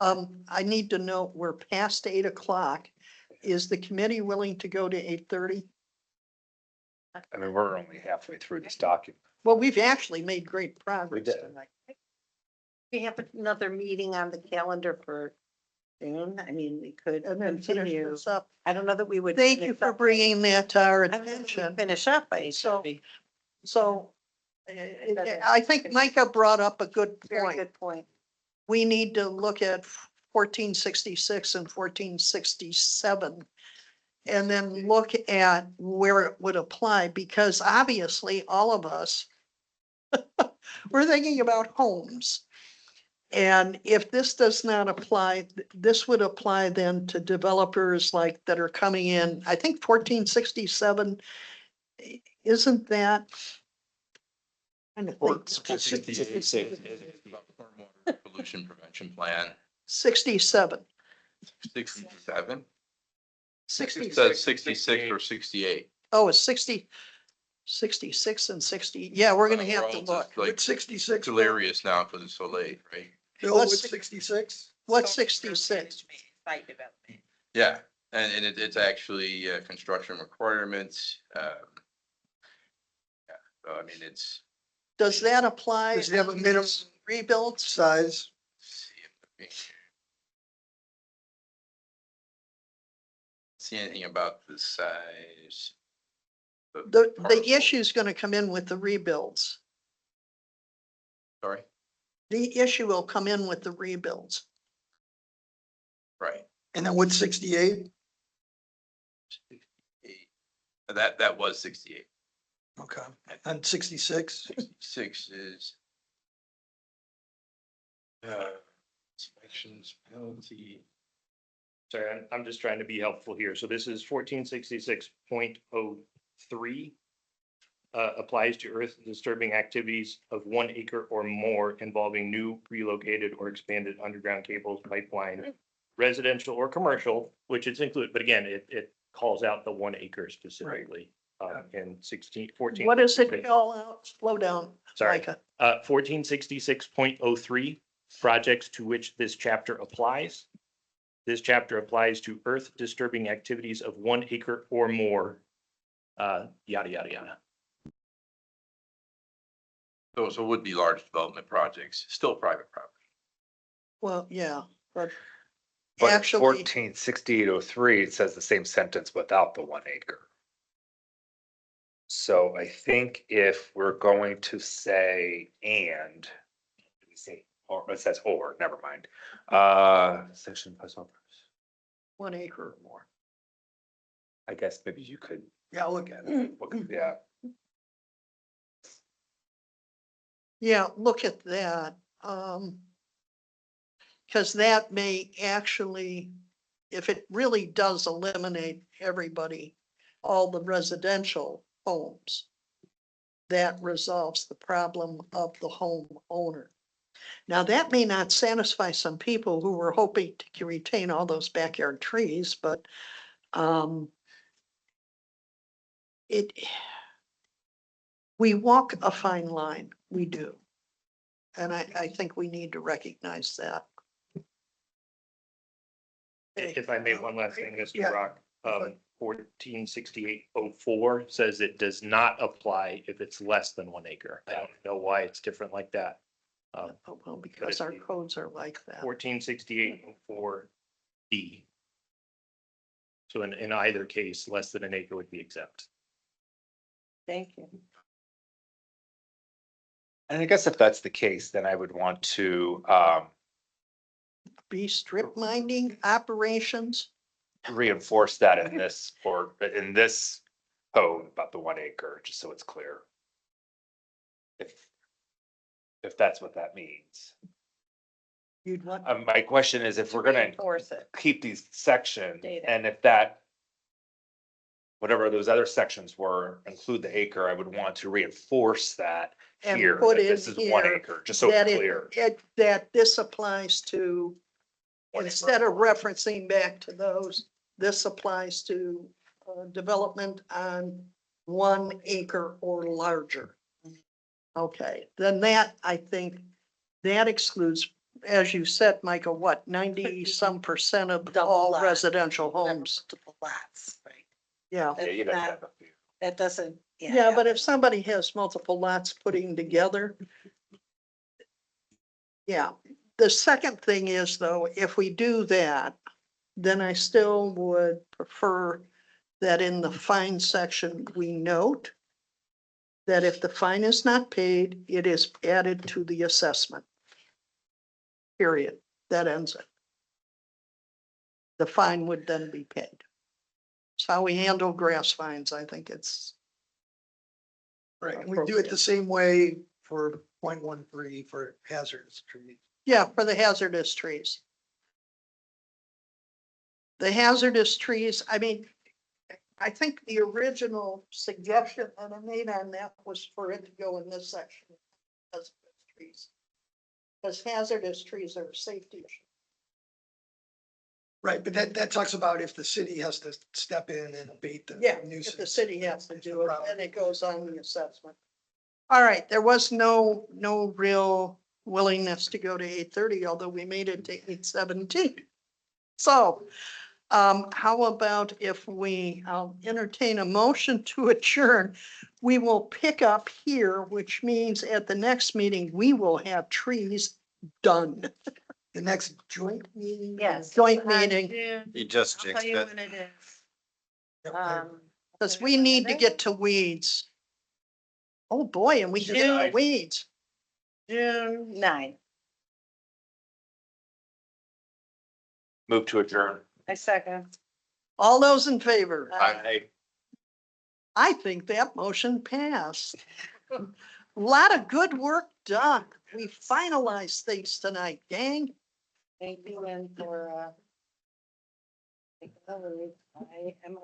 I need to know, we're past 8 o'clock. Is the committee willing to go to 8:30? I mean, we're only halfway through this document. Well, we've actually made great progress We did. tonight. We have another meeting on the calendar for June. I mean, we could And then finish continue. this up. I don't know that we would. Thank you finish for up- bringing that to our I don't know that we'd attention. Finish up by So- 8:30. So I think Micah brought up a good Very point. good point. We need to look at 1466 and 1467. And then look at where it would apply, because obviously all of us, we're thinking about homes. And if this does not apply, this would apply then to developers like that are coming in, I think 1467, isn't that? I think stormwater pollution prevention plan, 67. 67. It 66. says 66 or 68. Oh, it's 66 and 60. Yeah, we're gonna have to We're all look. just, like, With 66. delirious now because it's so late, right? Bill, What's with si- 66? What's 66? Site development. Yeah, and it's actually construction requirements. Yeah, so I mean, it's. Does that apply? Does it have a minimum Rebuilds? size? See see anything about the size. of The parcel. issue's gonna come in with the rebuilds. Sorry, The issue will come in with the rebuilds. right. And then what's 68? That was 68. Okay, and 66? 66 is. Inspections penalty. Sorry, I'm just trying to be helpful here. So this is 1466.03. Applies to earth disturbing activities of 1 acre or more involving new, relocated, or expanded underground cables, pipeline, residential or commercial, which it's included, but again, it calls out the 1 acre specifically. In 14. What does it call out? Slow down, Sorry. Micah. 1466.03 projects to which this chapter applies. This chapter applies to earth disturbing activities of 1 acre or more. Yada, yada, yada. So it would be large development projects, still private property. Well, yeah, but But actually, 146803, it says the same sentence without the 1 acre. So I think if we're going to say and, let me see, or it says or, never mind. Section, 1 acre or more. I guess maybe you could, Yeah, I'll look at it. yeah, Yeah, look at that. Because that may actually, if it really does eliminate everybody, all the residential homes, that resolves the problem of the homeowner. Now, that may not satisfy some people who were hoping to retain all those backyard trees, but it, we walk a fine line, we do. And I think we need to recognize that. If I may, one last thing, Yeah. Mr. Rock, 146804 says it does not apply if it's less than 1 acre. I don't know why it's different like that. Oh, well, because our codes are like that. 146804D. So in either case, less than an acre would be exempt. Thank you. and I guess if that's the case, then I would want to, Be strip mining operations. reinforce that in this, or in this code about the 1 acre, just so it's clear. If that's what that means. You'd want, My question is if we're gonna Enforce it. keep these sections, Data. and if that, whatever those other sections were, include the acre, I would want to reinforce that And here, put that in this is 1 here acre, just so that it's it, clear. that this applies to, 1 acre. instead of referencing back to those, this applies to development on 1 acre or larger. Okay, then that, I think, that excludes, as you said, Michael, what, 90% of Double all lot. residential homes? Multiple lots, right? Yeah. Yeah, you'd have to have a few. That doesn't. Yeah, but if somebody has multiple lots putting together. Yeah, the second thing is though, if we do that, then I still would prefer that in the fine section, we note that if the fine is not paid, it is added to the assessment. Period. That ends it. The fine would then be paid. It's how we handle grass fines. I think it's. Right, and we do it the same way for 0.13 for hazardous trees. Yeah, for the hazardous trees. The hazardous trees, I mean, I think the original suggestion that I made on that was for it to go in this section. Hazardous trees. Because hazardous trees are a safety issue. Right, but that talks about if the city has to step in and abate the Yeah, nuisance. if the city has to It's the do it, problem. then it goes on the assessment. All right, there was no real willingness to go to 8:30, although we made it to 8:17. So, how about if I'll entertain a motion to adjourn. We will pick up here, which means at the next meeting, we will have trees done. The next joint meeting. Yes. Joint on meeting. June- You just I'll tell jinxed you it. when it is. Yep, Because we need to get to weeds. Oh, boy, and we get to weeds. June 9th. Move to adjourn. I second. All those in favor? I I think that motion passed. A lot of good work done. We finalized things tonight, gang. Thank you, and for, I am